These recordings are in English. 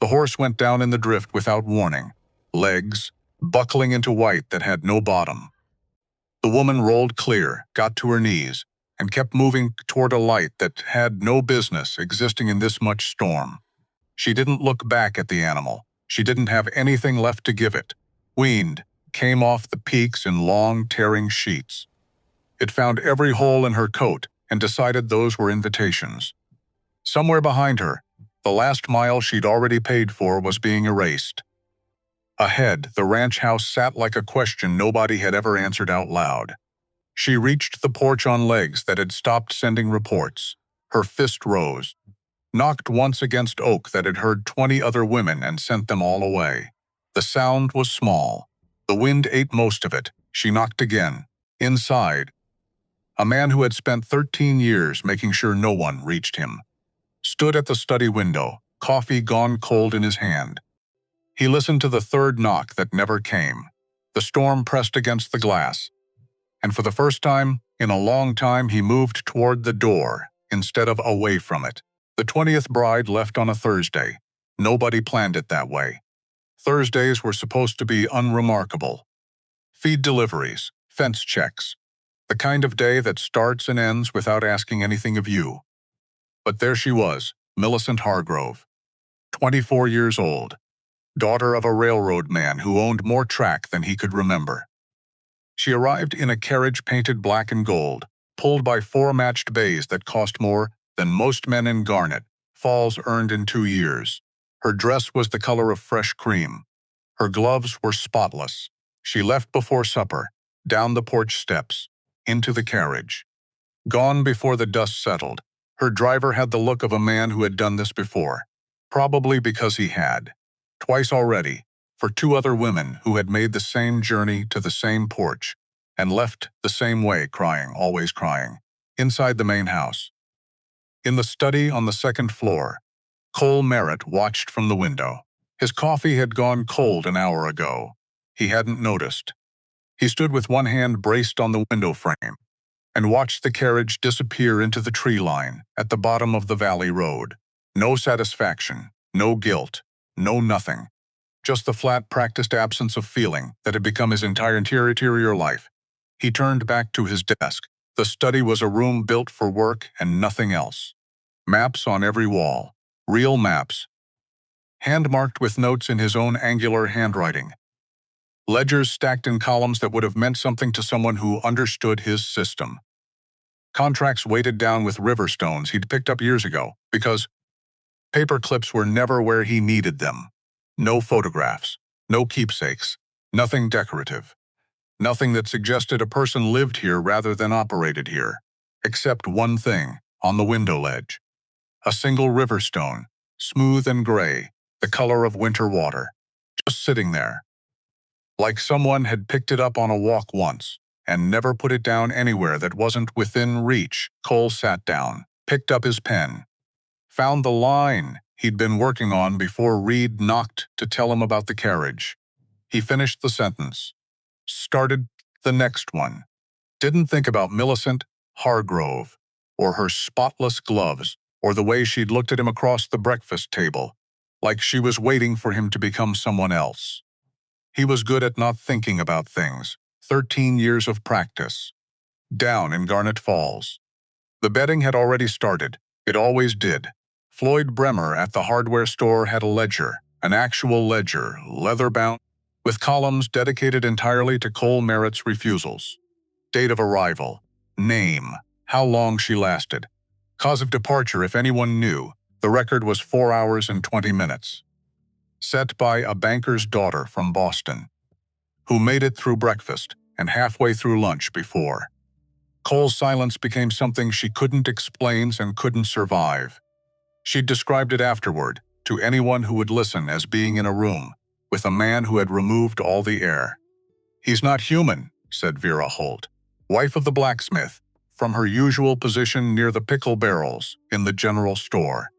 horse went down in the drift without warning, legs buckling into white that had no bottom. The woman rolled clear, got to her knees, and kept moving toward a light that had no business existing in this much storm. She didn't look back at the animal. She didn't have anything left to give it. Weaned, came off the peaks in long, tearing sheets. It found every hole in her coat and decided those were invitations. Somewhere behind her, the last mile she'd already paid for was being erased. Ahead, the ranch house sat like a question nobody had ever answered out loud. She reached the porch on legs that had stopped sending reports. Her fist rose, knocked once against oak that had heard 20 other women and sent them all away. The sound was small. The wind ate most of it. She knocked again. Inside, a man who had spent 13 years making sure no one reached him stood at the study window, coffee gone cold in his hand. He listened to the third knock that never came. The storm pressed against the glass, and for the first time in a long time he moved toward the door instead of away from it. The 20th bride left on a Thursday. Nobody planned it that way. Thursdays were supposed to be unremarkable. Feed deliveries, fence checks, the kind of day that starts and ends without asking anything of you. But there she was, Millicent Hargrove, 24 years old, daughter of a railroad man who owned more track than he could remember. She arrived in a carriage painted black and gold, pulled by 4 matched bays that cost more than most men in Garnet Falls earned in 2 years. Her dress was the color of fresh cream. Her gloves were spotless. She left before supper, down the porch steps, into the carriage. Gone before the dust settled, her driver had the look of a man who had done this before, probably because he had. Twice already, for 2 other women who had made the same journey to the same porch and left the same way, crying, always crying, inside the main house. In the study on the 2nd floor, Cole Merritt watched from the window. His coffee had gone cold an hour ago. He hadn't noticed. He stood with one hand braced on the window frame and watched the carriage disappear into the tree line at the bottom of the valley road. No satisfaction, no guilt, no nothing. Just the flat, practiced absence of feeling that had become his entire interior life. He turned back to his desk. The study was a room built for work and nothing else. Maps on every wall. Real maps. Hand-marked with notes in his own angular handwriting. Ledgers stacked in columns that would have meant something to someone who understood his system. Contracts weighted down with river stones he'd picked up years ago because paper clips were never where he needed them. No photographs, no keepsakes, nothing decorative. Nothing that suggested a person lived here rather than operated here, except one thing on the window ledge. A single river stone, smooth and gray, the color of winter water, just sitting there. Like someone had picked it up on a walk once and never put it down anywhere that wasn't within reach. Cole sat down, picked up his pen, found the line he'd been working on before Reed knocked to tell him about the carriage. He finished the sentence, started the next one. Didn't think about Millicent Hargrove, or her spotless gloves, or the way she'd looked at him across the breakfast table, like she was waiting for him to become someone else. He was good at not thinking about things. 13 years of practice. Down in Garnet Falls. The betting had already started. It always did. Floyd Bremer at the hardware store had a ledger, an actual ledger, leather-bound, with columns dedicated entirely to Cole Merritt's refusals. Date of arrival, name, how long she lasted. Cause of departure, if anyone knew, the record was 4 hours and 20 minutes. Set by a banker's daughter from Boston, who made it through breakfast and halfway through lunch before. Cole's silence became something she couldn't explain and couldn't survive. She described it afterward to anyone who would listen as being in a room with a man who had removed all the air. "He's not human," said Vera Holt, wife of the blacksmith, from her usual position near the pickle barrels in the general store.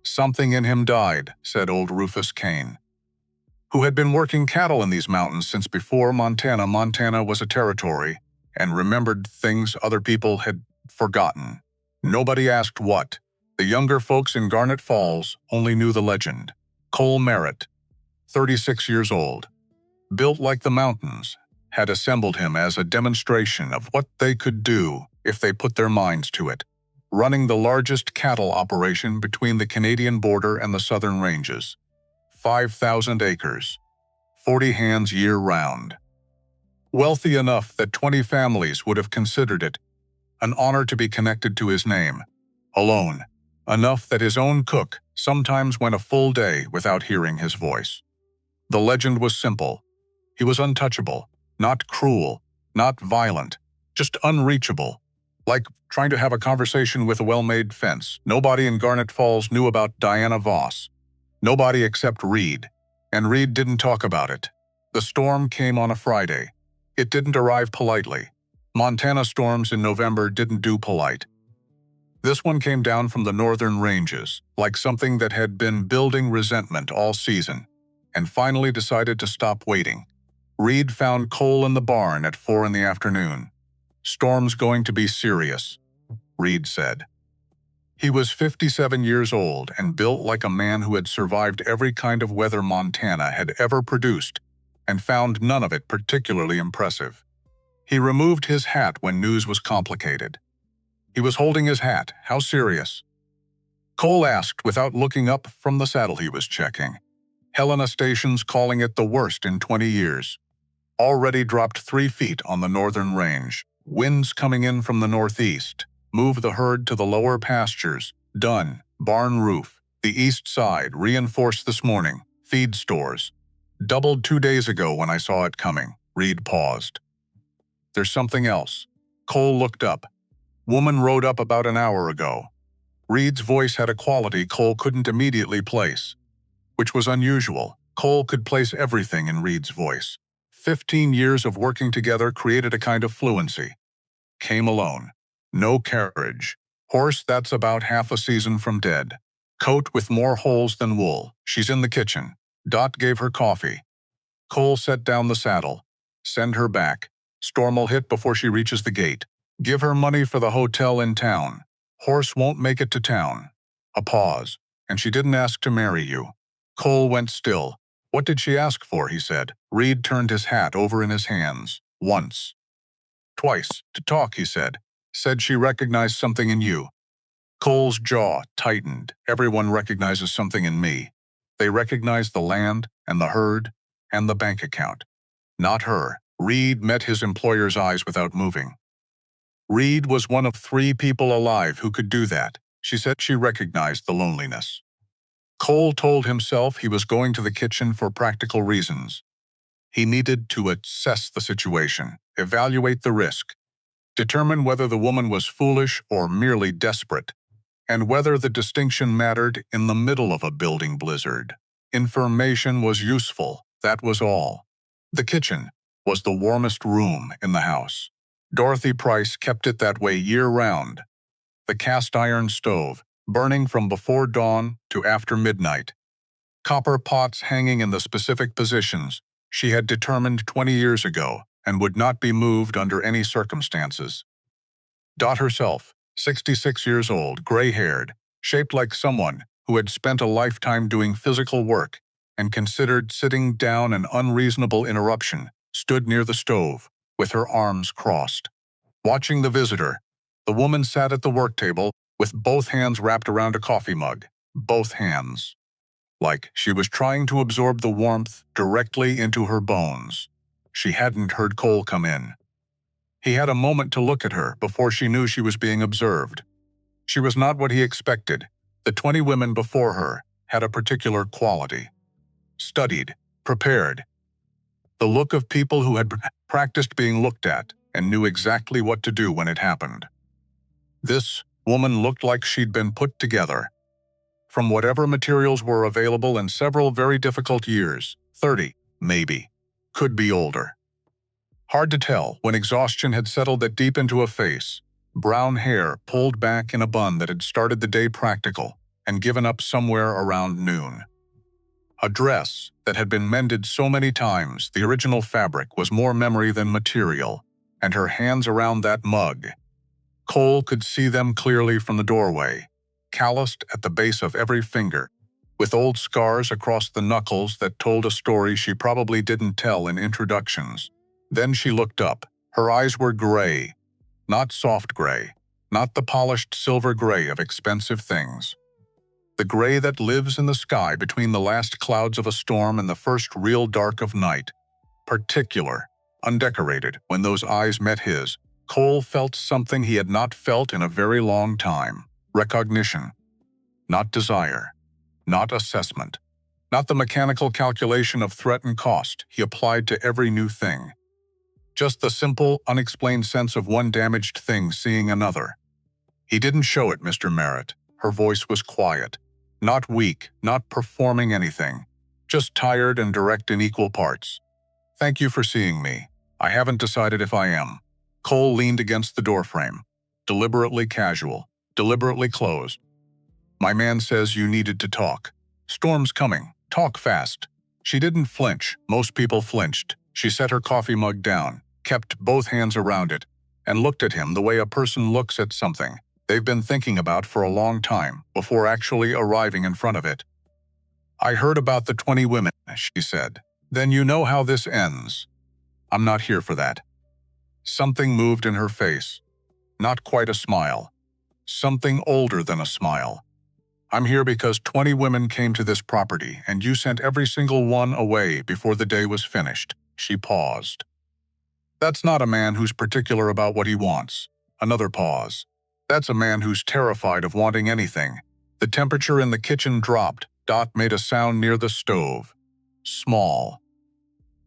"Something in him died," said old Rufus Kane, who had been working cattle in these mountains since before Montana. Montana was a territory and remembered things other people had forgotten. Nobody asked what. The younger folks in Garnet Falls only knew the legend. Cole Merritt, 36 years old, built like the mountains, had assembled him as a demonstration of what they could do if they put their minds to it, running the largest cattle operation between the Canadian border and the southern ranges. 5,000 acres, 40 hands year-round. Wealthy enough that 20 families would have considered it an honor to be connected to his name. Alone, enough that his own cook sometimes went a full day without hearing his voice. The legend was simple. He was untouchable, not cruel, not violent, just unreachable. Like trying to have a conversation with a well-made fence. Nobody in Garnet Falls knew about Diana Voss. Nobody except Reed. And Reed didn't talk about it. The storm came on a Friday. It didn't arrive politely. Montana storms in November didn't do polite. This one came down from the northern ranges, like something that had been building resentment all season, and finally decided to stop waiting. Reed found Cole in the barn at 4 in the afternoon. "Storm's going to be serious," Reed said. He was 57 years old and built like a man who had survived every kind of weather Montana had ever produced, and found none of it particularly impressive. He removed his hat when news was complicated. He was holding his hat. How serious? Cole asked without looking up from the saddle he was checking. Helena Station's calling it the worst in 20 years. Already dropped 3 feet on the northern range. Winds coming in from the northeast. Move the herd to the lower pastures. Done. Barn roof. The east side reinforced this morning. Feed stores. Doubled 2 days ago when I saw it coming. Reed paused. There's something else. Cole looked up. Woman rode up about an hour ago. Reed's voice had a quality Cole couldn't immediately place, which was unusual. Cole could place everything in Reed's voice. 15 years of working together created a kind of fluency. Came alone. No carriage. Horse that's about half a season from dead. Coat with more holes than wool. She's in the kitchen. Dot gave her coffee. Cole set down the saddle. Send her back. Storm'll hit before she reaches the gate. Give her money for the hotel in town. Horse won't make it to town. A pause. And she didn't ask to marry you. Cole went still. What did she ask for, he said. Reed turned his hat over in his hands. Once. Twice. To talk, he said. Said she recognized something in you. Cole's jaw tightened. Everyone recognizes something in me. They recognize the land and the herd and the bank account. Not her. Reed met his employer's eyes without moving. Reed was one of 3 people alive who could do that. She said she recognized the loneliness. Cole told himself he was going to the kitchen for practical reasons. He needed to assess the situation, evaluate the risk, determine whether the woman was foolish or merely desperate, and whether the distinction mattered in the middle of a building blizzard. Information was useful, that was all. The kitchen was the warmest room in the house. Dorothy Price kept it that way year-round. The cast-iron stove, burning from before dawn to after midnight. Copper pots hanging in the specific positions she had determined 20 years ago and would not be moved under any circumstances. Dot herself, 66 years old, gray-haired, shaped like someone who had spent a lifetime doing physical work and considered sitting down an unreasonable interruption, stood near the stove, with her arms crossed. Watching the visitor, the woman sat at the work table with both hands wrapped around a coffee mug. Both hands. Like she was trying to absorb the warmth directly into her bones. She hadn't heard Cole come in. He had a moment to look at her before she knew she was being observed. She was not what he expected. The 20 women before her had a particular quality. Studied, prepared. The look of people who had practiced being looked at and knew exactly what to do when it happened. This woman looked like she'd been put together from whatever materials were available in several very difficult years, 30, maybe. Could be older. Hard to tell when exhaustion had settled that deep into a face, brown hair pulled back in a bun that had started the day practical and given up somewhere around noon. A dress that had been mended so many times the original fabric was more memory than material, and her hands around that mug. Cole could see them clearly from the doorway, calloused at the base of every finger, with old scars across the knuckles that told a story she probably didn't tell in introductions. Then she looked up. Her eyes were gray, not soft gray, not the polished silver gray of expensive things. The gray that lives in the sky between the last clouds of a storm and the first real dark of night. Particular, undecorated, when those eyes met his, Cole felt something he had not felt in a very long time. Recognition. Not desire. Not assessment. Not the mechanical calculation of threat and cost he applied to every new thing. Just the simple, unexplained sense of one damaged thing seeing another. He didn't show it, Mr. Merritt. Her voice was quiet. Not weak, not performing anything. Just tired and direct in equal parts. Thank you for seeing me. I haven't decided if I am. Cole leaned against the doorframe. Deliberately casual. Deliberately closed. My man says you needed to talk. Storm's coming. Talk fast. She didn't flinch. Most people flinched. She set her coffee mug down, kept both hands around it, and looked at him the way a person looks at something they've been thinking about for a long time before actually arriving in front of it. I heard about the 20 women, she said. Then you know how this ends. I'm not here for that. Something moved in her face. Not quite a smile. Something older than a smile. I'm here because 20 women came to this property and you sent every single one away before the day was finished. She paused. That's not a man who's particular about what he wants. Another pause. That's a man who's terrified of wanting anything. The temperature in the kitchen dropped. Dot made a sound near the stove. Small.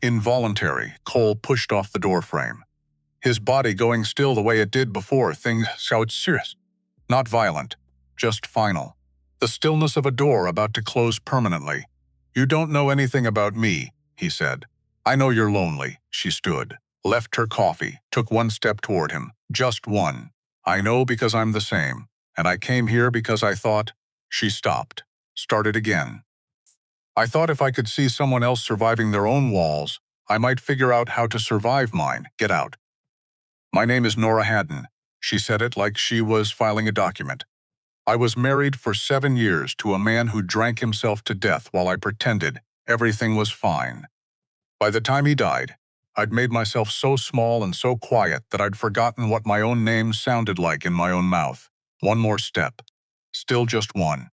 Involuntary, Cole pushed off the doorframe. His body going still the way it did before, things sounded serious. Not violent, just final. The stillness of a door about to close permanently. You don't know anything about me, he said. I know you're lonely. She stood, left her coffee, took one step toward him, just one. I know because I'm the same, and I came here because I thought. She stopped, started again. I thought if I could see someone else surviving their own walls, I might figure out how to survive mine, get out. My name is Nora Haddon. She said it like she was filing a document. I was married for 7 years to a man who drank himself to death while I pretended everything was fine. By the time he died, I'd made myself so small and so quiet that I'd forgotten what my own name sounded like in my own mouth. One more step. Still just one.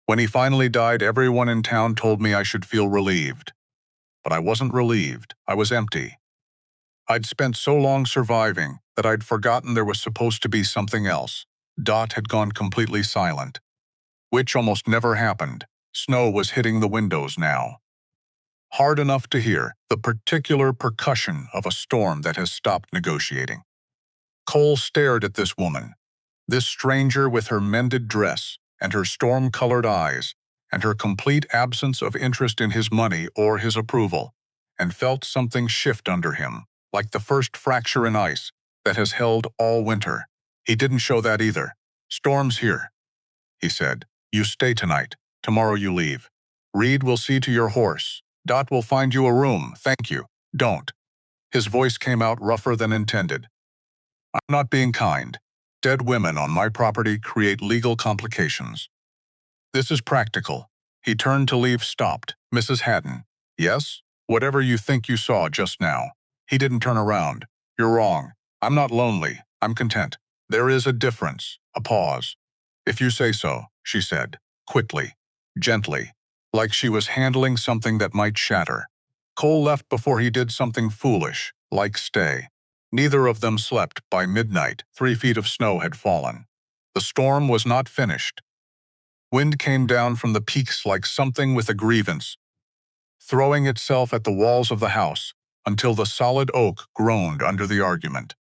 When he finally died, everyone in town told me I should feel relieved. But I wasn't relieved. I was empty. I'd spent so long surviving that I'd forgotten there was supposed to be something else. Dot had gone completely silent. Which almost never happened. Snow was hitting the windows now. Hard enough to hear the particular percussion of a storm that has stopped negotiating. Cole stared at this woman, this stranger with her mended dress and her storm-colored eyes and her complete absence of interest in his money or his approval, and felt something shift under him, like the first fracture in ice that has held all winter. He didn't show that either. Storm's here, he said. You stay tonight. Tomorrow you leave. Reed will see to your horse. Dot will find you a room. Thank you. Don't. His voice came out rougher than intended. I'm not being kind. Dead women on my property create legal complications. This is practical. He turned to leave, stopped. Mrs. Haddon. Yes? Whatever you think you saw just now. He didn't turn around. You're wrong. I'm not lonely. I'm content. There is a difference. A pause. If you say so, she said, quickly, gently, like she was handling something that might shatter. Cole left before he did something foolish, like stay. Neither of them slept. By midnight, 3 feet of snow had fallen. The storm was not finished. Wind came down from the peaks like something with a grievance, throwing itself at the walls of the house until the solid oak groaned under the argument.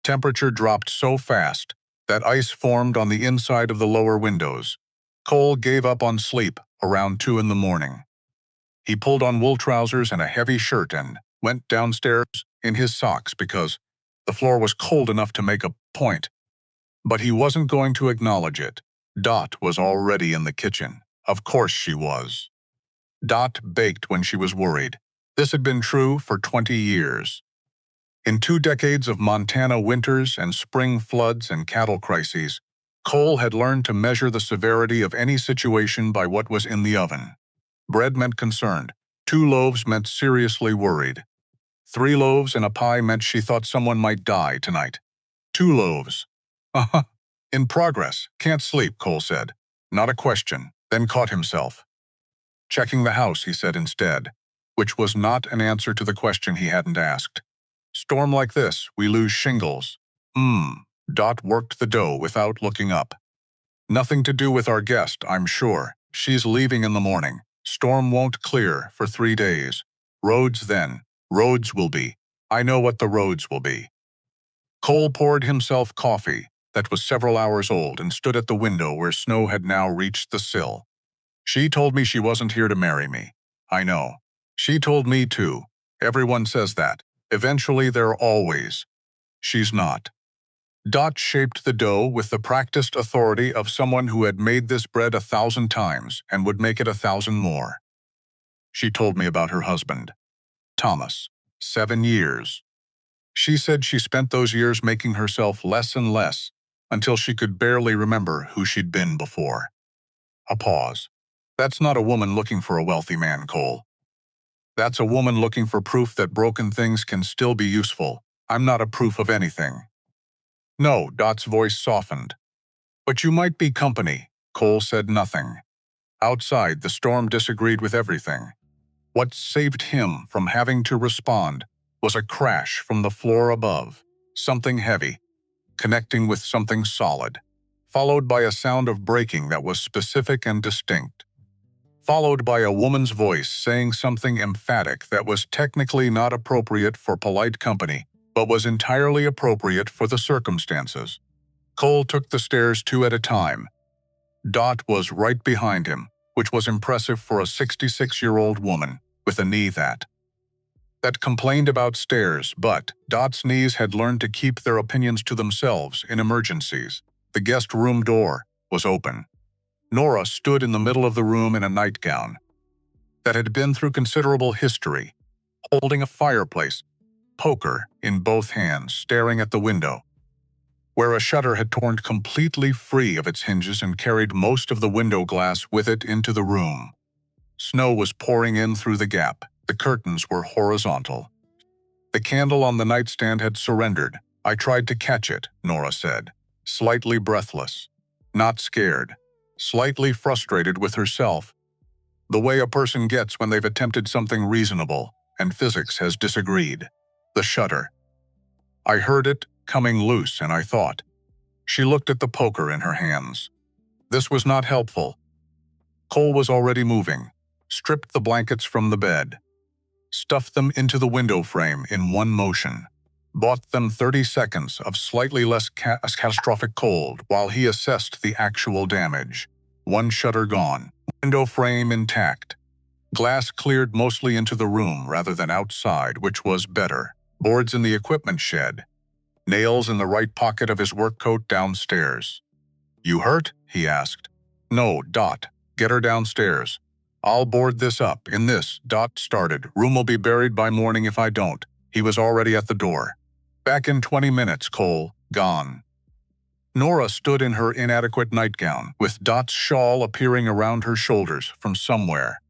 Temperature dropped so fast that ice formed on the inside of the lower windows. Cole gave up on sleep around 2 in the morning. He pulled on wool trousers and a heavy shirt and went downstairs in his socks because the floor was cold enough to make a point. But he wasn't going to acknowledge it. Dot was already in the kitchen. Of course she was. Dot baked when she was worried. This had been true for 20 years. In 2 decades of Montana winters and spring floods and cattle crises, Cole had learned to measure the severity of any situation by what was in the oven. Bread meant concerned. 2 loaves meant seriously worried. 3 loaves and a pie meant she thought someone might die tonight. 2 loaves. Uh-huh. In progress. Can't sleep, Cole said. Not a question. Then caught himself. Checking the house, he said instead, which was not an answer to the question he hadn't asked. Storm like this, we lose shingles. Dot worked the dough without looking up. Nothing to do with our guest, I'm sure. She's leaving in the morning. Storm won't clear for 3 days. Roads then. Roads will be. I know what the roads will be. Cole poured himself coffee that was several hours old and stood at the window where snow had now reached the sill. She told me she wasn't here to marry me. I know. She told me too. Everyone says that. Eventually they're always. She's not. Dot shaped the dough with the practiced authority of someone who had made this bread 1,000 times and would make it 1,000 more. She told me about her husband, Thomas. 7 years. She said she spent those years making herself less and less until she could barely remember who she'd been before. A pause. That's not a woman looking for a wealthy man, Cole. That's a woman looking for proof that broken things can still be useful. I'm not a proof of anything. No, Dot's voice softened. But you might be company. Cole said nothing. Outside, the storm disagreed with everything. What saved him from having to respond was a crash from the floor above, something heavy, connecting with something solid, followed by a sound of breaking that was specific and distinct, followed by a woman's voice saying something emphatic that was technically not appropriate for polite company, but was entirely appropriate for the circumstances. Cole took the stairs 2 at a time. Dot was right behind him, which was impressive for a 66-year-old woman with a knee that complained about stairs, but Dot's knees had learned to keep their opinions to themselves in emergencies. The guest room door was open. Nora stood in the middle of the room in a nightgown that had been through considerable history, holding a fireplace, poker in both hands, staring at the window, where a shutter had torn completely free of its hinges and carried most of the window glass with it into the room. Snow was pouring in through the gap. The curtains were horizontal. The candle on the nightstand had surrendered. I tried to catch it, Nora said, slightly breathless, not scared, slightly frustrated with herself, the way a person gets when they've attempted something reasonable and physics has disagreed. The shutter. I heard it coming loose and I thought. She looked at the poker in her hands. This was not helpful. Cole was already moving, stripped the blankets from the bed, stuffed them into the window frame in one motion, bought them 30 seconds of slightly less catastrophic cold while he assessed the actual damage. One shutter gone, window frame intact. Glass cleared mostly into the room rather than outside, which was better. Boards in the equipment shed. Nails in the right pocket of his work coat downstairs. You hurt? He asked. No, Dot. Get her downstairs. I'll board this up. In this, Dot started. Room will be buried by morning if I don't. He was already at the door. Back in 20 minutes, Cole. Gone. Nora stood in her inadequate nightgown, with Dot's shawl appearing around her shoulders from somewhere,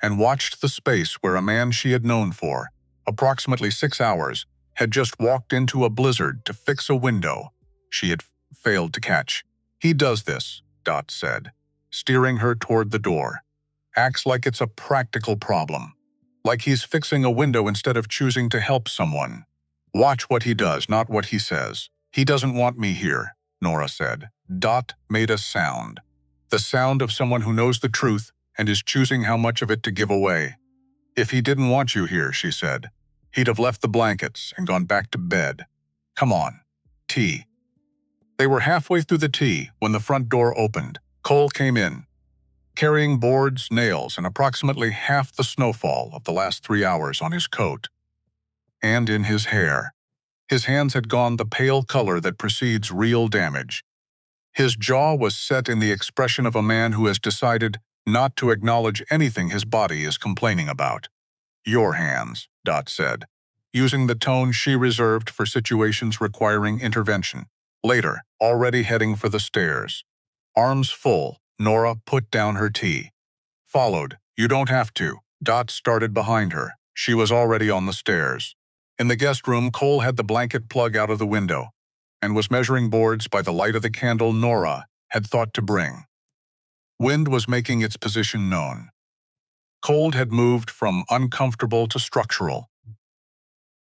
and watched the space where a man she had known for approximately 6 hours had just walked into a blizzard to fix a window she had failed to catch. He does this, Dot said, steering her toward the door. Acts like it's a practical problem, like he's fixing a window instead of choosing to help someone. Watch what he does, not what he says. He doesn't want me here, Nora said. Dot made a sound. The sound of someone who knows the truth and is choosing how much of it to give away. If he didn't want you here, she said, he'd have left the blankets and gone back to bed. Come on. Tea. They were halfway through the tea when the front door opened. Cole came in, carrying boards, nails, and approximately half the snowfall of the last 3 hours on his coat and in his hair. His hands had gone the pale color that precedes real damage. His jaw was set in the expression of a man who has decided not to acknowledge anything his body is complaining about. Your hands, Dot said, using the tone she reserved for situations requiring intervention. Later, already heading for the stairs. Arms full, Nora put down her tea. Followed. You don't have to. Dot started behind her. She was already on the stairs. In the guest room, Cole had the blanket plug out of the window and was measuring boards by the light of the candle Nora had thought to bring. Wind was making its position known. Cold had moved from uncomfortable to structural.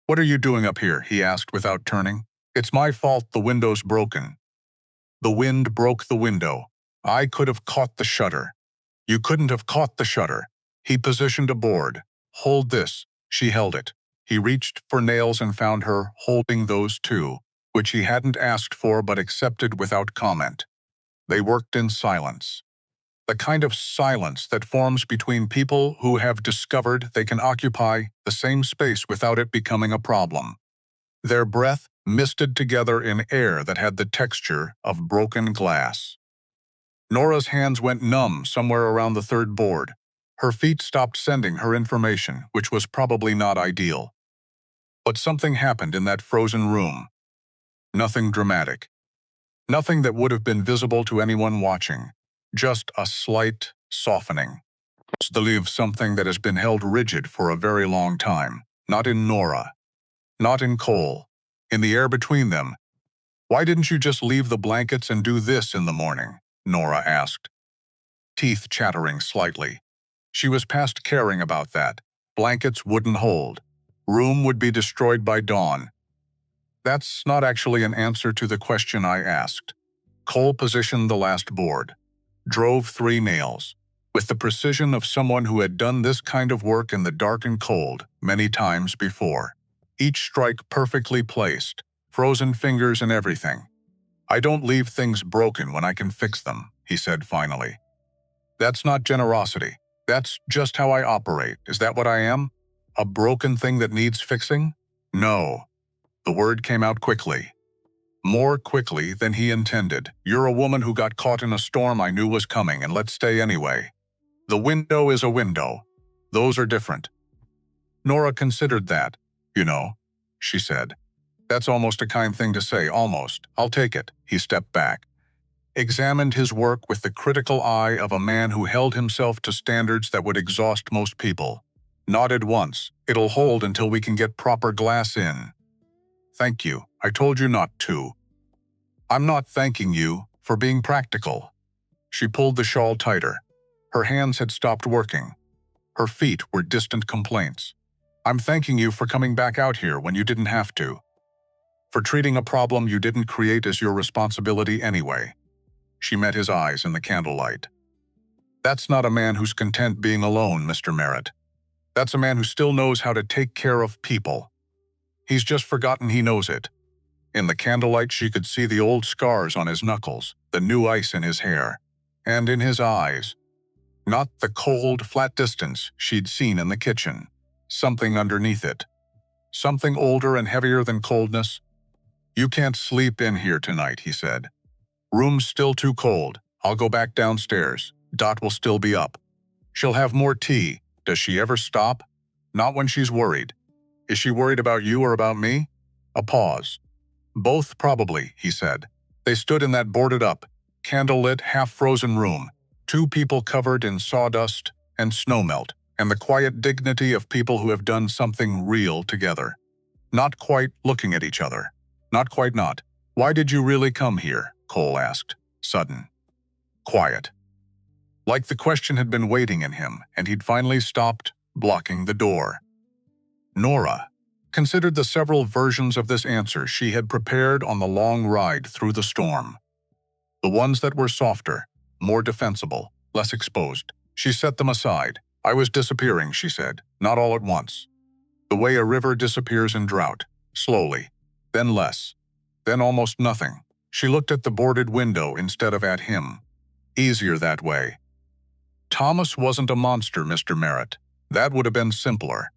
"What are you doing up here?" he asked without turning. "It's my fault the window's broken." The wind broke the window. I could have caught the shutter. You couldn't have caught the shutter. He positioned a board. Hold this. She held it. He reached for nails and found her holding those too, which he hadn't asked for but accepted without comment. They worked in silence. The kind of silence that forms between people who have discovered they can occupy the same space without it becoming a problem. Their breath misted together in air that had the texture of broken glass. Nora's hands went numb somewhere around the third board. Her feet stopped sending her information, which was probably not ideal. But something happened in that frozen room. Nothing dramatic. Nothing that would have been visible to anyone watching. Just a slight softening. It's the leaf of something that has been held rigid for a very long time. Not in Nora. Not in Cole. In the air between them. "Why didn't you just leave the blankets and do this in the morning?" Nora asked, teeth chattering slightly. She was past caring about that. Blankets wouldn't hold. Room would be destroyed by dawn. "That's not actually an answer to the question I asked." Cole positioned the last board. Drove 3 nails. With the precision of someone who had done this kind of work in the dark and cold many times before. Each strike perfectly placed. Frozen fingers and everything. "I don't leave things broken when I can fix them," he said finally. "That's not generosity. That's just how I operate. Is that what I am? A broken thing that needs fixing?" "No." The word came out quickly. More quickly than he intended. "You're a woman who got caught in a storm I knew was coming and let stay anyway. The window is a window. Those are different." Nora considered that. "You know," she said. "That's almost a kind thing to say, almost. I'll take it." He stepped back. Examined his work with the critical eye of a man who held himself to standards that would exhaust most people. Nodded once. "It'll hold until we can get proper glass in." "Thank you. I told you not to." "I'm not thanking you for being practical." She pulled the shawl tighter. Her hands had stopped working. Her feet were distant complaints. "I'm thanking you for coming back out here when you didn't have to. For treating a problem you didn't create as your responsibility anyway." She met his eyes in the candlelight. "That's not a man who's content being alone, Mr. Merritt. That's a man who still knows how to take care of people. He's just forgotten he knows it." In the candlelight she could see the old scars on his knuckles, the new ice in his hair, and in his eyes. Not the cold, flat distance she'd seen in the kitchen. Something underneath it. Something older and heavier than coldness. "You can't sleep in here tonight," he said. "Room's still too cold. I'll go back downstairs. Dot will still be up. She'll have more tea. Does she ever stop?" "Not when she's worried." "Is she worried about you or about me?" A pause. "Both, probably," he said. They stood in that boarded-up, candle-lit, half-frozen room, 2 people covered in sawdust and snowmelt, and the quiet dignity of people who have done something real together. Not quite looking at each other. Not quite not. "Why did you really come here?" Cole asked. Sudden. Quiet. Like the question had been waiting in him, and he'd finally stopped, blocking the door. Nora considered the several versions of this answer she had prepared on the long ride through the storm. The ones that were softer, more defensible, less exposed. She set them aside. "I was disappearing," she said, "not all at once. The way a river disappears in drought, slowly, then less, then almost nothing." She looked at the boarded window instead of at him. Easier that way. Thomas wasn't a monster, Mr. Merritt. That would have been simpler.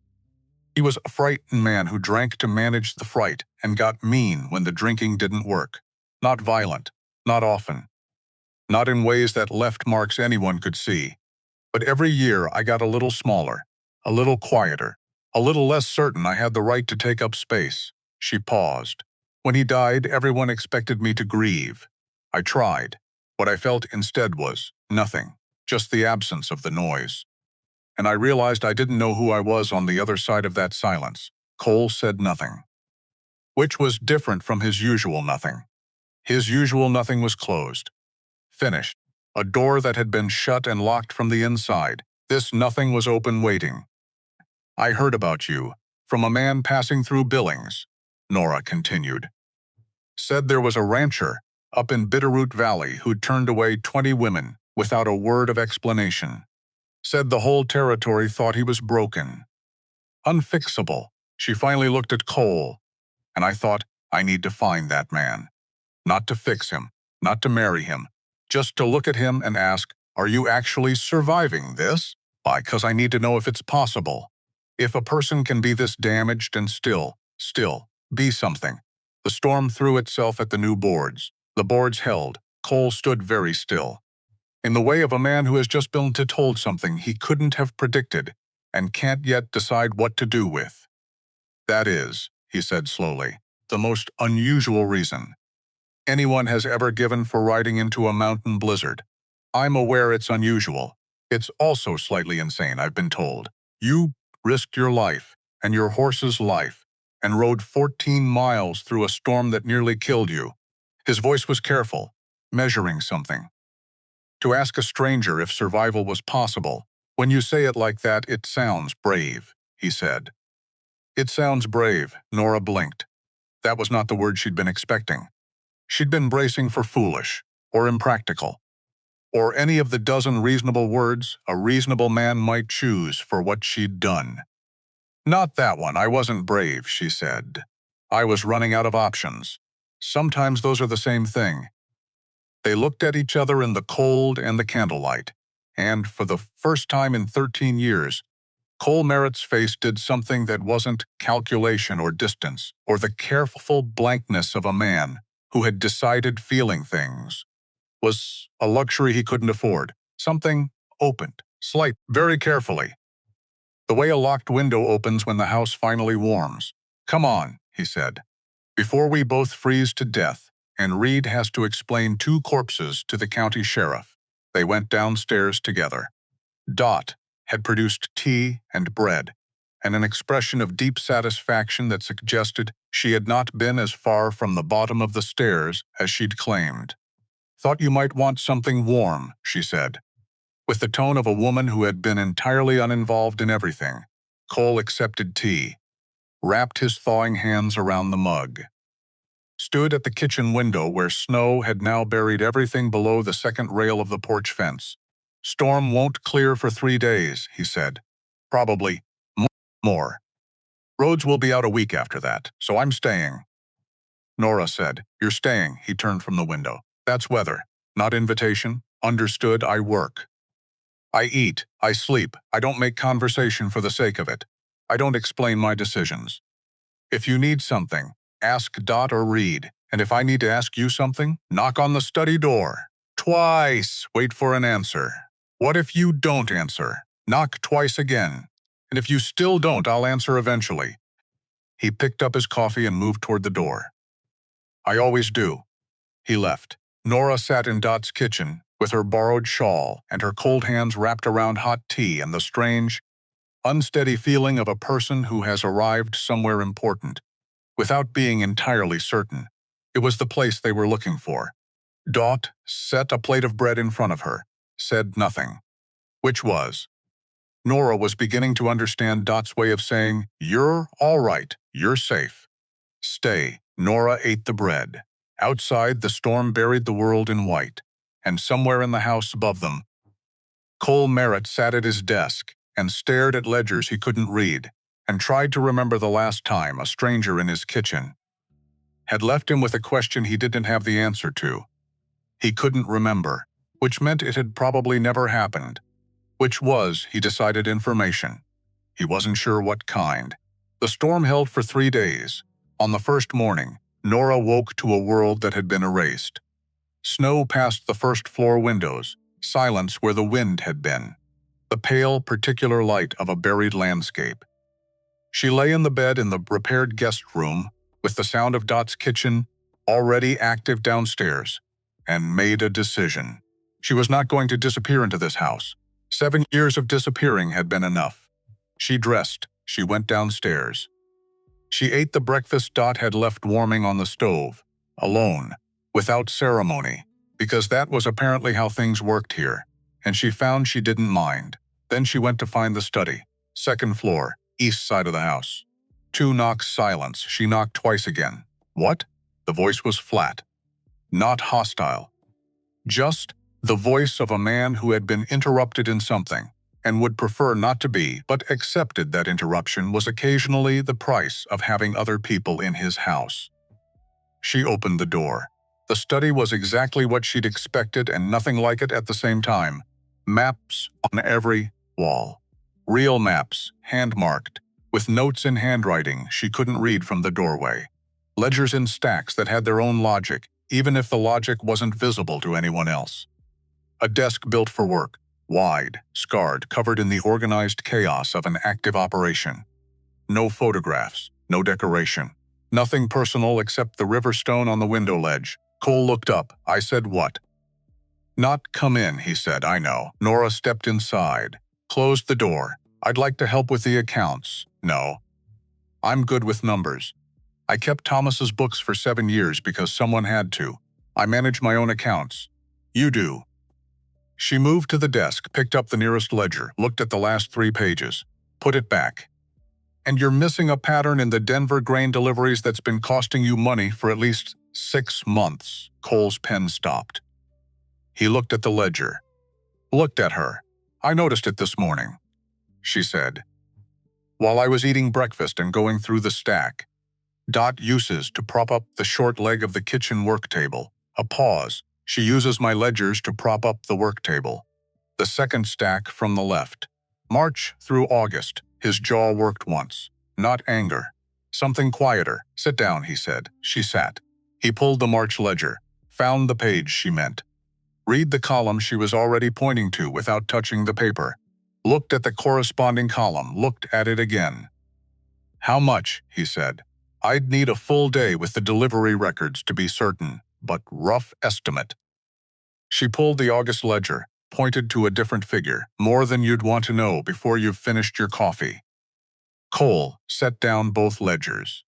He was a frightened man who drank to manage the fright and got mean when the drinking didn't work. Not violent, not often. Not in ways that left marks anyone could see. But every year I got a little smaller, a little quieter, a little less certain I had the right to take up space. She paused. "When he died, everyone expected me to grieve. I tried. What I felt instead was nothing, just the absence of the noise. And I realized I didn't know who I was on the other side of that silence. Cole said nothing, which was different from his usual nothing. His usual nothing was closed, finished, a door that had been shut and locked from the inside. This nothing was open, waiting. I heard about you, from a man passing through Billings, Nora continued. Said there was a rancher up in Bitterroot Valley who'd turned away 20 women without a word of explanation. Said the whole territory thought he was broken. Unfixable. She finally looked at Cole, and I thought, I need to find that man. Not to fix him, not to marry him, just to look at him and ask, are you actually surviving this? Why, 'cause I need to know if it's possible. If a person can be this damaged and still be something. The storm threw itself at the new boards. The boards held. Cole stood very still, in the way of a man who has just been told something he couldn't have predicted and can't yet decide what to do with. That is, he said slowly, the most unusual reason anyone has ever given for riding into a mountain blizzard. I'm aware it's unusual. It's also slightly insane, I've been told. You risked your life and your horse's life and rode 14 miles through a storm that nearly killed you. His voice was careful, measuring something. To ask a stranger if survival was possible, when you say it like that, it sounds brave, he said. It sounds brave, Nora blinked. That was not the word she'd been expecting. She'd been bracing for foolish, or impractical, or any of the dozen reasonable words a reasonable man might choose for what she'd done. Not that one, I wasn't brave, she said. I was running out of options. Sometimes those are the same thing. They looked at each other in the cold and the candlelight, and for the first time in 13 years, Cole Merritt's face did something that wasn't calculation or distance, or the careful blankness of a man who had decided feeling things was a luxury he couldn't afford. Something opened, slight, very carefully. The way a locked window opens when the house finally warms. Come on, he said, before we both freeze to death, and Reed has to explain 2 corpses to the county sheriff. They went downstairs together. Dot had produced tea and bread, and an expression of deep satisfaction that suggested she had not been as far from the bottom of the stairs as she'd claimed. Thought you might want something warm, she said. With the tone of a woman who had been entirely uninvolved in everything, Cole accepted tea, wrapped his thawing hands around the mug, stood at the kitchen window where snow had now buried everything below the second rail of the porch fence. Storm won't clear for 3 days, he said. Probably more. Roads will be out a week after that, so I'm staying. Nora said, You're staying, he turned from the window. That's weather, not invitation. Understood, I work. I eat, I sleep, I don't make conversation for the sake of it. I don't explain my decisions. If you need something, ask Dot or Reed, and if I need to ask you something, knock on the study door. Twice, wait for an answer. What if you don't answer? Knock twice again. And if you still don't, I'll answer eventually. He picked up his coffee and moved toward the door. I always do. He left. Nora sat in Dot's kitchen, with her borrowed shawl and her cold hands wrapped around hot tea and the strange, unsteady feeling of a person who has arrived somewhere important, without being entirely certain. It was the place they were looking for. Dot set a plate of bread in front of her, said nothing. Which was. Nora was beginning to understand Dot's way of saying, You're all right, you're safe. Stay. Nora ate the bread. Outside, the storm buried the world in white, and somewhere in the house above them, Cole Merritt sat at his desk and stared at ledgers he couldn't read, and tried to remember the last time a stranger in his kitchen had left him with a question he didn't have the answer to. He couldn't remember, which meant it had probably never happened, which was, he decided, information. He wasn't sure what kind. The storm held for 3 days. On the first morning, Nora woke to a world that had been erased. Snow past the first-floor windows, silence where the wind had been, the pale, particular light of a buried landscape. She lay in the bed in the repaired guest room, with the sound of Dot's kitchen already active downstairs. and made a decision. She was not going to disappear into this house. 7 years of disappearing had been enough. She dressed. She went downstairs. She ate the breakfast Dot had left warming on the stove, alone, without ceremony, because that was apparently how things worked here, and she found she didn't mind. Then she went to find the study, second floor, east side of the house. 2 knocks, silence. She knocked twice again. What? The voice was flat, not hostile. Just the voice of a man who had been interrupted in something, and would prefer not to be, but accepted that interruption was occasionally the price of having other people in his house. She opened the door. The study was exactly what she'd expected and nothing like it at the same time. Maps on every wall. Real maps, hand-marked, with notes in handwriting she couldn't read from the doorway. Ledgers in stacks that had their own logic, even if the logic wasn't visible to anyone else. A desk built for work, wide, scarred, covered in the organized chaos of an active operation. No photographs, no decoration. Nothing personal except the river stone on the window ledge. Cole looked up. I said, "What?" "Not come in," he said. "I know." Nora stepped inside, closed the door. "I'd like to help with the accounts." "No. I'm good with numbers. I kept Thomas's books for 7 years because someone had to. I manage my own accounts." "You do." She moved to the desk, picked up the nearest ledger, looked at the last 3 pages, put it back. "And you're missing a pattern in the Denver grain deliveries that's been costing you money for at least 6 months. Cole's pen stopped. He looked at the ledger. Looked at her. "I noticed it this morning," she said, "while I was eating breakfast and going through the stack. Dot uses to prop up the short leg of the kitchen work table. A pause. She uses my ledgers to prop up the work table. The second stack from the left. March through August. His jaw worked once. Not anger. Something quieter. Sit down, he said. She sat. He pulled the March ledger. Found the page she meant. Read the column she was already pointing to without touching the paper. Looked at the corresponding column. Looked at it again. "How much?" he said. "I'd need a full day with the delivery records to be certain, but rough estimate." She pulled the August ledger, pointed to a different figure. "More than you'd want to know before you've finished your coffee." Cole set down both ledgers.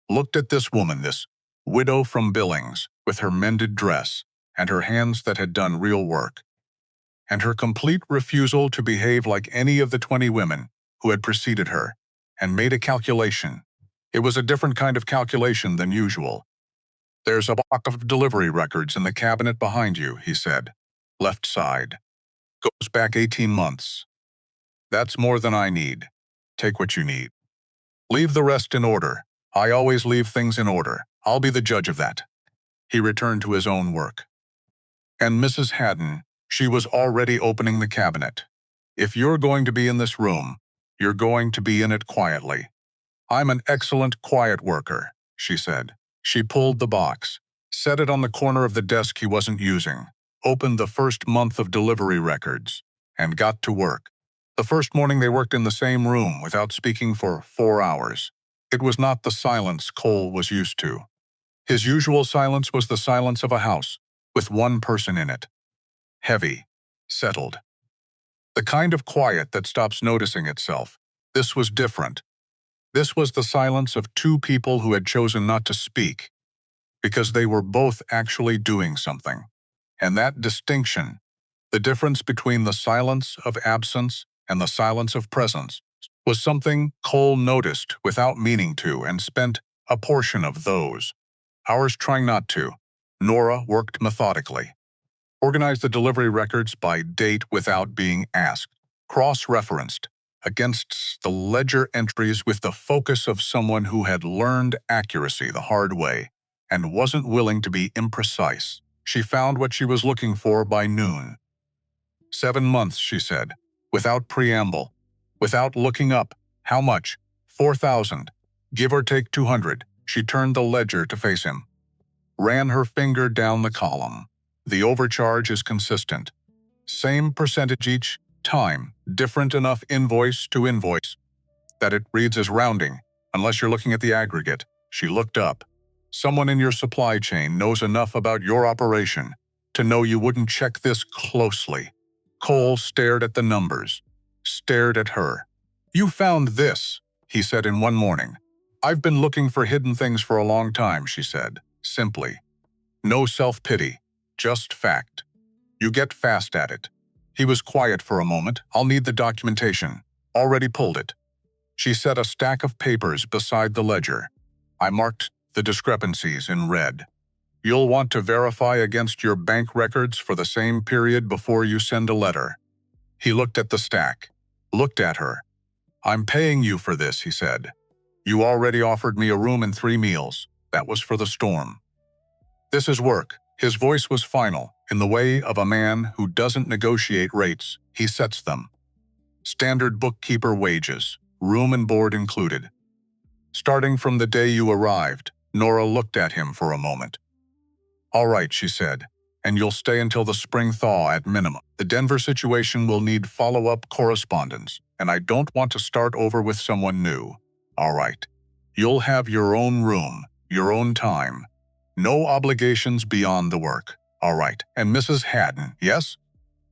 Looked at this woman, this widow from Billings, with her mended dress, and her hands that had done real work, and her complete refusal to behave like any of the 20 women who had preceded her, and made a calculation. It was a different kind of calculation than usual. "There's a block of delivery records in the cabinet behind you," he said. "Left side. Goes back 18 months. That's more than I need. Take what you need. Leave the rest in order. I always leave things in order. I'll be the judge of that." He returned to his own work. And Mrs. Haddon, she was already opening the cabinet. "If you're going to be in this room, you're going to be in it quietly. I'm an excellent quiet worker," she said. She pulled the box, set it on the corner of the desk he wasn't using, opened the first month of delivery records, and got to work. The first morning they worked in the same room without speaking for 4 hours. It was not the silence Cole was used to. His usual silence was the silence of a house, with one person in it. Heavy, settled. The kind of quiet that stops noticing itself. This was different. This was the silence of 2 people who had chosen not to speak, because they were both actually doing something. And that distinction, the difference between the silence of absence and the silence of presence, was something Cole noticed without meaning to and spent a portion of those hours trying not to. Nora worked methodically. Organized the delivery records by date without being asked. Cross-referenced against the ledger entries with the focus of someone who had learned accuracy the hard way and wasn't willing to be imprecise. She found what she was looking for by noon. 7 months, she said, without preamble, without looking up. How much? 4,000. Give or take 200. She turned the ledger to face him. Ran her finger down the column. The overcharge is consistent. Same percentage each time, different enough invoice to invoice that it reads as rounding, unless you're looking at the aggregate. She looked up. Someone in your supply chain knows enough about your operation to know you wouldn't check this closely. Cole stared at the numbers, stared at her. You found this, he said in one morning. I've been looking for hidden things for a long time, she said, simply. No self-pity, just fact. You get fast at it. He was quiet for a moment. I'll need the documentation. Already pulled it. She set a stack of papers beside the ledger. I marked the discrepancies in red. You'll want to verify against your bank records for the same period before you send a letter. He looked at the stack, looked at her. I'm paying you for this, he said. You already offered me a room and 3 meals. That was for the storm. This is work. His voice was final, in the way of a man who doesn't negotiate rates, he sets them. Standard bookkeeper wages, room and board included. Starting from the day you arrived, Nora looked at him for a moment. All right, she said, and you'll stay until the spring thaw at minimum. The Denver situation will need follow-up correspondence, and I don't want to start over with someone new. All right. You'll have your own room, your own time. No obligations beyond the work. All right. And Mrs. Haddon, yes?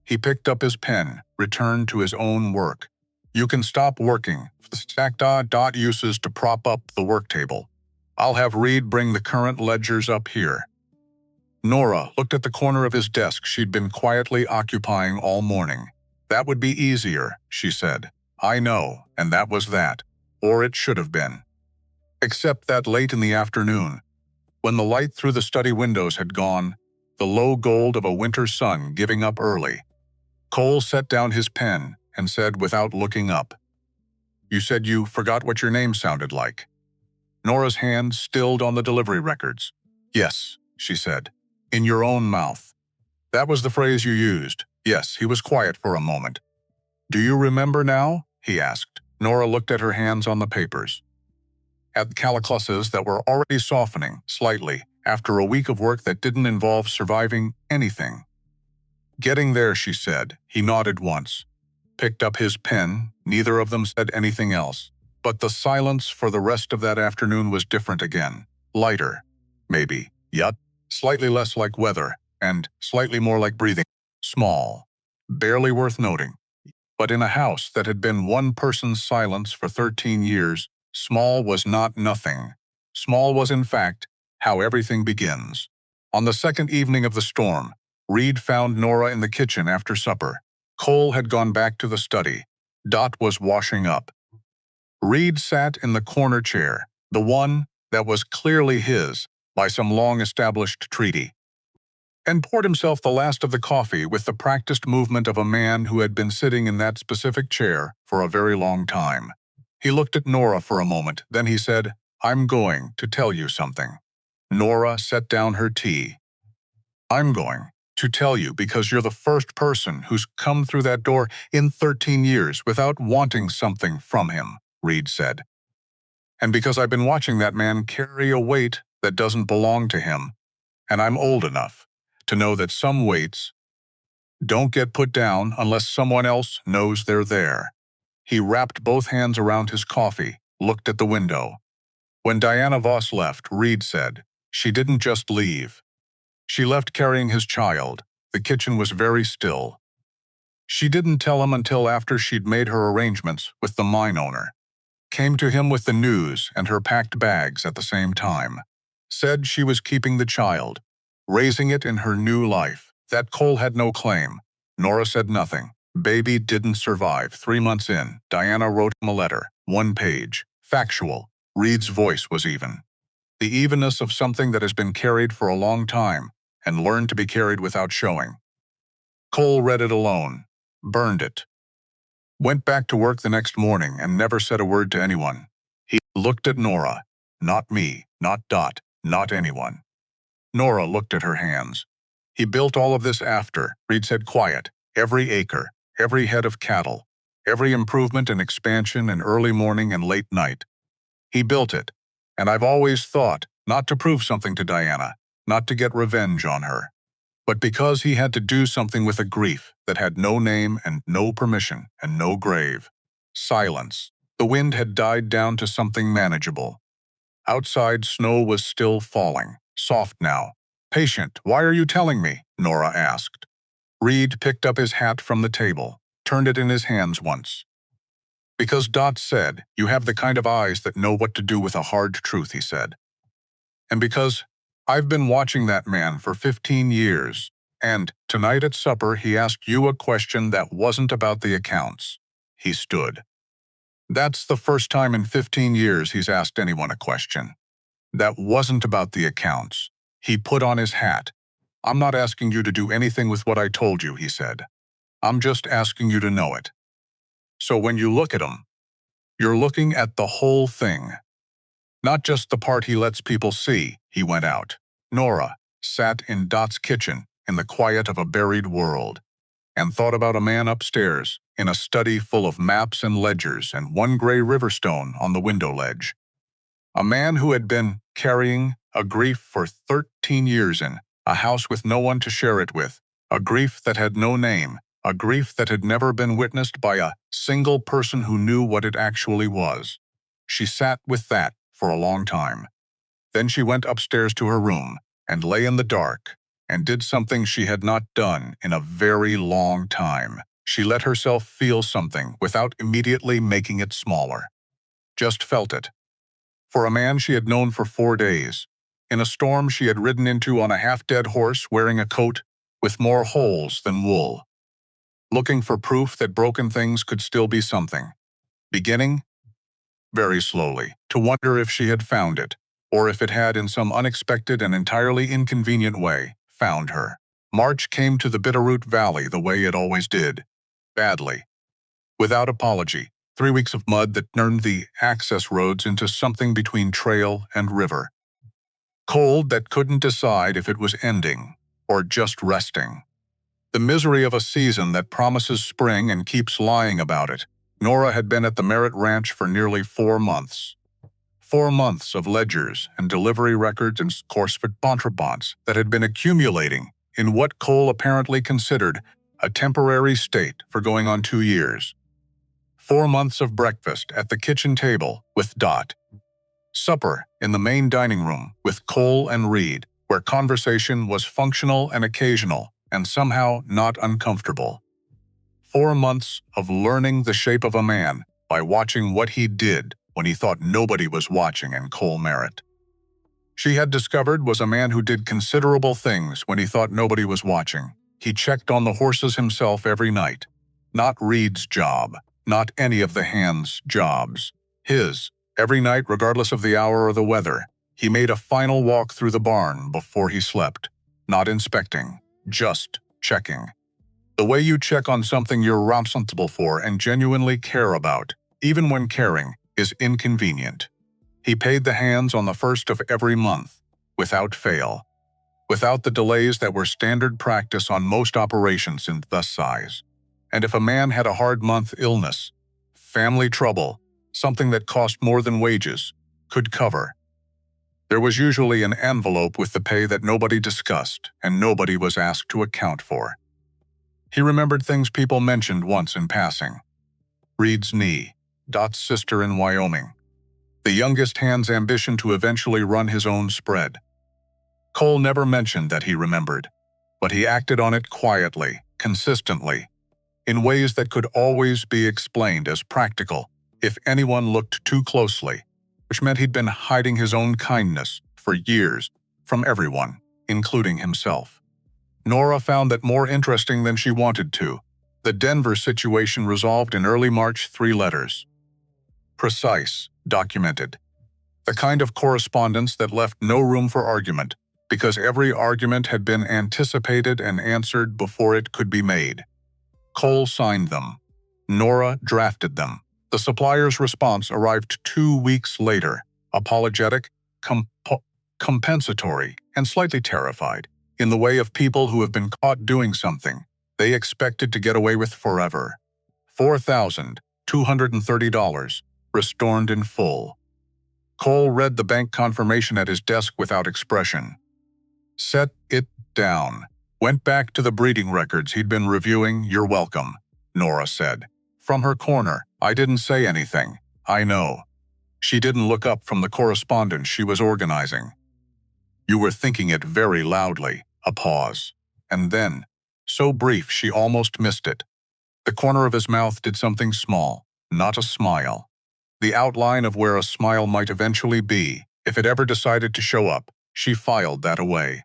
He picked up his pen, returned to his own work. You can stop working. Stack uses to prop up the work table. I'll have Reed bring the current ledgers up here. Nora looked at the corner of his desk she'd been quietly occupying all morning. That would be easier, she said. I know, and that was that. Or it should have been. Except that late in the afternoon, when the light through the study windows had gone, the low gold of a winter sun giving up early, Cole set down his pen and said without looking up, You said you forgot what your name sounded like. Nora's hand stilled on the delivery records. Yes, she said. In your own mouth. That was the phrase you used. Yes, he was quiet for a moment. Do you remember now? He asked. Nora looked at her hands on the papers. At the calluses that were already softening slightly after a week of work that didn't involve surviving anything. Getting there, she said. He nodded once. Picked up his pen. Neither of them said anything else. But the silence for the rest of that afternoon was different again. Lighter. Maybe. Yet. Slightly less like weather, and slightly more like breathing. Small. Barely worth noting. But in a house that had been one person's silence for 13 years, small was not nothing. Small was, in fact, how everything begins. On the second evening of the storm, Reed found Nora in the kitchen after supper. Cole had gone back to the study. Dot was washing up. Reed sat in the corner chair, the one that was clearly his, by some long-established treaty, and poured himself the last of the coffee with the practiced movement of a man who had been sitting in that specific chair for a very long time. He looked at Nora for a moment, then he said, I'm going to tell you something. Nora set down her tea. I'm going to tell you because you're the first person who's come through that door in 13 years without wanting something from him, Reed said. And because I've been watching that man carry a weight that doesn't belong to him, and I'm old enough to know that some weights don't get put down unless someone else knows they're there. He wrapped both hands around his coffee, looked at the window. When Diana Voss left, Reed said, she didn't just leave. She left carrying his child. The kitchen was very still. She didn't tell him until after she'd made her arrangements with the mine owner. Came to him with the news and her packed bags at the same time. Said she was keeping the child, raising it in her new life, that Cole had no claim. Nora said nothing. Baby didn't survive. 3 months in, Diana wrote him a letter, 1 page, factual. Reed's voice was even. The evenness of something that has been carried for a long time and learned to be carried without showing. Cole read it alone, burned it. Went back to work the next morning and never said a word to anyone. He looked at Nora. Not me, not Dot, not anyone. Nora looked at her hands. He built all of this after, Reed said quiet, every acre, every head of cattle, every improvement and expansion and early morning and late night. He built it, and I've always thought, not to prove something to Diana, not to get revenge on her, but because he had to do something with a grief that had no name and no permission and no grave. Silence. The wind had died down to something manageable. Outside, snow was still falling, soft now. "Patient, why are you telling me?" Nora asked. Reed picked up his hat from the table, turned it in his hands once. "Because Dot said, you have the kind of eyes that know what to do with a hard truth," he said. "And because I've been watching that man for 15 years, and tonight at supper he asked you a question that wasn't about the accounts." He stood. "That's the first time in 15 years he's asked anyone a question that wasn't about the accounts." He put on his hat. "I'm not asking you to do anything with what I told you," he said. "I'm just asking you to know it. So when you look at him, you're looking at the whole thing. Not just the part he lets people see." He went out. Nora sat in Dot's kitchen in the quiet of a buried world and thought about a man upstairs in a study full of maps and ledgers and one gray river stone on the window ledge. A man who had been carrying a grief for 13 years in a house with no one to share it with, a grief that had no name, a grief that had never been witnessed by a single person who knew what it actually was. She sat with that for a long time. Then she went upstairs to her room and lay in the dark and did something she had not done in a very long time. She let herself feel something without immediately making it smaller. Just felt it. For a man she had known for 4 days, in a storm she had ridden into on a half-dead horse wearing a coat with more holes than wool, looking for proof that broken things could still be something, beginning, very slowly, to wonder if she had found it, or if it had in some unexpected and entirely inconvenient way found her. March came to the Bitterroot Valley the way it always did, badly, without apology. 3 weeks of mud that turned the access roads into something between trail and river. Cold that couldn't decide if it was ending or just resting. The misery of a season that promises spring and keeps lying about it. Nora had been at the Merritt Ranch for nearly 4 months. 4 months of ledgers and delivery records and corset bonds that had been accumulating in what Cole apparently considered a temporary state for going on 2 years. 4 months of breakfast at the kitchen table with Dot. Supper in the main dining room with Cole and Reed, where conversation was functional and occasional and somehow not uncomfortable. 4 months of learning the shape of a man by watching what he did when he thought nobody was watching in Cole Merritt. She had discovered was a man who did considerable things when he thought nobody was watching. He checked on the horses himself every night. Not Reed's job. Not any of the hands' jobs. His, every night regardless of the hour or the weather. He made a final walk through the barn before he slept. Not inspecting, just checking. The way you check on something you're responsible for and genuinely care about, even when caring, is inconvenient. He paid the hands on the first of every month, without fail. Without the delays that were standard practice on most operations in this size. And if a man had a hard month illness, family trouble, something that cost more than wages, could cover. There was usually an envelope with the pay that nobody discussed and nobody was asked to account for. He remembered things people mentioned once in passing. Reed's knee, Dot's sister in Wyoming, the youngest hand's ambition to eventually run his own spread. Cole never mentioned that he remembered, but he acted on it quietly, consistently, in ways that could always be explained as practical if anyone looked too closely, which meant he'd been hiding his own kindness for years from everyone, including himself. Nora found that more interesting than she wanted to. The Denver situation resolved in early March, 3 letters. Precise, documented. The kind of correspondence that left no room for argument, because every argument had been anticipated and answered before it could be made. Cole signed them. Nora drafted them. The supplier's response arrived 2 weeks later, apologetic, compensatory, and slightly terrified, in the way of people who have been caught doing something they expected to get away with forever. $4,230, restored in full. Cole read the bank confirmation at his desk without expression. Set it down. Went back to the breeding records he'd been reviewing. "You're welcome," Nora said. From her corner, "I didn't say anything. I know." She didn't look up from the correspondence she was organizing. You were thinking it very loudly. A pause. And then, so brief she almost missed it. The corner of his mouth did something small, not a smile. The outline of where a smile might eventually be, if it ever decided to show up. She filed that away.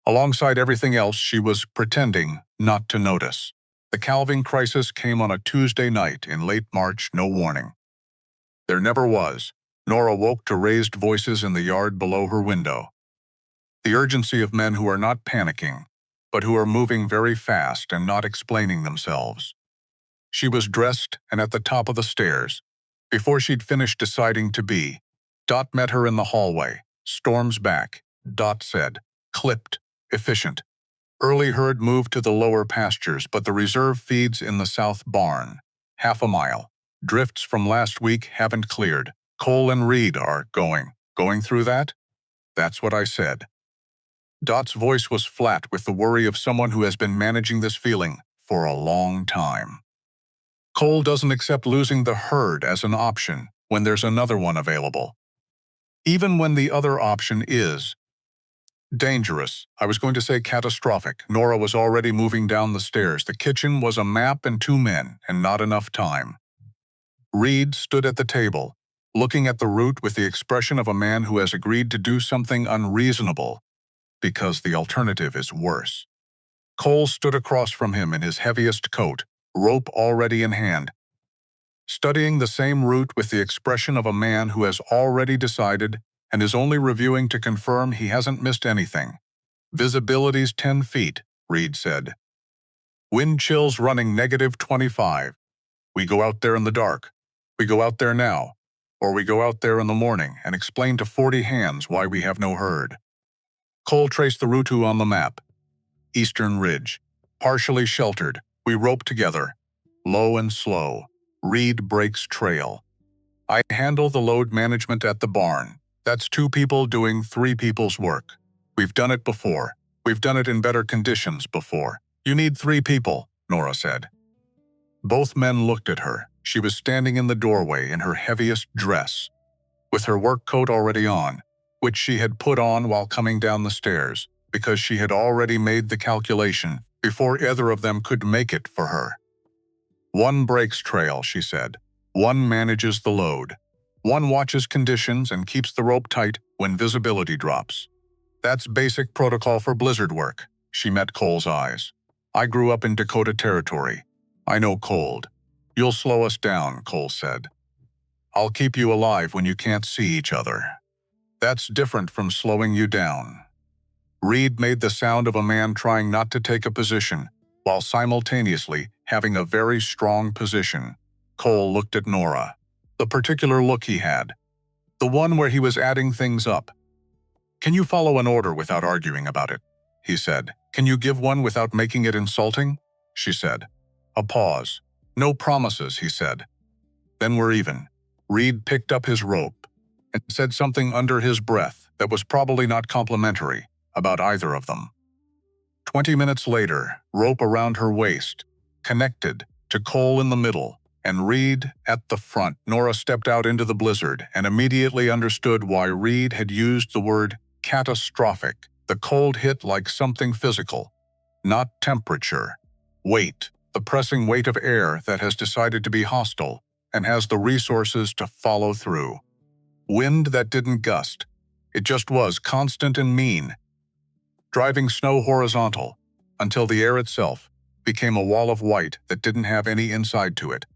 Alongside everything else, she was pretending not to notice. The calving crisis came on a Tuesday night in late March, no warning. There never was. Nora woke to raised voices in the yard below her window. The urgency of men who are not panicking, but who are moving very fast and not explaining themselves. She was dressed and at the top of the stairs. Before she'd finished deciding to be, Dot met her in the hallway. Storm's back, Dot said. Clipped, efficient. Early herd moved to the lower pastures, but the reserve feeds in the south barn. Half a mile. Drifts from last week haven't cleared. Cole and Reed are going through that? That's what I said. Dot's voice was flat with the worry of someone who has been managing this feeling for a long time. Cole doesn't accept losing the herd as an option when there's another one available. Even when the other option is dangerous. I was going to say catastrophic. Nora was already moving down the stairs. The kitchen was a map and 2 men, and not enough time. Reed stood at the table, looking at the route with the expression of a man who has agreed to do something unreasonable, because the alternative is worse. Cole stood across from him in his heaviest coat, rope already in hand, studying the same route with the expression of a man who has already decided and is only reviewing to confirm he hasn't missed anything. Visibility's 10 feet, Reed said. Wind chills running -25. We go out there in the dark. We go out there now. Or we go out there in the morning and explain to 40 hands why we have no herd. Cole traced the route on the map. Eastern Ridge. Partially sheltered. We rope together. Low and slow. Reed breaks trail. I handle the load management at the barn. That's 2 people doing 3 people's work. We've done it before. We've done it in better conditions before. You need 3 people, Nora said. Both men looked at her. She was standing in the doorway in her heaviest dress, with her work coat already on, which she had put on while coming down the stairs, because she had already made the calculation before either of them could make it for her. One breaks trail, she said. One manages the load. One watches conditions and keeps the rope tight when visibility drops. That's basic protocol for blizzard work. She met Cole's eyes. I grew up in Dakota Territory. I know cold. You'll slow us down, Cole said. I'll keep you alive when you can't see each other. That's different from slowing you down. Reed made the sound of a man trying not to take a position, while simultaneously having a very strong position. Cole looked at Nora. The particular look he had. The one where he was adding things up. Can you follow an order without arguing about it? He said. Can you give one without making it insulting? She said. A pause. No promises, he said. Then we're even. Reed picked up his rope and said something under his breath that was probably not complimentary about either of them. 20 minutes later, rope around her waist, connected to Cole in the middle, and Reed at the front. Nora stepped out into the blizzard and immediately understood why Reed had used the word catastrophic. The cold hit like something physical, not temperature. Weight, the pressing weight of air that has decided to be hostile and has the resources to follow through. Wind that didn't gust. It just was constant and mean, driving snow horizontal until the air itself became a wall of white that didn't have any inside to it.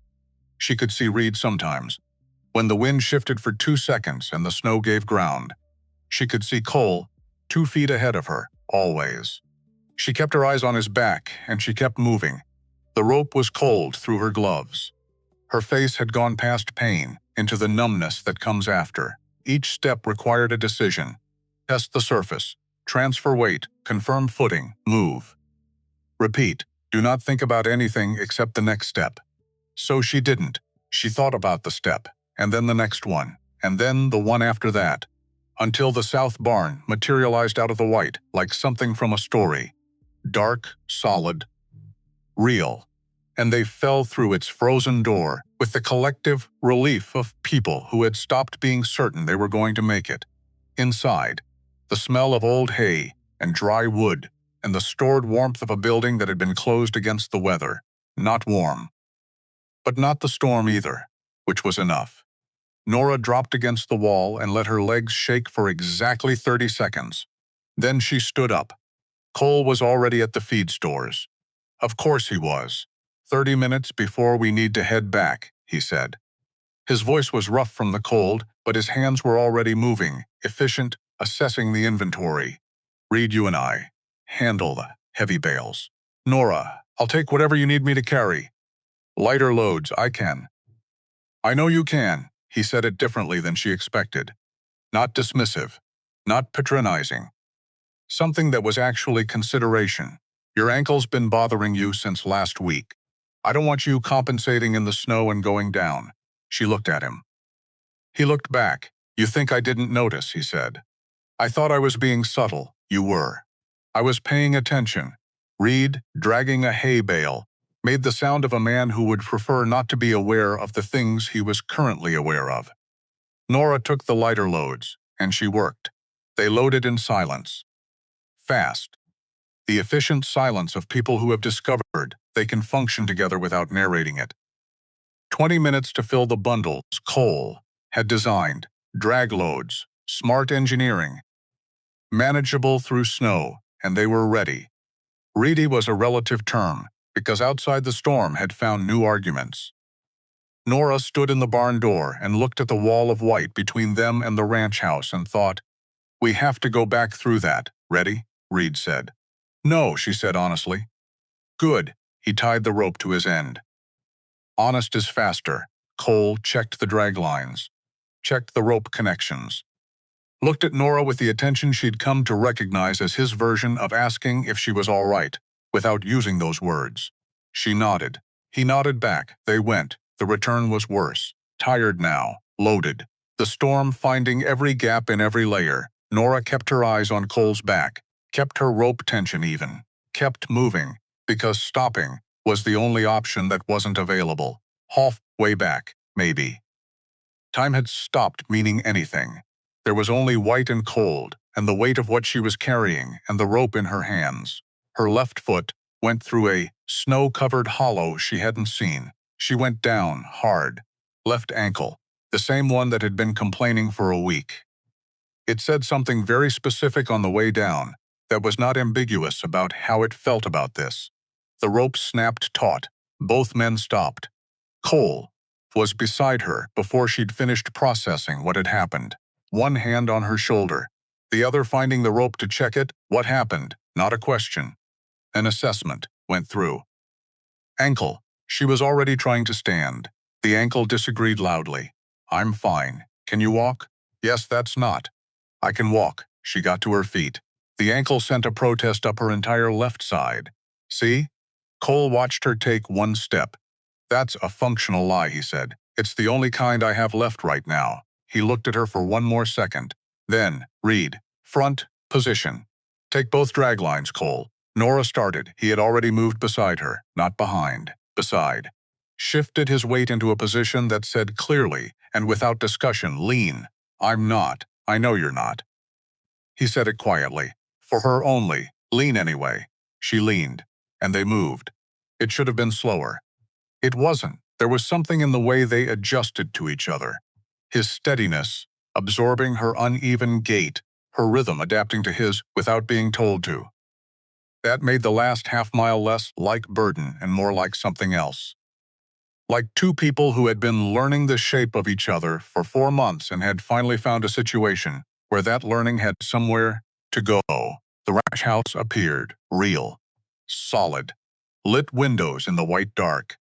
She could see Reed sometimes, when the wind shifted for 2 seconds and the snow gave ground. She could see Cole 2 feet ahead of her, always. She kept her eyes on his back, and she kept moving. The rope was cold through her gloves. Her face had gone past pain, into the numbness that comes after. Each step required a decision. Test the surface. Transfer weight. Confirm footing. Move. Repeat. Do not think about anything except the next step. So she didn't. She thought about the step, and then the next one, and then the one after that, until the south barn materialized out of the white like something from a story. Dark, solid, real. and they fell through its frozen door with the collective relief of people who had stopped being certain they were going to make it. Inside, the smell of old hay and dry wood and the stored warmth of a building that had been closed against the weather. Not warm, but not the storm either, which was enough. Nora dropped against the wall and let her legs shake for exactly 30 seconds. Then she stood up. Cole was already at the feed stores. Of course he was. 30 minutes before we need to head back, he said. His voice was rough from the cold, but his hands were already moving, efficient, assessing the inventory. Reed, you and I handle the heavy bales. Nora, I'll take whatever you need me to carry. Lighter loads, I can. I know you can, he said it differently than she expected. Not dismissive, not patronizing. Something that was actually consideration. Your ankle's been bothering you since last week. I don't want you compensating in the snow and going down. She looked at him. He looked back. You think I didn't notice, he said. I thought I was being subtle. You were. I was paying attention. Reed, dragging a hay bale, made the sound of a man who would prefer not to be aware of the things he was currently aware of. Nora took the lighter loads, and she worked. They loaded in silence. Fast. The efficient silence of people who have discovered they can function together without narrating it. 20 minutes to fill the bundles Cole had designed, drag loads, smart engineering, manageable through snow, and they were ready. Reedy was a relative term, because outside the storm had found new arguments. Nora stood in the barn door and looked at the wall of white between them and the ranch house and thought, we have to go back through that. Ready? Reed said. No, she said honestly. Good. He tied the rope to his end. Honest is faster. Cole checked the drag lines, checked the rope connections, looked at Nora with the attention she'd come to recognize as his version of asking if she was all right, without using those words. She nodded. He nodded back. They went. The return was worse. Tired now. Loaded. The storm finding every gap in every layer. Nora kept her eyes on Cole's back, kept her rope tension even, kept moving, because stopping was the only option that wasn't available. Halfway back, maybe. Time had stopped meaning anything. There was only white and cold, and the weight of what she was carrying, and the rope in her hands. Her left foot went through a snow-covered hollow she hadn't seen. She went down, hard. Left ankle, the same one that had been complaining for a week. It said something very specific on the way down that was not ambiguous about how it felt about this. The rope snapped taut. Both men stopped. Cole was beside her before she'd finished processing what had happened. One hand on her shoulder, the other finding the rope to check it. What happened? Not a question. An assessment went through. Ankle. She was already trying to stand. The ankle disagreed loudly. I'm fine. Can you walk? Yes, that's not. I can walk. She got to her feet. The ankle sent a protest up her entire left side. See? Cole watched her take one step. That's a functional lie, he said. It's the only kind I have left right now. He looked at her for one more second. Then, Reed. Front, position. Take both drag lines, Cole. Nora started. He had already moved beside her, not behind. Beside. Shifted his weight into a position that said clearly, and without discussion, lean. I'm not. I know you're not. He said it quietly. For her only. Lean anyway. She leaned, and they moved. It should have been slower. It wasn't. There was something in the way they adjusted to each other. His steadiness, absorbing her uneven gait, her rhythm adapting to his without being told to. That made the last half-mile less like burden and more like something else. Like two people who had been learning the shape of each other for 4 months and had finally found a situation where that learning had somewhere to go. The ranch house appeared, real, solid, lit windows in the white dark.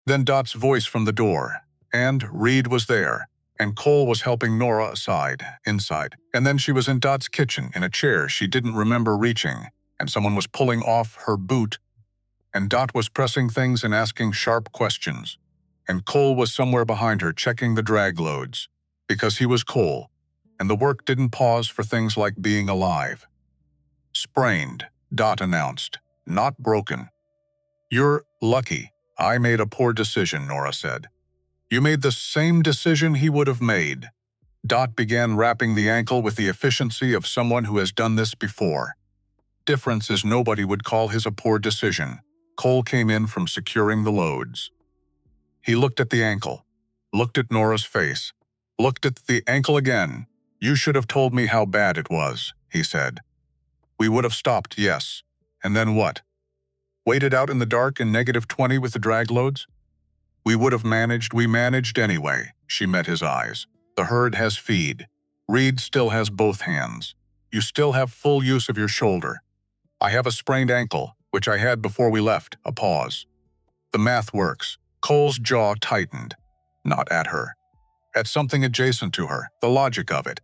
Then Dot's voice from the door, and Reed was there, and Cole was helping Nora inside, and then she was in Dot's kitchen in a chair she didn't remember reaching, and someone was pulling off her boot, and Dot was pressing things and asking sharp questions, and Cole was somewhere behind her checking the drag loads, because he was Cole, and the work didn't pause for things like being alive. Sprained, Dot announced, not broken. You're lucky. I made a poor decision, Nora said. You made the same decision he would have made. Dot began wrapping the ankle with the efficiency of someone who has done this before. Difference is nobody would call his a poor decision. Cole came in from securing the loads. He looked at the ankle, looked at Nora's face, looked at the ankle again. You should have told me how bad it was, he said. We would have stopped, yes. And then what? Waited out in the dark in -20 with the drag loads? We would have managed, we managed anyway. She met his eyes. The herd has feed. Reed still has both hands. You still have full use of your shoulder. I have a sprained ankle, which I had before we left. A pause. The math works. Cole's jaw tightened. Not at her. At something adjacent to her, the logic of it,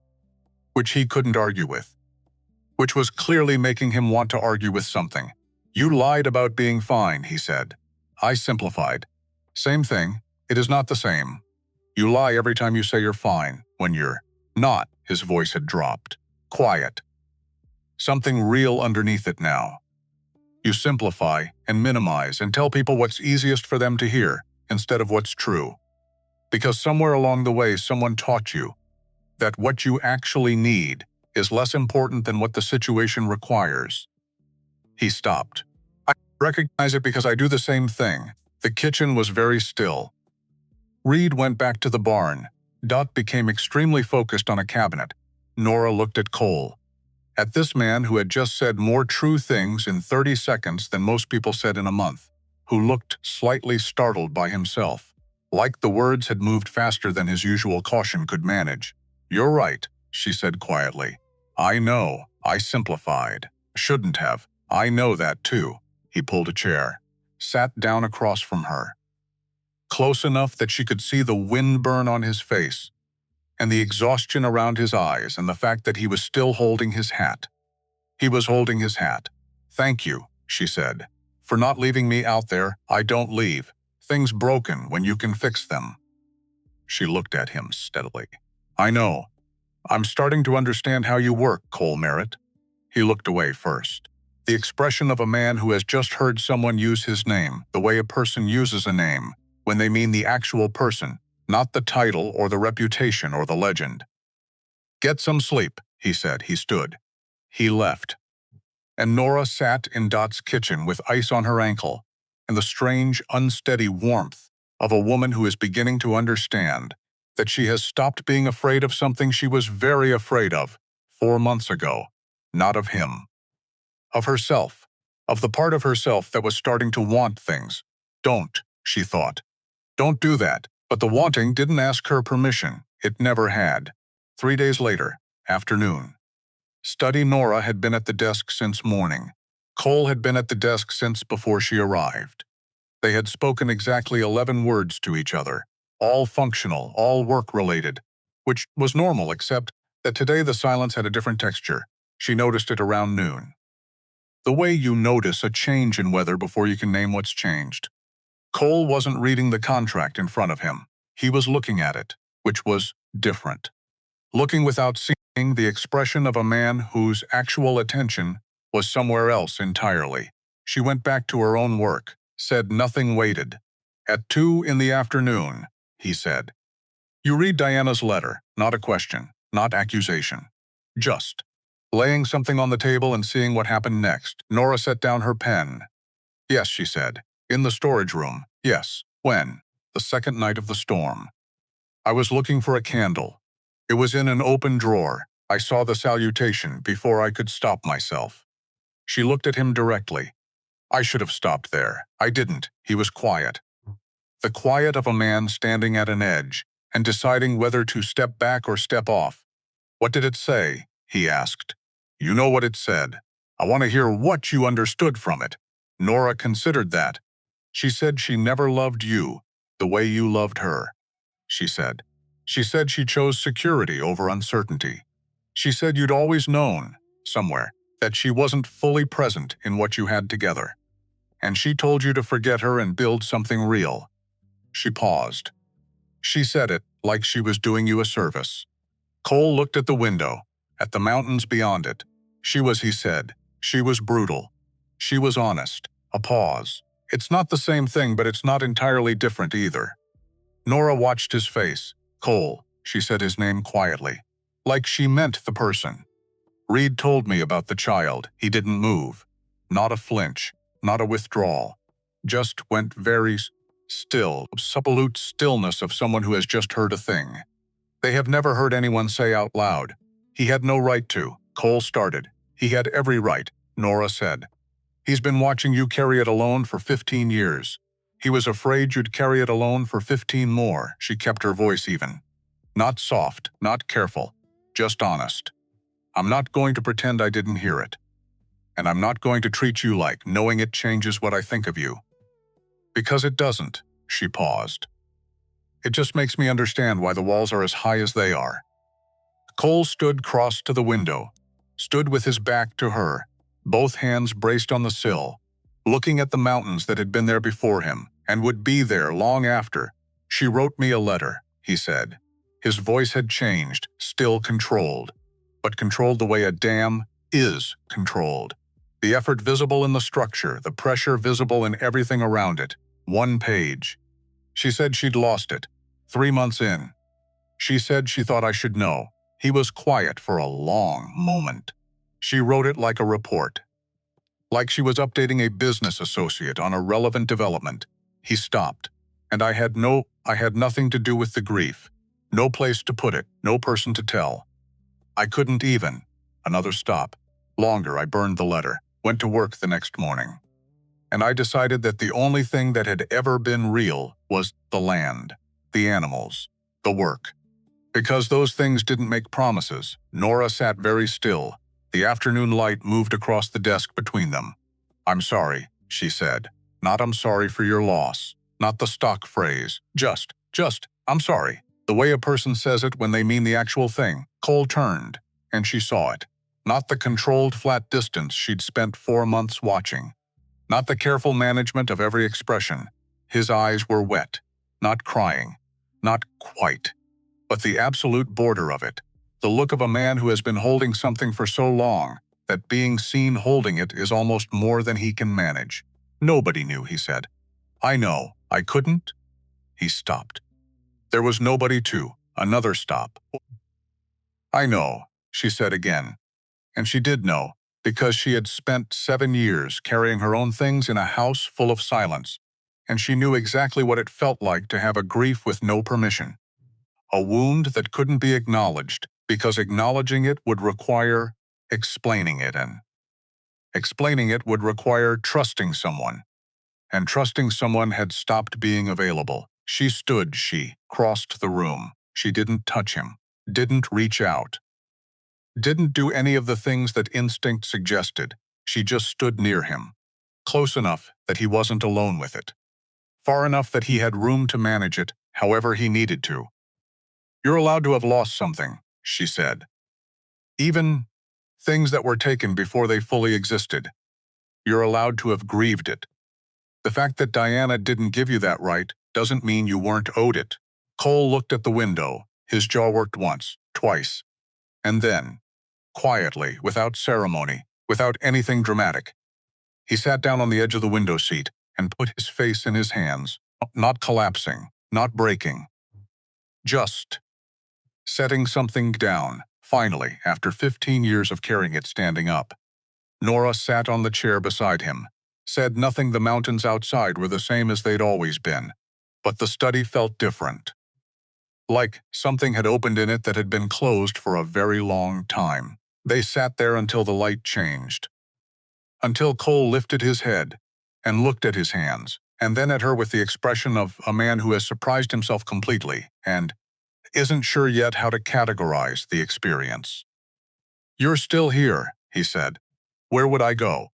which he couldn't argue with. Which was clearly making him want to argue with something. You lied about being fine, he said. I simplified. Same thing. It is not the same. You lie every time you say you're fine, when you're not. His voice had dropped. Quiet. Something real underneath it now. You simplify and minimize and tell people what's easiest for them to hear instead of what's true. Because somewhere along the way someone taught you that what you actually need is less important than what the situation requires. He stopped. I recognize it because I do the same thing. The kitchen was very still. Reed went back to the barn. Dot became extremely focused on a cabinet. Nora looked at Cole. At this man who had just said more true things in 30 seconds than most people said in a month, who looked slightly startled by himself, like the words had moved faster than his usual caution could manage. You're right, she said quietly. I know, I simplified. Shouldn't have. I know that too. He pulled a chair, sat down across from her, close enough that she could see the wind burn on his face, and the exhaustion around his eyes, and the fact that he was still holding his hat. He was holding his hat. Thank you, she said, for not leaving me out there. I don't leave things broken when you can fix them. She looked at him steadily. I know. I'm starting to understand how you work, Cole Merritt. He looked away first. The expression of a man who has just heard someone use his name, the way a person uses a name, when they mean the actual person, not the title or the reputation or the legend. Get some sleep, he said. He stood. He left. And Nora sat in Dot's kitchen with ice on her ankle and the strange, unsteady warmth of a woman who is beginning to understand that she has stopped being afraid of something she was very afraid of 4 months ago, not of him. Of herself, of the part of herself that was starting to want things. Don't, she thought. Don't do that. But the wanting didn't ask her permission. It never had. 3 days later, afternoon. Study Nora had been at the desk since morning. Cole had been at the desk since before she arrived. They had spoken exactly 11 words to each other, all functional, all work-related, which was normal except that today the silence had a different texture. She noticed it around noon. The way you notice a change in weather before you can name what's changed. Cole wasn't reading the contract in front of him. He was looking at it, which was different. Looking without seeing, the expression of a man whose actual attention was somewhere else entirely. She went back to her own work, said nothing waited. At 2 in the afternoon, he said. You read Diana's letter, not a question, not accusation. Just laying something on the table and seeing what happened next. Nora set down her pen. Yes, she said. In the storage room. Yes. When? The second night of the storm. I was looking for a candle. It was in an open drawer. I saw the salutation before I could stop myself. She looked at him directly. I should have stopped there. I didn't. He was quiet. The quiet of a man standing at an edge and deciding whether to step back or step off. What did it say? He asked. You know what it said. I want to hear what you understood from it. Nora considered that. She said she never loved you the way you loved her, she said. She said she chose security over uncertainty. She said you'd always known, somewhere, that she wasn't fully present in what you had together. And she told you to forget her and build something real. She paused. She said it like she was doing you a service. Cole looked at the window, at the mountains beyond it. She was, he said, she was brutal. She was honest. A pause. It's not the same thing, but it's not entirely different either. Nora watched his face. Cole, she said his name quietly, like she meant the person. Reed told me about the child. He didn't move. Not a flinch, not a withdrawal. Just went very still, absolute stillness of someone who has just heard a thing. They have never heard anyone say out loud. He had no right to. Cole started. He had every right, Nora said. He's been watching you carry it alone for 15 years. He was afraid you'd carry it alone for 15 more. She kept her voice even. Not soft, not careful, just honest. I'm not going to pretend I didn't hear it. And I'm not going to treat you like knowing it changes what I think of you. Because it doesn't, she paused. It just makes me understand why the walls are as high as they are. Cole stood crossed to the window, stood with his back to her, both hands braced on the sill, looking at the mountains that had been there before him and would be there long after. She wrote me a letter, he said. His voice had changed, still controlled, but controlled the way a dam is controlled. The effort visible in the structure, the pressure visible in everything around it. 1 page. She said she'd lost it. 3 months in. She said she thought I should know. He was quiet for a long moment. She wrote it like a report. Like she was updating a business associate on a relevant development. He stopped. And I had nothing to do with the grief. No place to put it, no person to tell. I couldn't even. Another stop. Longer, I burned the letter, went to work the next morning. And I decided that the only thing that had ever been real was the land, the animals, the work. Because those things didn't make promises, Nora sat very still. The afternoon light moved across the desk between them. I'm sorry, she said. Not I'm sorry for your loss. Not the stock phrase. Just, I'm sorry. The way a person says it when they mean the actual thing. Cole turned, and she saw it. Not the controlled flat distance she'd spent 4 months watching. Not the careful management of every expression. His eyes were wet, not crying, not quite, but the absolute border of it. The look of a man who has been holding something for so long that being seen holding it is almost more than he can manage. Nobody knew, he said. I know, I couldn't. He stopped. There was nobody to. Another stop. I know, she said again. And she did know, because she had spent 7 years carrying her own things in a house full of silence, and she knew exactly what it felt like to have a grief with no permission. A wound that couldn't be acknowledged, because acknowledging it would require explaining it, and explaining it would require trusting someone. And trusting someone had stopped being available. She crossed the room. She didn't touch him, didn't reach out, didn't do any of the things that instinct suggested. She just stood near him, close enough that he wasn't alone with it, far enough that he had room to manage it however he needed to. You're allowed to have lost something, she said. Even things that were taken before they fully existed. You're allowed to have grieved it. The fact that Diana didn't give you that right doesn't mean you weren't owed it. Cole looked at the window. His jaw worked once, twice, and then, quietly, without ceremony, without anything dramatic, he sat down on the edge of the window seat and put his face in his hands, not collapsing, not breaking, just setting something down, finally, after 15 years of carrying it standing up. Nora sat on the chair beside him, said nothing. The mountains outside were the same as they'd always been, but the study felt different. Like something had opened in it that had been closed for a very long time. They sat there until the light changed. Until Cole lifted his head and looked at his hands, and then at her with the expression of a man who has surprised himself completely and isn't sure yet how to categorize the experience. You're still here, he said. Where would I go?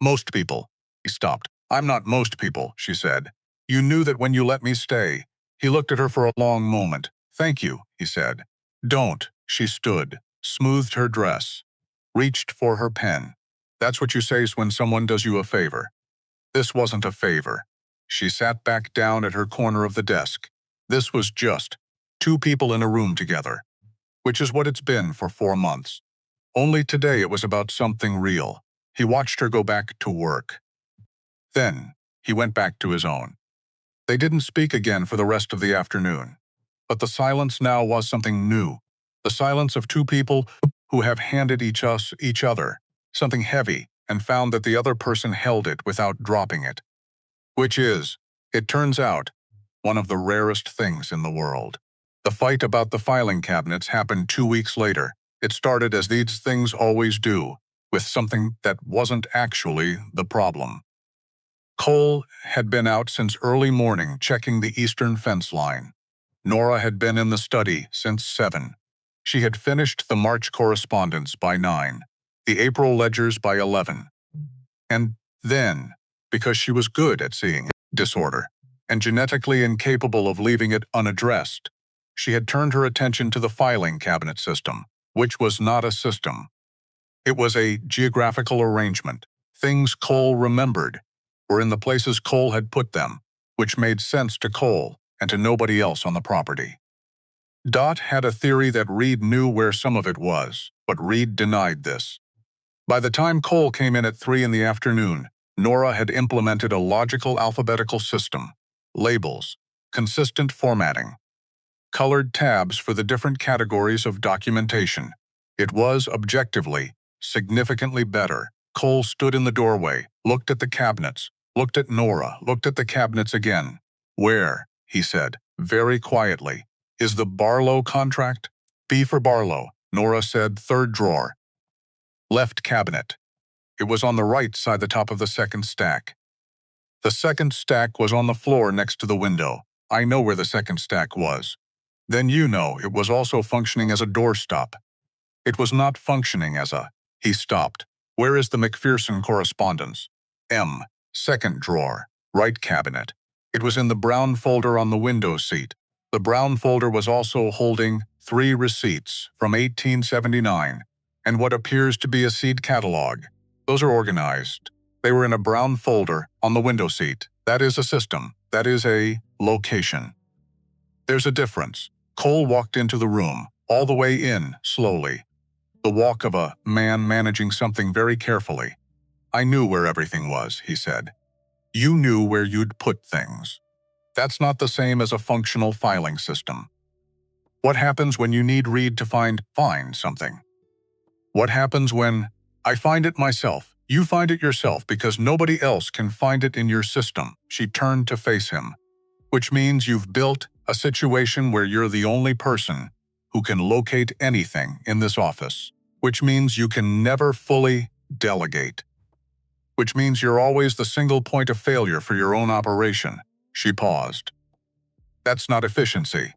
Most people. He stopped. I'm not most people, she said. You knew that when you let me stay. He looked at her for a long moment. Thank you, he said. Don't. She stood, smoothed her dress, reached for her pen. That's what you say when someone does you a favor. This wasn't a favor. She sat back down at her corner of the desk. This was just 2 people in a room together, which is what it's been for 4 months. Only today it was about something real. He watched her go back to work. Then, He went back to his own. They didn't speak again for the rest of the afternoon. But the silence now was something new. The silence of two people who have handed each other something heavy and found that the other person held it without dropping it. Which is, it turns out, one of the rarest things in the world. The fight about the filing cabinets happened 2 weeks later. It started as these things always do, with something that wasn't actually the problem. Cole had been out since early morning checking the eastern fence line. Nora had been in the study since 7. She had finished the March correspondence by 9, the April ledgers by 11. And then, because she was good at seeing disorder and genetically incapable of leaving it unaddressed, she had turned her attention to the filing cabinet system, which was not a system. It was a geographical arrangement. Things Cole remembered were in the places Cole had put them, which made sense to Cole and to nobody else on the property. Dot had a theory that Reed knew where some of it was, but Reed denied this. By the time Cole came in at 3 in the afternoon, Nora had implemented a logical alphabetical system, labels, consistent formatting, colored tabs for the different categories of documentation. It was, objectively, significantly better. Cole stood in the doorway, looked at the cabinets, looked at Nora, looked at the cabinets again. "Where," he said, very quietly, "is the Barlow contract?" "B for Barlow," Nora said, "3rd drawer. Left cabinet." It was on the right side the top of the second stack. The second stack was on the floor next to the window. I know where the second stack was. Then you know it was also functioning as a doorstop. It was not functioning as a... He stopped. "Where is the McPherson correspondence?" M. 2nd drawer. Right cabinet. It was in the brown folder on the window seat. The brown folder was also holding 3 receipts from 1879 and what appears to be a seed catalog. Those are organized. They were in a brown folder on the window seat. That is a system. That is a location. There's a difference. Cole walked into the room, all the way in, slowly. The walk of a man managing something very carefully. "I knew where everything was," he said. "You knew where you'd put things. That's not the same as a functional filing system. What happens when you need Reed to find something? What happens when I find it myself? You find it yourself because nobody else can find it in your system." She turned to face him. "Which means you've built a situation where you're the only person who can locate anything in this office. Which means you can never fully delegate. Which means you're always the single point of failure for your own operation." She paused. "That's not efficiency.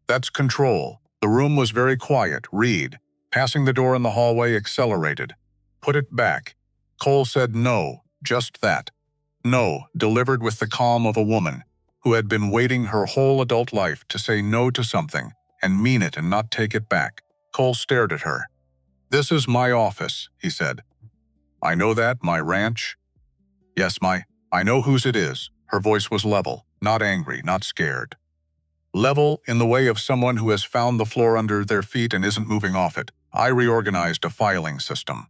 That's control." The room was very quiet. Reed, passing the door in the hallway, accelerated. "Put it back." Cole said no, just that. No, delivered with the calm of a woman who had been waiting her whole adult life to say no to something and mean it and not take it back. Cole stared at her. "This is my office," he said. "I know that, my ranch." "Yes, I know whose it is." Her voice was level, not angry, not scared. Level in the way of someone who has found the floor under their feet and isn't moving off it. "I reorganized a filing system.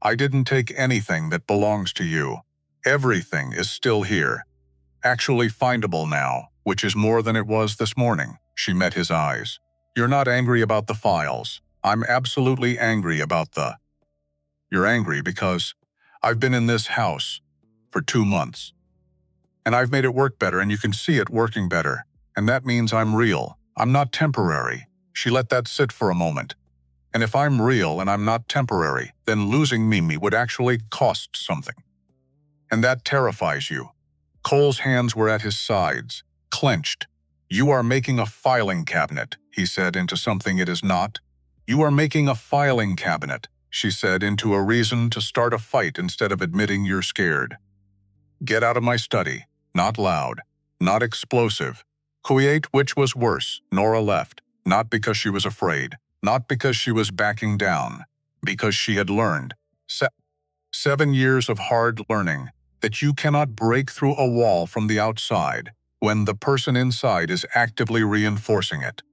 I didn't take anything that belongs to you. Everything is still here. Actually findable now, which is more than it was this morning." She met his eyes. "You're not angry about the files. I'm absolutely angry about the... You're angry because I've been in this house for 2 months. And I've made it work better, and you can see it working better. And that means I'm real. I'm not temporary." She let that sit for a moment. "And if I'm real and I'm not temporary, then losing Mimi would actually cost something. And that terrifies you." Cole's hands were at his sides, clenched. "You are making a filing cabinet," he said, "into something it is not. You are making a filing cabinet," she said, "into a reason to start a fight instead of admitting you're scared. Get out of my study." Not loud, not explosive. Quiet, which was worse. Nora left, not because she was afraid, not because she was backing down, because she had learned. 7 years of hard learning that you cannot break through a wall from the outside when the person inside is actively reinforcing it.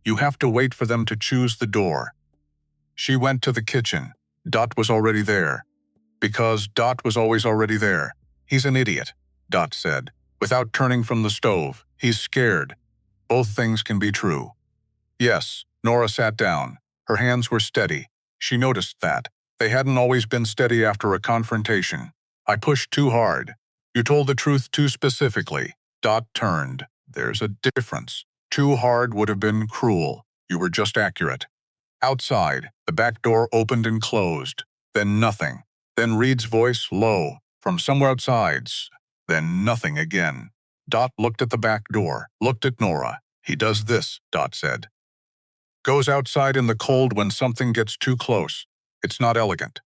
You have to wait for them to choose the door. She went to the kitchen. Dot was already there. Because Dot was always already there. He's an idiot. Dot said, without turning from the stove. He's scared. Both things can be true. Yes, Nora sat down. Her hands were steady. She noticed that. They hadn't always been steady after a confrontation. I pushed too hard. You told the truth too specifically. Dot turned. There's a difference. Too hard would have been cruel. You were just accurate. Outside, the back door opened and closed. Then nothing. Then Reed's voice, low, from somewhere outside. Then nothing again. Dot looked at the back door, looked at Nora. He does this, Dot said. Goes outside in the cold when something gets too close. It's not elegant.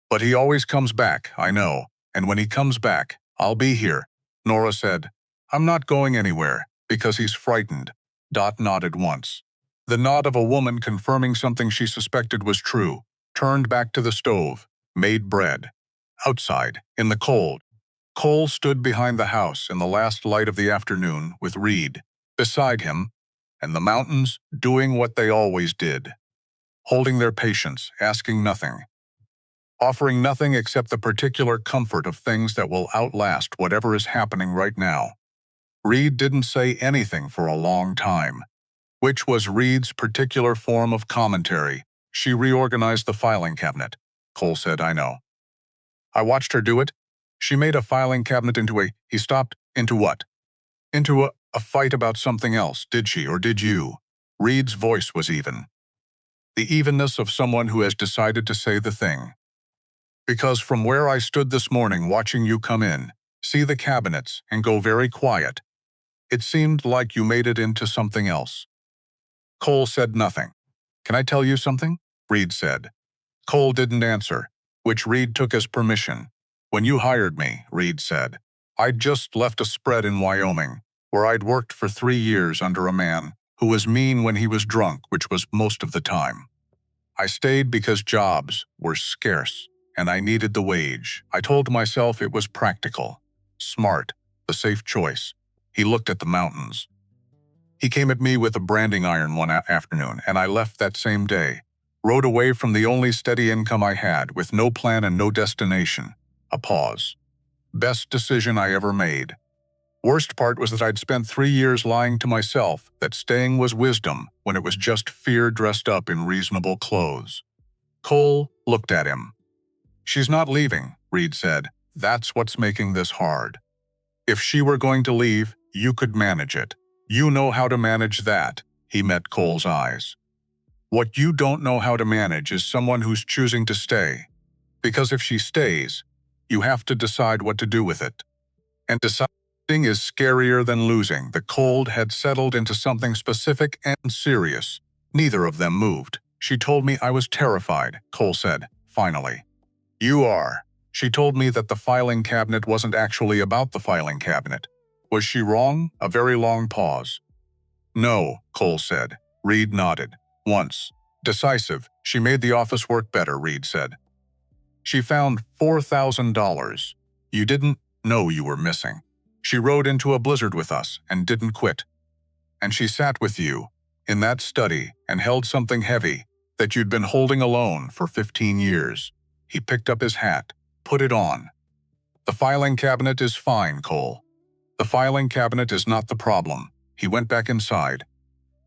But he always comes back, I know. And when he comes back, I'll be here. Nora said, I'm not going anywhere, because he's frightened. Dot nodded once. The nod of a woman confirming something she suspected was true. Turned back to the stove. Made bread. Outside, in the cold. Cole stood behind the house in the last light of the afternoon with Reed. Beside him, and the mountains doing what they always did. Holding their patience, asking nothing. Offering nothing except the particular comfort of things that will outlast whatever is happening right now. Reed didn't say anything for a long time, which was Reed's particular form of commentary. She reorganized the filing cabinet. Cole said, I know. I watched her do it. She made a filing cabinet into a, he stopped, into what? Into a fight about something else, did she or did you? Reed's voice was even. The evenness of someone who has decided to say the thing. Because from where I stood this morning watching you come in, see the cabinets, and go very quiet, it seemed like you made it into something else. Cole said nothing. Can I tell you something? Reed said. Cole didn't answer, which Reed took as permission. When you hired me, Reed said, I'd just left a spread in Wyoming, where I'd worked for 3 years under a man who was mean when he was drunk, which was most of the time. I stayed because jobs were scarce, and I needed the wage. I told myself it was practical, smart, the safe choice. He looked at the mountains. He came at me with a branding iron one afternoon, and I left that same day. Rode away from the only steady income I had, with no plan and no destination. A pause. Best decision I ever made. Worst part was that I'd spent 3 years lying to myself that staying was wisdom when it was just fear dressed up in reasonable clothes. Cole looked at him. She's not leaving, Reed said. That's what's making this hard. If she were going to leave, you could manage it. You know how to manage that. He met Cole's eyes. What you don't know how to manage is someone who's choosing to stay. Because if she stays, you have to decide what to do with it. And deciding is scarier than losing. The cold had settled into something specific and serious. Neither of them moved. She told me I was terrified, Cole said, finally. You are. She told me that the filing cabinet wasn't actually about the filing cabinet. Was she wrong? A very long pause. No, Cole said. Reed nodded. Once. Decisive. She made the office work better, Reed said. She found $4,000. You didn't know you were missing. She rode into a blizzard with us and didn't quit. And she sat with you in that study and held something heavy that you'd been holding alone for 15 years. He picked up his hat, put it on. The filing cabinet is fine, Cole. The filing cabinet is not the problem. He went back inside.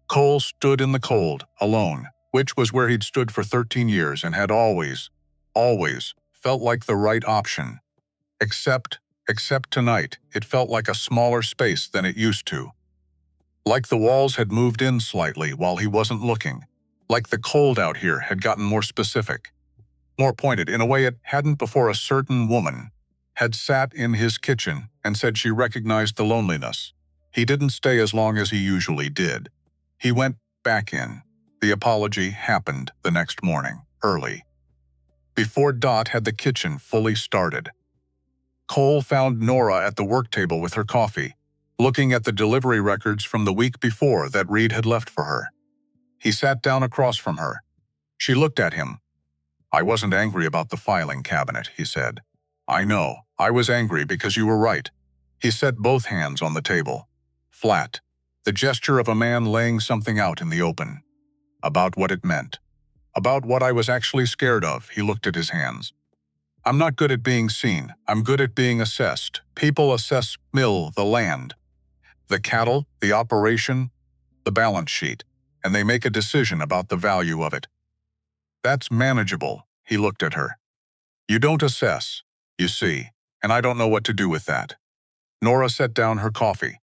Cole stood in the cold, alone, which was where he'd stood for 13 years and had always felt like the right option. Except tonight, it felt like a smaller space than it used to. Like the walls had moved in slightly while he wasn't looking. Like the cold out here had gotten more specific. More pointed in a way it hadn't before. A certain woman had sat in his kitchen and said she recognized the loneliness. He didn't stay as long as he usually did. He went back in. The apology happened the next morning, early. Before Dot had the kitchen fully started. Cole found Nora at the work table with her coffee, looking at the delivery records from the week before that Reed had left for her. He sat down across from her. She looked at him. I wasn't angry about the filing cabinet, he said. I know, I was angry because you were right. He set both hands on the table. Flat. The gesture of a man laying something out in the open. About what it meant. About what I was actually scared of. He looked at his hands. I'm not good at being seen. I'm good at being assessed. People assess the land, the cattle, the operation, the balance sheet, and they make a decision about the value of it. That's manageable, he looked at her. You don't assess, you see, and I don't know what to do with that. Nora set down her coffee.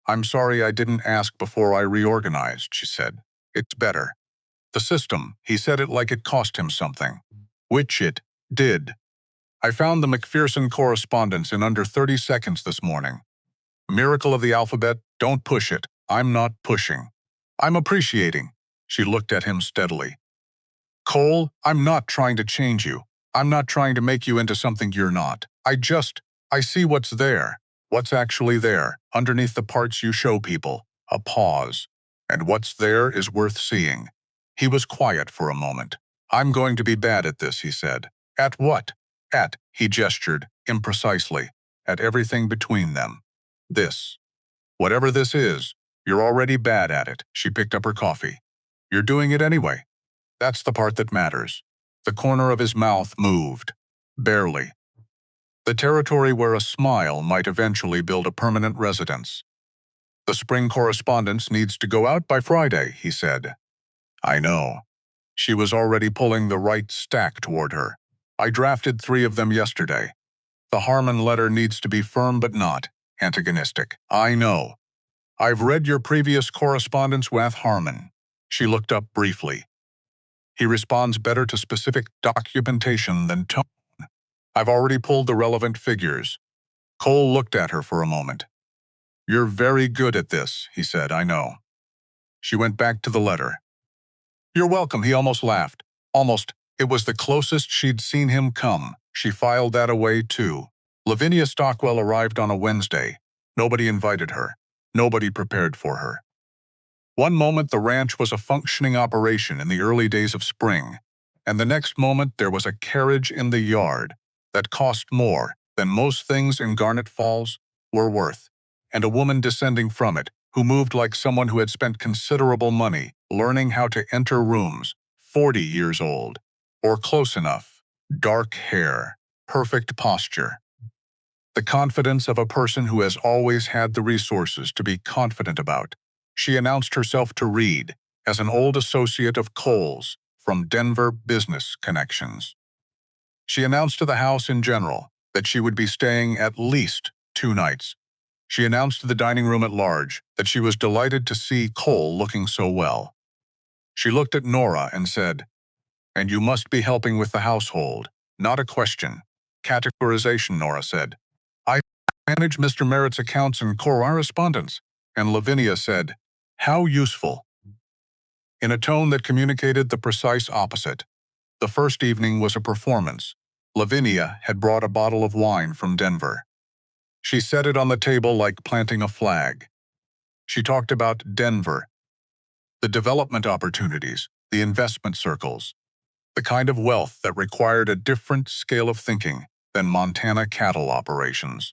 I'm sorry I didn't ask before I reorganized, she said. It's better. The system, he said it like it cost him something. Which it did. I found the McPherson correspondence in under 30 seconds this morning. Miracle of the alphabet, don't push it. I'm not pushing. I'm appreciating. She looked at him steadily. Cole, I'm not trying to change you. I'm not trying to make you into something you're not. I see what's there. What's actually there, underneath the parts you show people. A pause. And what's there is worth seeing. He was quiet for a moment. I'm going to be bad at this, he said. At what? He gestured, imprecisely, at everything between them. This. Whatever this is, you're already bad at it. She picked up her coffee. You're doing it anyway. That's the part that matters. The corner of his mouth moved. Barely. The territory where a smile might eventually build a permanent residence. The spring correspondence needs to go out by Friday, he said. I know. She was already pulling the right stack toward her. I drafted 3 of them yesterday. The Harmon letter needs to be firm but not antagonistic. I know. I've read your previous correspondence with Harmon. She looked up briefly. He responds better to specific documentation than tone. I've already pulled the relevant figures. Cole looked at her for a moment. You're very good at this, he said, I know. She went back to the letter. You're welcome, he almost laughed. Almost. It was the closest she'd seen him come. She filed that away, too. Lavinia Stockwell arrived on a Wednesday. Nobody invited her. Nobody prepared for her. One moment the ranch was a functioning operation in the early days of spring, and the next moment there was a carriage in the yard that cost more than most things in Garnet Falls were worth, and a woman descending from it who moved like someone who had spent considerable money learning how to enter rooms, 40 years old, or close enough, dark hair, perfect posture. The confidence of a person who has always had the resources to be confident about. She announced herself to Reed as an old associate of Cole's from Denver Business Connections. She announced to the house in general that she would be staying at least 2 nights. She announced to the dining room at large that she was delighted to see Cole looking so well. She looked at Nora and said, "And you must be helping with the household. Not a question." Categorization, Nora said. "I manage Mr. Merritt's accounts and correspondence." And Lavinia said, "How useful." In a tone that communicated the precise opposite. The first evening was a performance. Lavinia had brought a bottle of wine from Denver. She set it on the table like planting a flag. She talked about Denver, the development opportunities, the investment circles, the kind of wealth that required a different scale of thinking than Montana cattle operations.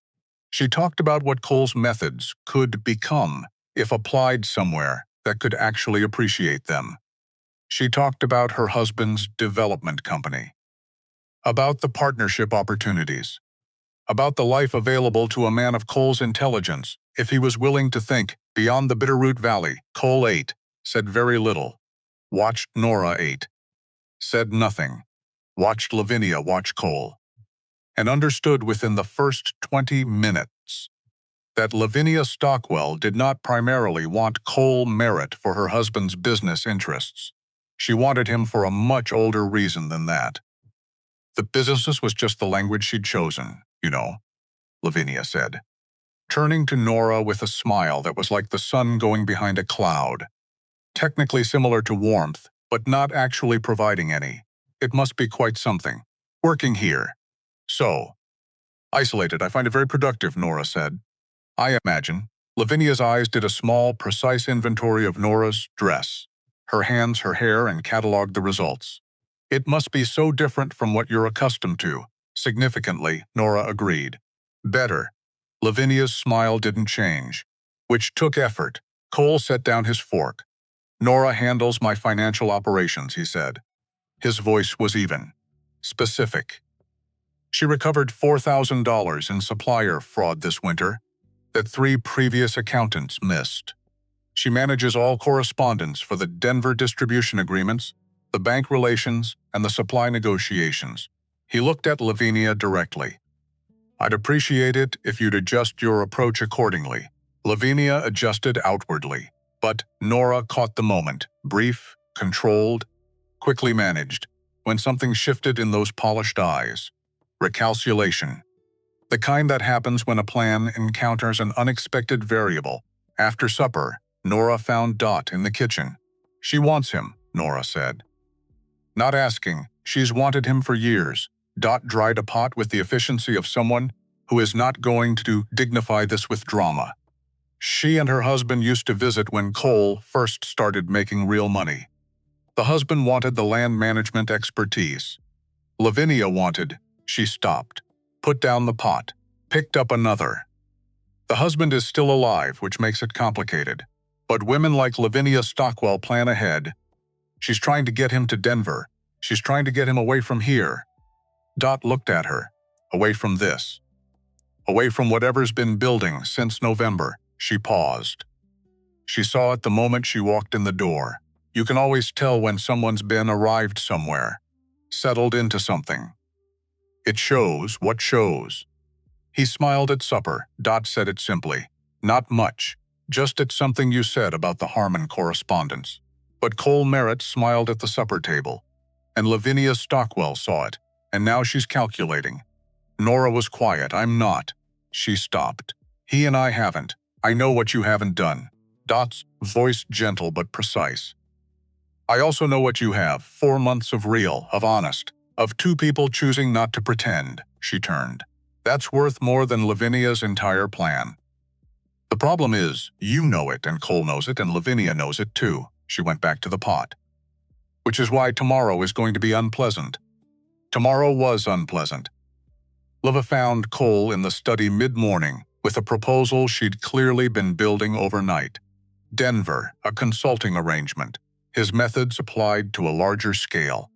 She talked about what Cole's methods could become if applied somewhere that could actually appreciate them. She talked about her husband's development company, about the partnership opportunities, about the life available to a man of Cole's intelligence if he was willing to think beyond the Bitterroot Valley. Cole ate, said very little, watched Nora ate, said nothing, watched Lavinia watch Cole, and understood within the first 20 minutes that Lavinia Stockwell did not primarily want Cole Merritt for her husband's business interests. She wanted him for a much older reason than that. The business was just the language she'd chosen, you know, Lavinia said, turning to Nora with a smile that was like the sun going behind a cloud. Technically similar to warmth, but not actually providing any. It must be quite something. Working here. So, isolated, I find it very productive, Nora said. I imagine. Lavinia's eyes did a small, precise inventory of Nora's dress, her hands, her hair, and cataloged the results. It must be so different from what you're accustomed to. Significantly, Nora agreed. Better. Lavinia's smile didn't change, which took effort. Cole set down his fork. Nora handles my financial operations, he said. His voice was even. Specific. She recovered $4,000 in supplier fraud this winter that 3 previous accountants missed. She manages all correspondence for the Denver distribution agreements, the bank relations, and the supply negotiations. He looked at Lavinia directly. I'd appreciate it if you'd adjust your approach accordingly. Lavinia adjusted outwardly, but Nora caught the moment, brief, controlled, quickly managed, when something shifted in those polished eyes. Recalculation. The kind that happens when a plan encounters an unexpected variable. After supper, Nora found Dot in the kitchen. She wants him, Nora said. Not asking, she's wanted him for years. Dot dried a pot with the efficiency of someone who is not going to dignify this with drama. She and her husband used to visit when Cole first started making real money. The husband wanted the land management expertise. Lavinia wanted, she stopped, put down the pot, picked up another. The husband is still alive, which makes it complicated. But women like Lavinia Stockwell plan ahead. She's trying to get him to Denver. She's trying to get him away from here. Dot looked at her. Away from this. Away from whatever's been building since November. She paused. She saw it the moment she walked in the door. You can always tell when someone's arrived somewhere, settled into something. It shows what shows. He smiled at supper. Dot said it simply. Not much. Just at something you said about the Harmon correspondence. But Cole Merritt smiled at the supper table. And Lavinia Stockwell saw it. And now she's calculating. Nora was quiet. I'm not. She stopped. He and I haven't. I know what you haven't done. Dot's voice gentle but precise. I also know what you have. 4 months of real, of honest, of 2 people choosing not to pretend. She turned. That's worth more than Lavinia's entire plan. The problem is, you know it, and Cole knows it, and Lavinia knows it too. She went back to the pot. Which is why tomorrow is going to be unpleasant. Tomorrow was unpleasant. Liva found Cole in the study mid-morning with a proposal she'd clearly been building overnight. Denver, a consulting arrangement. His methods applied to a larger scale.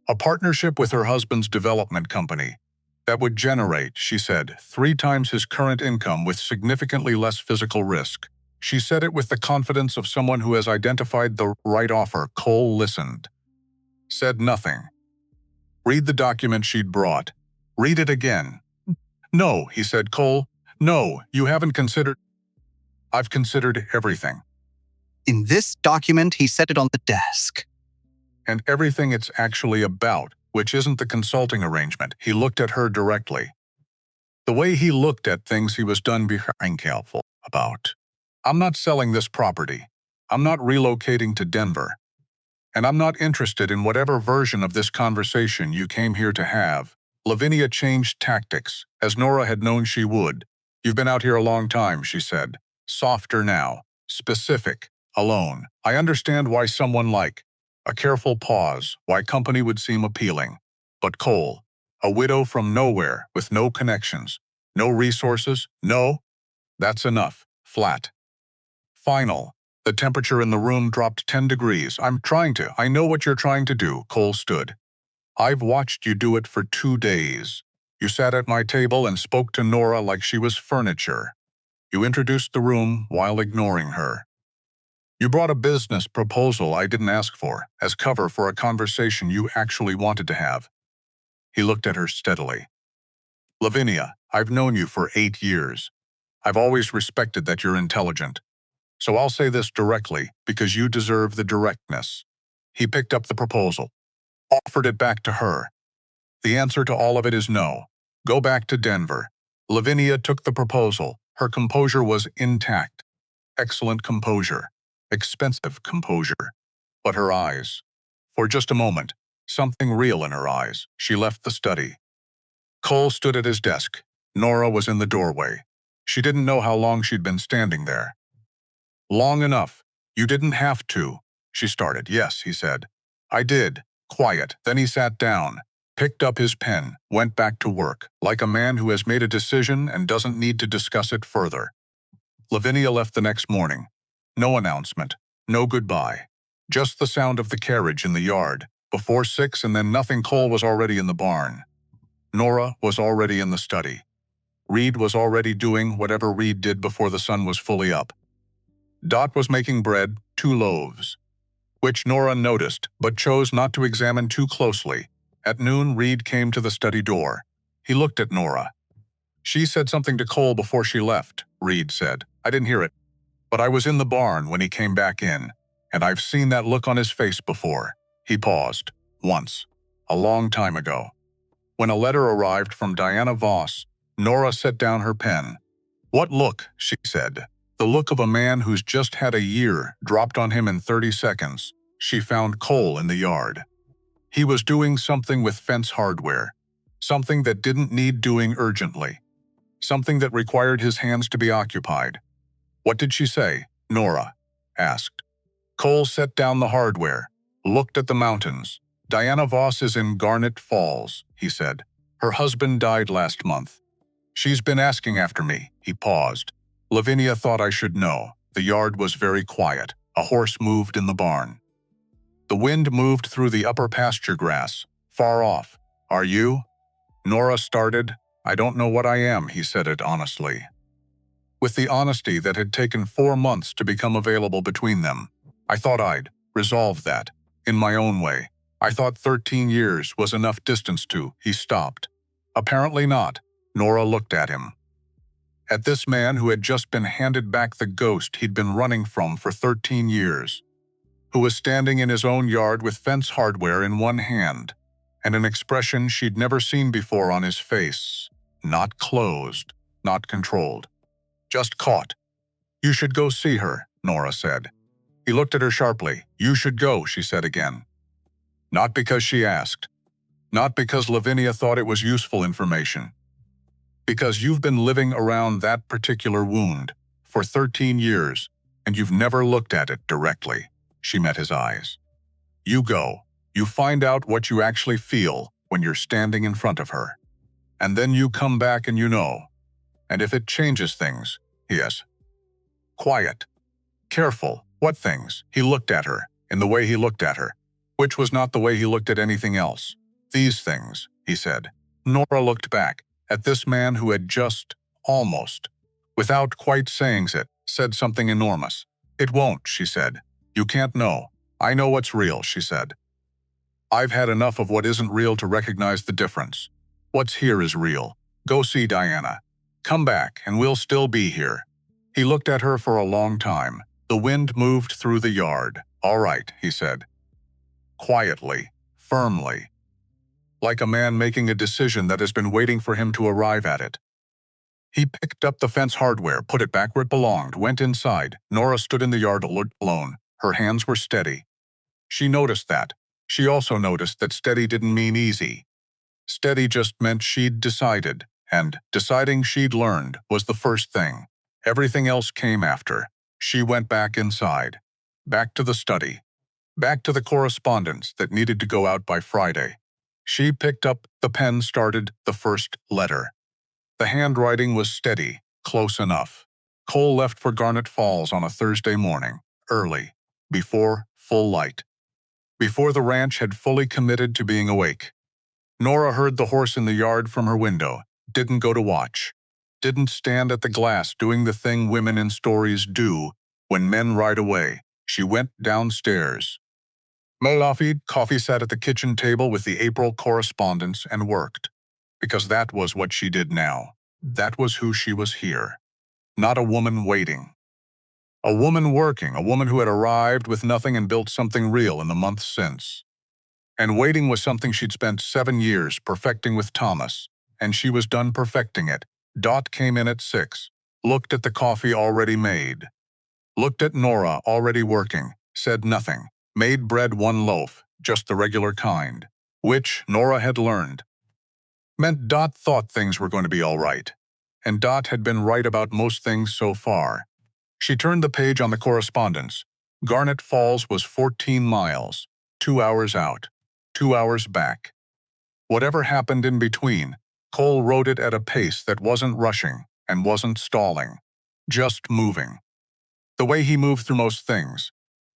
A partnership with her husband's development company that would generate, she said, 3 times his current income with significantly less physical risk. She said it with the confidence of someone who has identified the right offer. Cole listened. Said nothing. Read the document she'd brought. Read it again. No, he said. Cole, no, you haven't considered. I've considered everything. In this document, he set it on the desk. And everything it's actually about, which isn't the consulting arrangement. He looked at her directly. The way he looked at things he was done being careful about. I'm not selling this property. I'm not relocating to Denver. And I'm not interested in whatever version of this conversation you came here to have. Lavinia changed tactics, as Nora had known she would. You've been out here a long time, she said. Softer now. Specific. Alone. I understand why someone like a careful pause, why company would seem appealing. But Cole, a widow from nowhere with no connections, no resources, no, that's enough. Flat. Final. The temperature in the room dropped 10 degrees. I know what you're trying to do. Cole stood. I've watched you do it for 2 days. You sat at my table and spoke to Nora like she was furniture. You introduced the room while ignoring her. You brought a business proposal I didn't ask for, as cover for a conversation you actually wanted to have. He looked at her steadily. Lavinia, I've known you for 8 years. I've always respected that you're intelligent. So I'll say this directly, because you deserve the directness. He picked up the proposal, offered it back to her. The answer to all of it is no. Go back to Denver. Lavinia took the proposal. Her composure was intact. Excellent composure. Expensive composure. But her eyes. For just a moment, something real in her eyes. She left the study. Cole stood at his desk. Nora was in the doorway. She didn't know how long she'd been standing there. Long enough. You didn't have to. She started. Yes, he said. I did. Quiet. Then he sat down, picked up his pen, went back to work, like a man who has made a decision and doesn't need to discuss it further. Lavinia left the next morning. No announcement. No goodbye. Just the sound of the carriage in the yard. Before 6 and then nothing. Cole was already in the barn. Nora was already in the study. Reed was already doing whatever Reed did before the sun was fully up. Dot was making bread, 2 loaves, which Nora noticed but chose not to examine too closely. At noon, Reed came to the study door. He looked at Nora. "She said something to Cole before she left," Reed said. "I didn't hear it, but I was in the barn when he came back in, and I've seen that look on his face before." He paused. "Once. A long time ago. When a letter arrived from Diana Voss, Nora set down her pen. "What look?" she said. "The look of a man who's just had a year dropped on him in 30 seconds. She found Cole in the yard. He was doing something with fence hardware. Something that didn't need doing urgently. Something that required his hands to be occupied." "What did she say?" Nora asked. Cole set down the hardware, looked at the mountains. "Diana Voss is in Garnet Falls," he said. "Her husband died last month. She's been asking after me." He paused. "Lavinia thought I should know." The yard was very quiet. A horse moved in the barn. The wind moved through the upper pasture grass, far off. "Are you?" Nora started. "I don't know what I am," he said it honestly, with the honesty that had taken 4 months to become available between them. "I thought I'd resolve that, in my own way. I thought 13 years was enough distance to—" He stopped. "Apparently not." Nora looked at him. At this man who had just been handed back the ghost he'd been running from for 13 years. Who was standing in his own yard with fence hardware in one hand, and an expression she'd never seen before on his face. Not closed, not controlled. Just caught. "You should go see her," Nora said. He looked at her sharply. "You should go," she said again. Not because she asked. Not because Lavinia thought it was useful information. Because you've been living around that particular wound for 13 years, and you've never looked at it directly. She met his eyes. "You go. You find out what you actually feel when you're standing in front of her. And then you come back and you know. And if it changes things." Yes. Quiet. Careful. "What things?" He looked at her, in the way he looked at her, which was not the way he looked at anything else. "These things," he said. Nora looked back at this man who had just, almost, without quite saying it, said something enormous. "It won't," she said. "You can't know. I know what's real," she said. "I've had enough of what isn't real to recognize the difference. What's here is real. Go see Diana. Come back, and we'll still be here." He looked at her for a long time. The wind moved through the yard. "All right," he said. Quietly, firmly. Like a man making a decision that has been waiting for him to arrive at it. He picked up the fence hardware, put it back where it belonged, went inside. Nora stood in the yard alone. Her hands were steady. She noticed that. She also noticed that steady didn't mean easy. Steady just meant she'd decided, and deciding she'd learned was the first thing. Everything else came after. She went back inside. Back to the study. Back to the correspondence that needed to go out by Friday. She picked up the pen, started the first letter. The handwriting was steady, close enough. Cole left for Garnet Falls on a Thursday morning, early, before full light. Before the ranch had fully committed to being awake. Nora heard the horse in the yard from her window, didn't go to watch. Didn't stand at the glass doing the thing women in stories do when men ride away. She went downstairs. Malafide Coffee sat at the kitchen table with the April correspondence and worked. Because that was what she did now. That was who she was here. Not a woman waiting. A woman working, a woman who had arrived with nothing and built something real in the months since. And waiting was something she'd spent 7 years perfecting with Thomas, and she was done perfecting it. Dot came in at 6, looked at the coffee already made, looked at Nora already working, said nothing, made bread 1 loaf, just the regular kind, which, Nora had learned, meant Dot thought things were going to be all right. And Dot had been right about most things so far. She turned the page on the correspondence. Garnet Falls was 14 miles, 2 hours out, 2 hours back. Whatever happened in between, Cole wrote it at a pace that wasn't rushing and wasn't stalling, just moving. The way he moved through most things,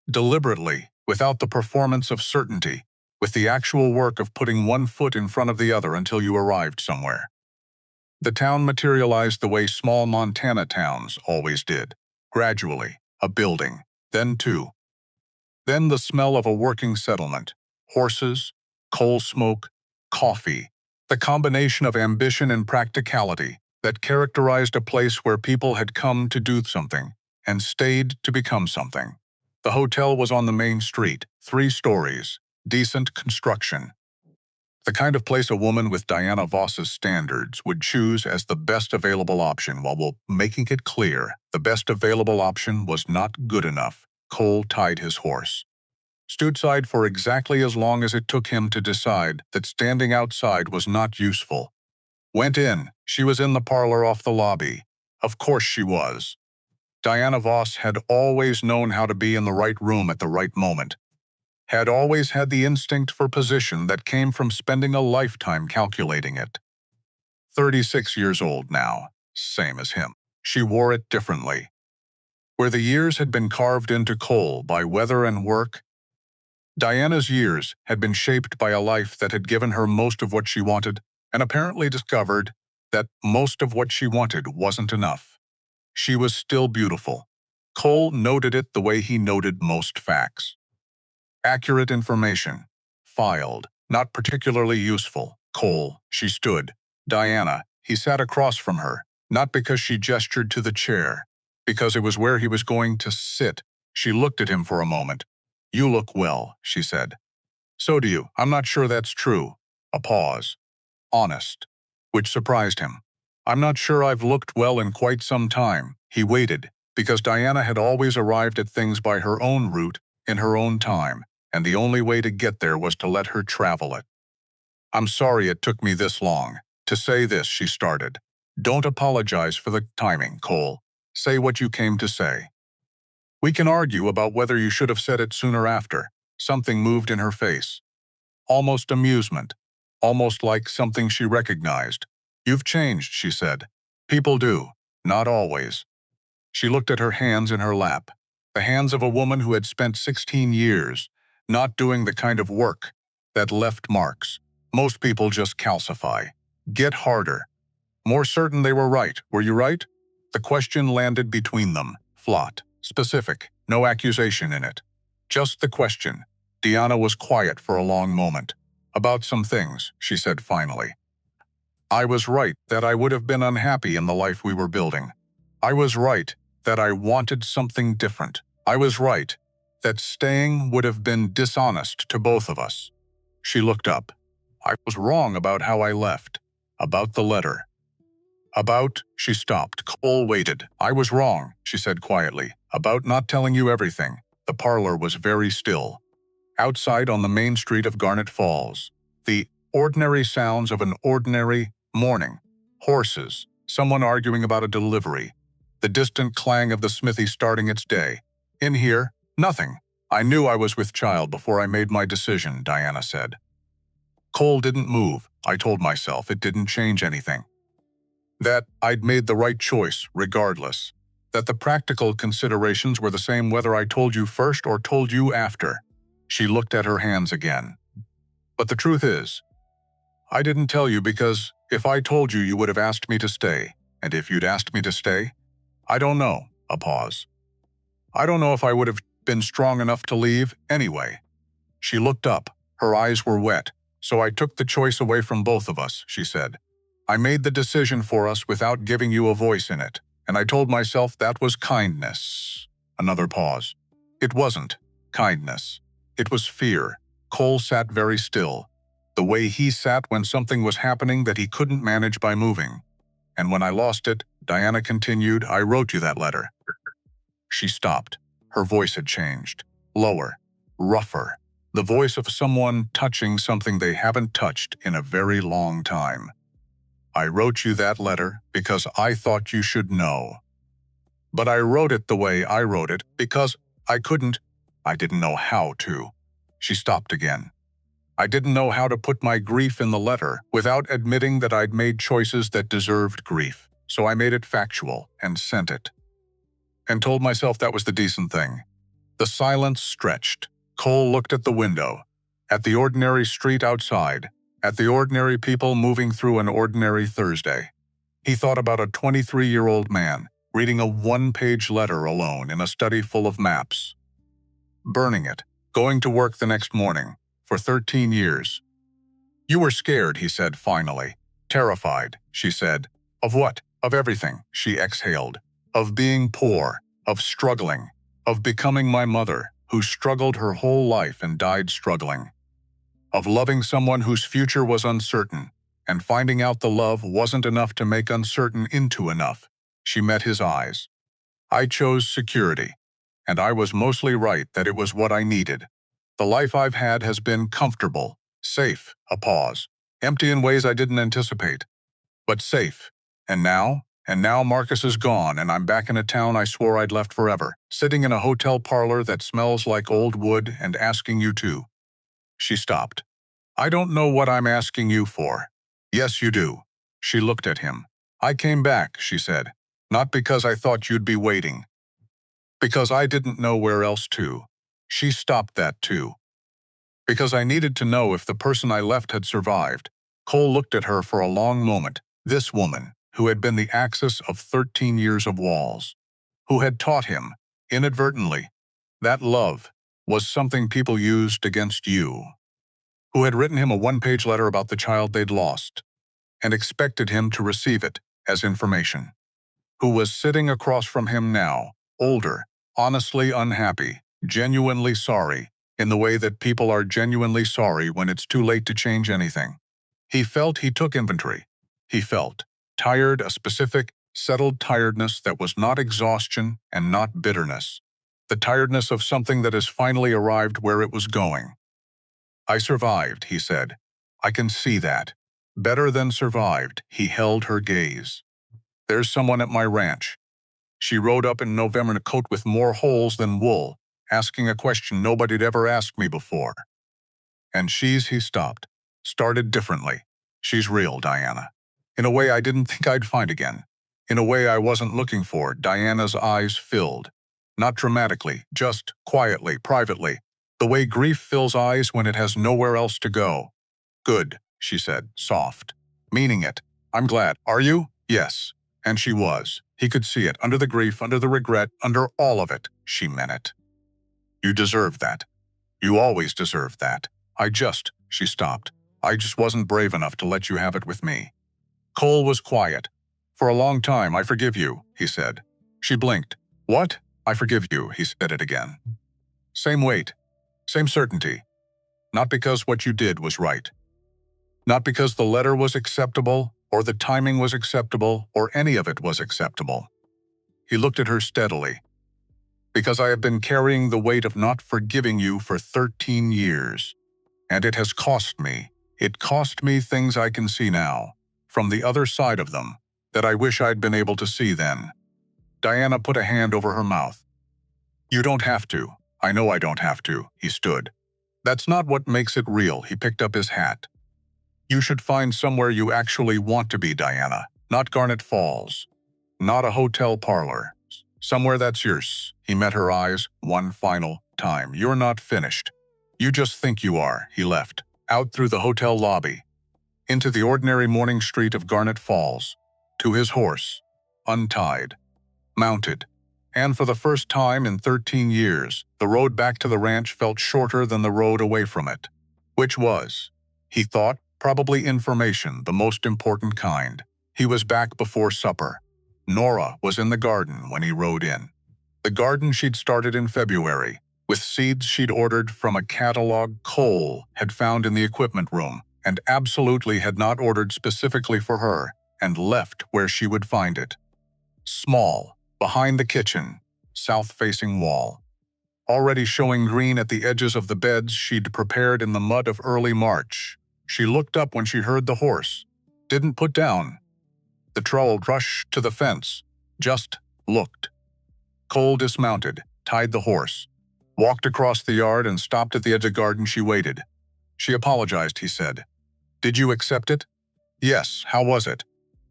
deliberately, without the performance of certainty, with the actual work of putting one foot in front of the other until you arrived somewhere. The town materialized the way small Montana towns always did. Gradually, a building, then two. Then the smell of a working settlement, horses, coal smoke, coffee, the combination of ambition and practicality that characterized a place where people had come to do something and stayed to become something. The hotel was on the main street, 3 stories, decent construction. The kind of place a woman with Diana Voss's standards would choose as the best available option while making it clear the best available option was not good enough. Cole tied his horse. Stood side for exactly as long as it took him to decide that standing outside was not useful. Went in. She was in the parlor off the lobby. Of course she was. Diana Voss had always known how to be in the right room at the right moment. Had always had the instinct for position that came from spending a lifetime calculating it. 36 years old now, same as him. She wore it differently. Where the years had been carved into coal by weather and work, Diana's years had been shaped by a life that had given her most of what she wanted and apparently discovered that most of what she wanted wasn't enough. She was still beautiful. Cole noted it the way he noted most facts. Accurate information. Filed. Not particularly useful. Cole, she stood. Diana, he sat across from her, not because she gestured to the chair, because it was where he was going to sit. She looked at him for a moment. You look well, she said. So do you. I'm not sure that's true. A pause. Honest. Which surprised him. I'm not sure I've looked well in quite some time. He waited, because Diana had always arrived at things by her own route, in her own time, and the only way to get there was to let her travel it. I'm sorry it took me this long. To say this, she started. Don't apologize for the timing, Cole. Say what you came to say. We can argue about whether you should have said it sooner after. Something moved in her face. Almost amusement. Almost like something she recognized. You've changed, she said. People do. Not always. She looked at her hands in her lap. The hands of a woman who had spent 16 years not doing the kind of work that left marks. Most people just calcify. Get harder. More certain they were right. Were you right? The question landed between them. Flat. Specific. No accusation in it. Just the question. Diana was quiet for a long moment. About some things, she said finally. I was right that I would have been unhappy in the life we were building. I was right that I wanted something different. I was right that staying would have been dishonest to both of us. She looked up. I was wrong about how I left. About the letter. She stopped. Cole waited. I was wrong, she said quietly. About not telling you everything. The parlor was very still. Outside on the main street of Garnet Falls. The ordinary sounds of an ordinary morning. Horses. Someone arguing about a delivery. The distant clang of the smithy starting its day. In here, nothing. I knew I was with child before I made my decision, Diana said. Cole didn't move. I told myself it didn't change anything. That I'd made the right choice, regardless. That the practical considerations were the same whether I told you first or told you after. She looked at her hands again. But the truth is, I didn't tell you because if I told you, you would have asked me to stay. And if you'd asked me to stay, I don't know. A pause. I don't know if I would have been strong enough to leave anyway. She looked up. Her eyes were wet. So I took the choice away from both of us, she said. I made the decision for us without giving you a voice in it. And I told myself that was kindness. Another pause. It wasn't kindness. It was fear. Cole sat very still. The way he sat when something was happening that he couldn't manage by moving. And when I lost it, Diana continued, I wrote you that letter. She stopped. Her voice had changed. Lower. Rougher. The voice of someone touching something they haven't touched in a very long time. I wrote you that letter because I thought you should know. But I wrote it the way I wrote it because I didn't know how to. She stopped again. I didn't know how to put my grief in the letter without admitting that I'd made choices that deserved grief. So I made it factual and sent it. And told myself that was the decent thing. The silence stretched. Cole looked at the window. At the ordinary street outside, at the ordinary people moving through an ordinary Thursday. He thought about a 23-year-old man reading a one-page letter alone in a study full of maps. Burning it, going to work the next morning, for 13 years. You were scared, he said finally. Terrified, she said. Of what? Of everything, she exhaled. Of being poor, of struggling, of becoming my mother, who struggled her whole life and died struggling. Of loving someone whose future was uncertain, and finding out the love wasn't enough to make uncertain into enough. She met his eyes. I chose security, and I was mostly right that it was what I needed. The life I've had has been comfortable, safe, a pause, empty in ways I didn't anticipate, but safe. And now Marcus is gone, and I'm back in a town I swore I'd left forever, sitting in a hotel parlor that smells like old wood and asking you to. She stopped. I don't know what I'm asking you for. Yes, you do. She looked at him. I came back, she said, not because I thought you'd be waiting. Because I didn't know where else to. She stopped that too. Because I needed to know if the person I left had survived. Cole looked at her for a long moment. This woman, who had been the axis of 13 years of walls, who had taught him, inadvertently, that love was something people used against you, who had written him a one-page letter about the child they'd lost, and expected him to receive it as information, who was sitting across from him now, older, honestly unhappy, genuinely sorry, in the way that people are genuinely sorry when it's too late to change anything. He felt he took inventory. He felt tired, a specific, settled tiredness that was not exhaustion and not bitterness. The tiredness of something that has finally arrived where it was going. I survived, he said. I can see that. Better than survived, he held her gaze. There's someone at my ranch. She rode up in November in a coat with more holes than wool, asking a question nobody'd ever asked me before. And he stopped. Started differently. She's real, Diana. In a way I didn't think I'd find again. In a way I wasn't looking for. Diana's eyes filled. Not dramatically, just quietly, privately. The way grief fills eyes when it has nowhere else to go. Good, she said, soft. Meaning it. I'm glad. Are you? Yes. And she was. He could see it, under the grief, under the regret, under all of it. She meant it. You deserve that. You always deserve that. She stopped. I just wasn't brave enough to let you have it with me. Cole was quiet. For a long time, I forgive you, he said. She blinked. What? I forgive you, he said it again. Same weight. Same certainty. Not because what you did was right. Not because the letter was acceptable, or the timing was acceptable, or any of it was acceptable. He looked at her steadily. Because I have been carrying the weight of not forgiving you for 13 years. And it has cost me. It cost me things I can see now, from the other side of them, that I wish I'd been able to see then. Diana put a hand over her mouth. You don't have to. I know I don't have to, he stood. That's not what makes it real, he picked up his hat. You should find somewhere you actually want to be, Diana. Not Garnet Falls. Not a hotel parlor. Somewhere that's yours. He met her eyes one final time. You're not finished. You just think you are, he left. Out through the hotel lobby. Into the ordinary morning street of Garnet Falls. To his horse. Untied. Mounted. And for the first time in 13 years, the road back to the ranch felt shorter than the road away from it. Which was, he thought, probably information, the most important kind. He was back before supper. Nora was in the garden when he rode in. The garden she'd started in February, with seeds she'd ordered from a catalog Cole had found in the equipment room, and absolutely had not ordered specifically for her, and left where she would find it. Small, behind the kitchen, south-facing wall. Already showing green at the edges of the beds she'd prepared in the mud of early March. She looked up when she heard the horse. Didn't put down. The troll rushed to the fence. Just looked. Cole dismounted, tied the horse, walked across the yard and stopped at the edge of the garden. She waited. She apologized, he said. Did you accept it? Yes, how was it?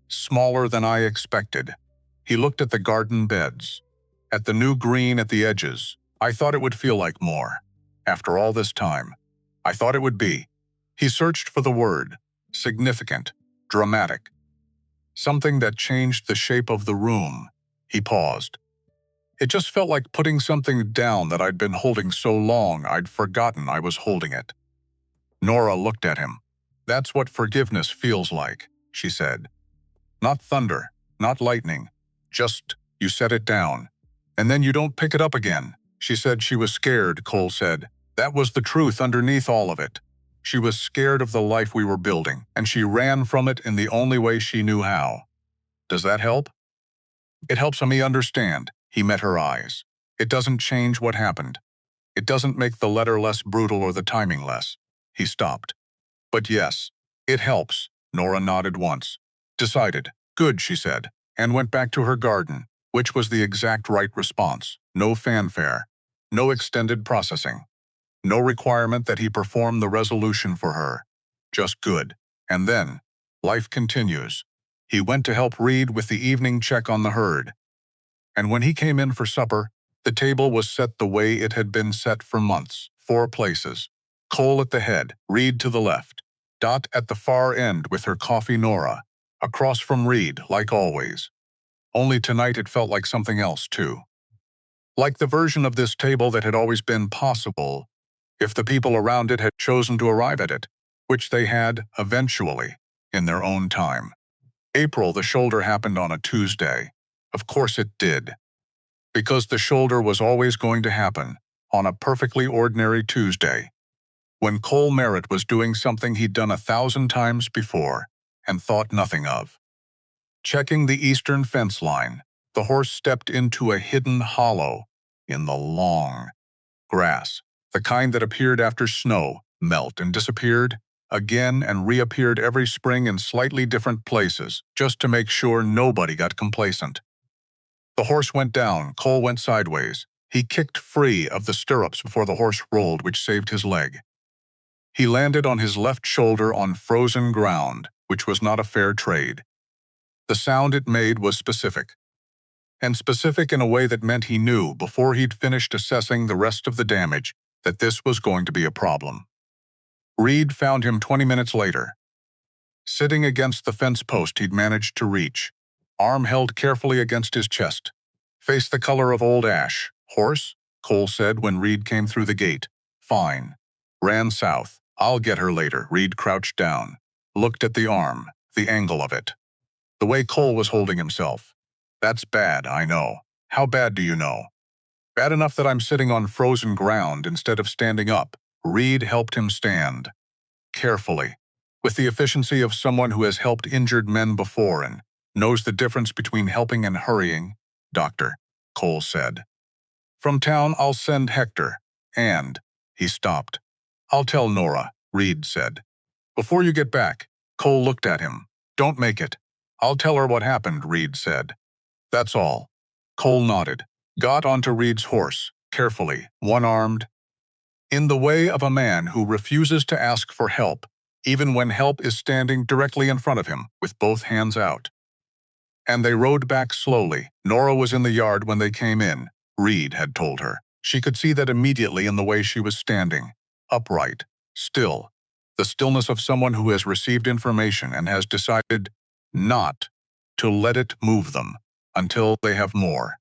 Smaller than I expected. He looked at the garden beds. At the new green at the edges. I thought it would feel like more. After all this time. I thought it would be. He searched for the word. Significant. Dramatic. Something that changed the shape of the room. He paused. It just felt like putting something down that I'd been holding so long I'd forgotten I was holding it. Nora looked at him. That's what forgiveness feels like, she said. Not thunder, not lightning. Just, you set it down. And then you don't pick it up again. She said she was scared, Cole said. That was the truth underneath all of it. She was scared of the life we were building, and she ran from it in the only way she knew how. Does that help? It helps me understand. He met her eyes. It doesn't change what happened. It doesn't make the letter less brutal or the timing less. He stopped. But yes, it helps. Nora nodded once. Decided. Good, she said, and went back to her garden, which was the exact right response. No fanfare. No extended processing. No requirement that he perform the resolution for her. Just good. And then, life continues. He went to help Reed with the evening check on the herd. And when he came in for supper, the table was set the way it had been set for months. 4 places. Cole at the head, Reed to the left. Dot at the far end with her coffee Nora. Across from Reed, like always. Only tonight it felt like something else, too. Like the version of this table that had always been possible, if the people around it had chosen to arrive at it, which they had, eventually, in their own time. April, the shoulder happened on a Tuesday. Of course it did. Because the shoulder was always going to happen, on a perfectly ordinary Tuesday. When Cole Merritt was doing something he'd done 1,000 times before, and thought nothing of. Checking the eastern fence line, the horse stepped into a hidden hollow in the long grass, the kind that appeared after snow, melt and disappeared, again and reappeared every spring in slightly different places, just to make sure nobody got complacent. The horse went down, Cole went sideways. He kicked free of the stirrups before the horse rolled, which saved his leg. He landed on his left shoulder on frozen ground, which was not a fair trade. The sound it made was specific. And specific in a way that meant he knew, before he'd finished assessing the rest of the damage, that this was going to be a problem. Reed found him 20 minutes later. Sitting against the fence post he'd managed to reach, arm held carefully against his chest. Face the color of old ash. Horse? Cole said when Reed came through the gate. Fine. Ran south. I'll get her later. Reed crouched down. Looked at the arm, the angle of it. The way Cole was holding himself. That's bad, I know. How bad do you know? Bad enough that I'm sitting on frozen ground instead of standing up. Reed helped him stand. Carefully. With the efficiency of someone who has helped injured men before and knows the difference between helping and hurrying. Doctor, Cole said. From town, I'll send Hector. And, he stopped. I'll tell Nora, Reed said. Before you get back, Cole looked at him. Don't make it. I'll tell her what happened, Reed said. That's all. Cole nodded. Got onto Reed's horse, carefully, one-armed. In the way of a man who refuses to ask for help, even when help is standing directly in front of him, with both hands out. And they rode back slowly. Nora was in the yard when they came in, Reed had told her. She could see that immediately in the way she was standing. Upright. Still. The stillness of someone who has received information and has decided not to let it move them until they have more.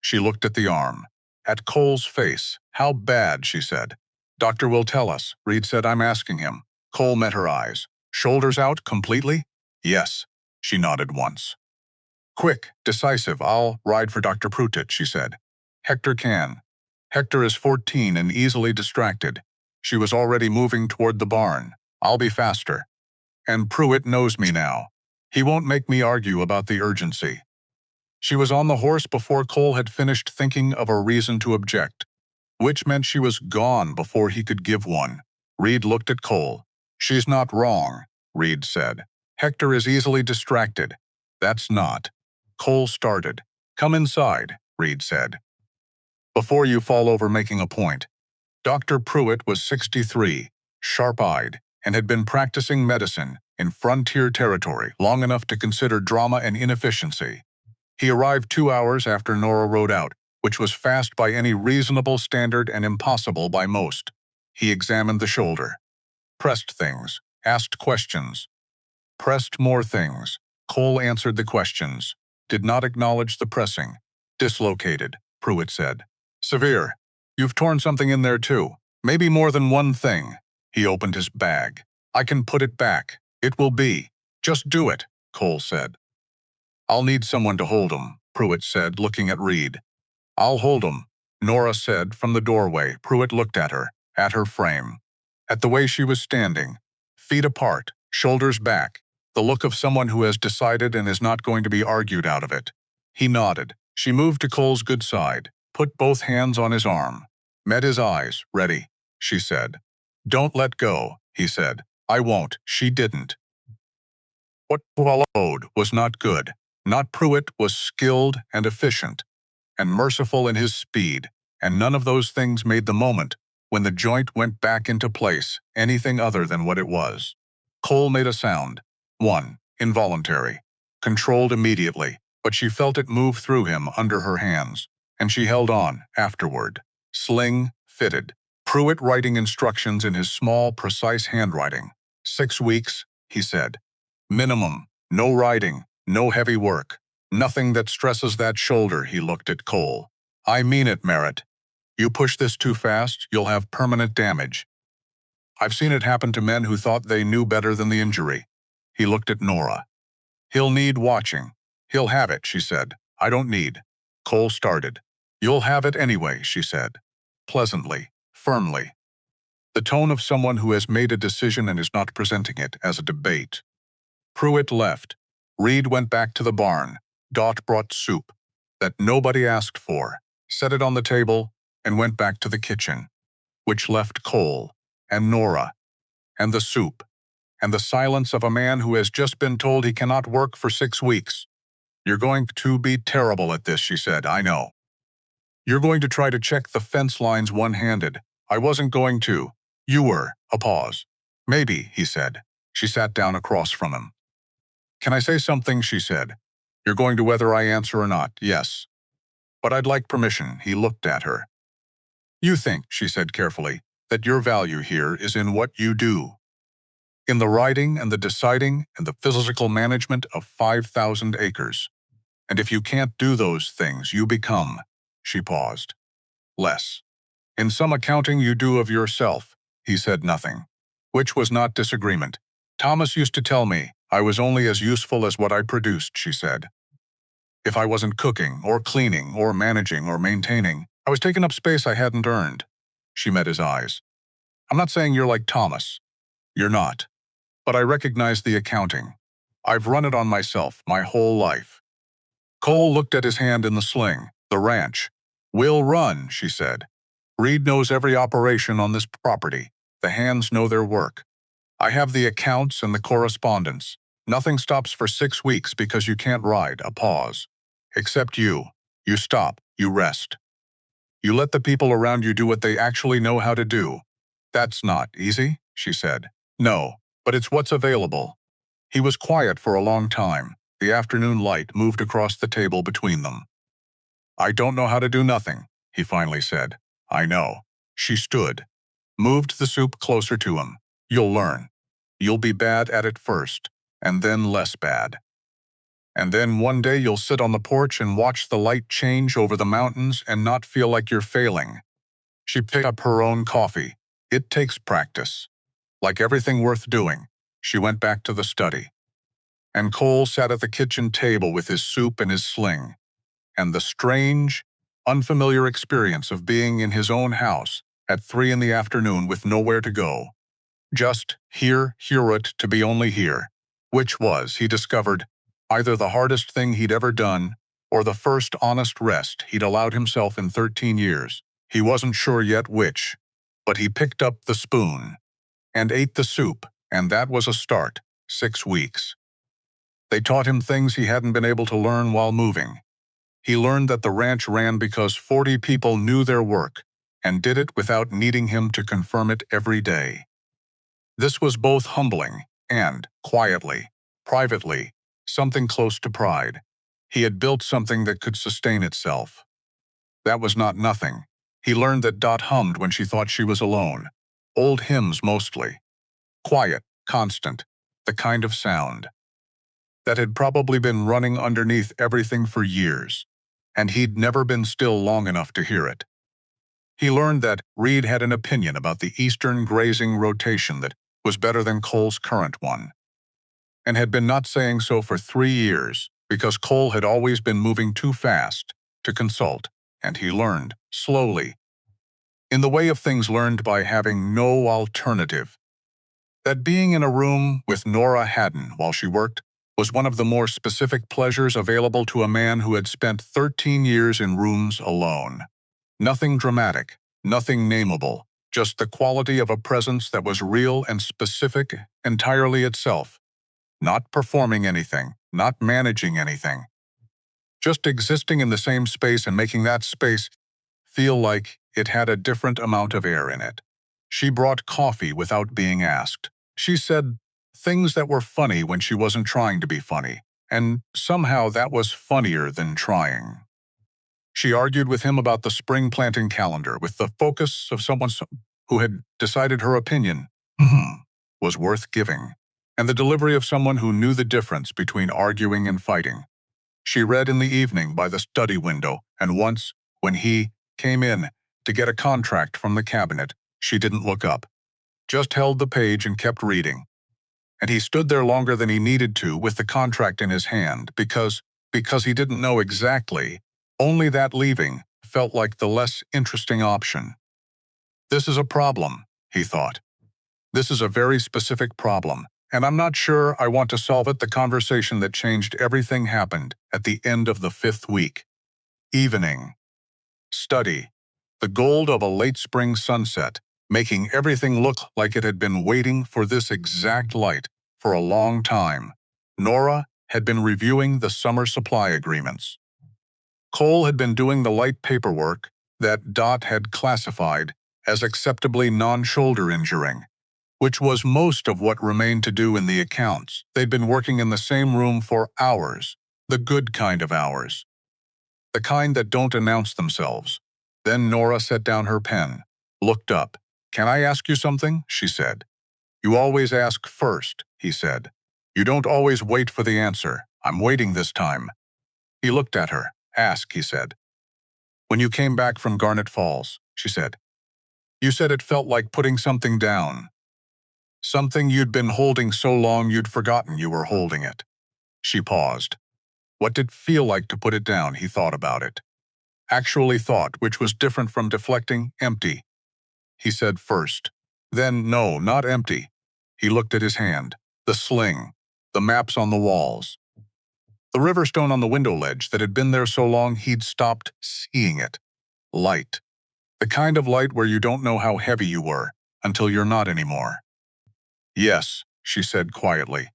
She looked at the arm. At Cole's face. How bad, she said. Doctor will tell us, Reed said. I'm asking him. Cole met her eyes. Shoulders out completely? Yes. She nodded once. Quick, decisive, I'll ride for Dr. Pruitt, she said. Hector can. Hector is 14 and easily distracted. She was already moving toward the barn. I'll be faster. And Pruitt knows me now. He won't make me argue about the urgency. She was on the horse before Cole had finished thinking of a reason to object, which meant she was gone before he could give one. Reed looked at Cole. She's not wrong, Reed said. Hector is easily distracted. That's not. Cole started. Come inside, Reed said. Before you fall over making a point. Dr. Pruitt was 63, sharp-eyed, and had been practicing medicine in frontier territory long enough to consider drama and inefficiency. He arrived 2 hours after Nora rode out, which was fast by any reasonable standard and impossible by most. He examined the shoulder, pressed things, asked questions, pressed more things. Cole answered the questions, did not acknowledge the pressing. Dislocated, Pruitt said. Severe. You've torn something in there too. Maybe more than one thing. He opened his bag. I can put it back. It will be. Just do it, Cole said. I'll need someone to hold him, Pruitt said, looking at Reed. I'll hold him, Nora said from the doorway. Pruitt looked at her frame, at the way she was standing, feet apart, shoulders back, the look of someone who has decided and is not going to be argued out of it. He nodded. She moved to Cole's good side, put both hands on his arm, met his eyes. Ready, she said. Don't let go, he said. I won't. She didn't. What followed was not good. Not Pruitt was skilled and efficient, and merciful in his speed, and none of those things made the moment, when the joint went back into place, anything other than what it was. Cole made a sound. One, involuntary. Controlled immediately, but she felt it move through him under her hands, and she held on, afterward. Sling, fitted. Pruitt writing instructions in his small, precise handwriting. 6 weeks, he said. Minimum. No riding, no heavy work. Nothing that stresses that shoulder. He looked at Cole. I mean it, Merritt. You push this too fast, you'll have permanent damage. I've seen it happen to men who thought they knew better than the injury. He looked at Nora. He'll need watching. He'll have it, she said. I don't need. Cole started. You'll have it anyway, she said. Pleasantly, firmly. The tone of someone who has made a decision and is not presenting it as a debate. Pruitt left. Reed went back to the barn. Dot brought soup that nobody asked for, set it on the table, and went back to the kitchen, which left Cole and Nora and the soup and the silence of a man who has just been told he cannot work for 6 weeks. You're going to be terrible at this, she said. I know. You're going to try to check the fence lines one-handed. I wasn't going to. You were. A pause. Maybe, he said. She sat down across from him. Can I say something, she said. You're going to whether I answer or not, yes. But I'd like permission. He looked at her. You think, she said carefully, that your value here is in what you do. In the writing and the deciding and the physical management of 5,000 acres. And if you can't do those things, you become, she paused, less. In some accounting you do of yourself. He said nothing, which was not disagreement. Thomas used to tell me I was only as useful as what I produced, she said. If I wasn't cooking or cleaning or managing or maintaining, I was taking up space I hadn't earned. She met his eyes. I'm not saying you're like Thomas. You're not. But I recognize the accounting. I've run it on myself my whole life. Cole looked at his hand in the sling, the ranch. We'll run, she said. Reed knows every operation on this property. The hands know their work. I have the accounts and the correspondence. Nothing stops for 6 weeks because you can't ride. A pause. Except you. You stop. You rest. You let the people around you do what they actually know how to do. That's not easy, she said. No, but it's what's available. He was quiet for a long time. The afternoon light moved across the table between them. I don't know how to do nothing, he finally said. I know. She stood, moved the soup closer to him. You'll learn. You'll be bad at it first, and then less bad. And then one day you'll sit on the porch and watch the light change over the mountains and not feel like you're failing. She picked up her own coffee. It takes practice. Like everything worth doing, she went back to the study. And Cole sat at the kitchen table with his soup and his sling, and the strange, unfamiliar experience of being in his own house at 3 in the afternoon with nowhere to go. Just hear it to be only here, which was, he discovered, either the hardest thing he'd ever done or the first honest rest he'd allowed himself in 13 years. He wasn't sure yet which, but he picked up the spoon and ate the soup, and that was a start. 6 weeks. They taught him things he hadn't been able to learn while moving. He learned that the ranch ran because 40 people knew their work and did it without needing him to confirm it every day. This was both humbling and, quietly, privately, something close to pride. He had built something that could sustain itself. That was not nothing. He learned that Dot hummed when she thought she was alone, Old hymns mostly. Quiet, constant, the kind of sound that had probably been running underneath everything for years, and he'd never been still long enough to hear it. He learned that Reed had an opinion about the eastern grazing rotation that was better than Cole's current one, and had been not saying so for 3 years because Cole had always been moving too fast to consult, and he learned, slowly, in the way of things learned by having no alternative, that being in a room with Nora Haddon while she worked was one of the more specific pleasures available to a man who had spent 13 years in rooms alone. Nothing dramatic, nothing nameable, just the quality of a presence that was real and specific entirely itself, not performing anything, not managing anything, just existing in the same space and making that space feel like it had a different amount of air in it. She brought coffee without being asked. She said things that were funny when she wasn't trying to be funny, and somehow that was funnier than trying. She argued with him about the spring planting calendar with the focus of someone who had decided her opinion was worth giving, and the delivery of someone who knew the difference between arguing and fighting. She read in the evening by the study window, and once, when he came in to get a contract from the cabinet, she didn't look up, just held the page and kept reading. And he stood there longer than he needed to with the contract in his hand because he didn't know exactly, only that leaving felt like the less interesting option. This is a problem, he thought. This is a very specific problem, and I'm not sure I want to solve it. The conversation that changed everything happened at the end of the 5th week. Evening. Study. The gold of a late spring sunset, making everything look like it had been waiting for this exact light for a long time. Nora had been reviewing the summer supply agreements. Cole had been doing the light paperwork that Dot had classified as acceptably non-shoulder injuring, which was most of what remained to do in the accounts. They'd been working in the same room for hours, the good kind of hours, the kind that don't announce themselves. Then Nora set down her pen, looked up. "Can I ask you something?" she said. "You always ask first," he said. "You don't always wait for the answer. I'm waiting this time." He looked at her. "Ask," he said. "When you came back from Garnet Falls," she said, "you said it felt like putting something down. Something you'd been holding so long you'd forgotten you were holding it." She paused. What did it feel like to put it down? He thought about it. Actually thought, which was different from deflecting. Empty. He said first. Then, no, not empty. He looked at his hand. The sling. The maps on the walls. The river stone on the window ledge that had been there so long he'd stopped seeing it. Light. The kind of light where you don't know how heavy you were until you're not anymore. "Yes," she said quietly,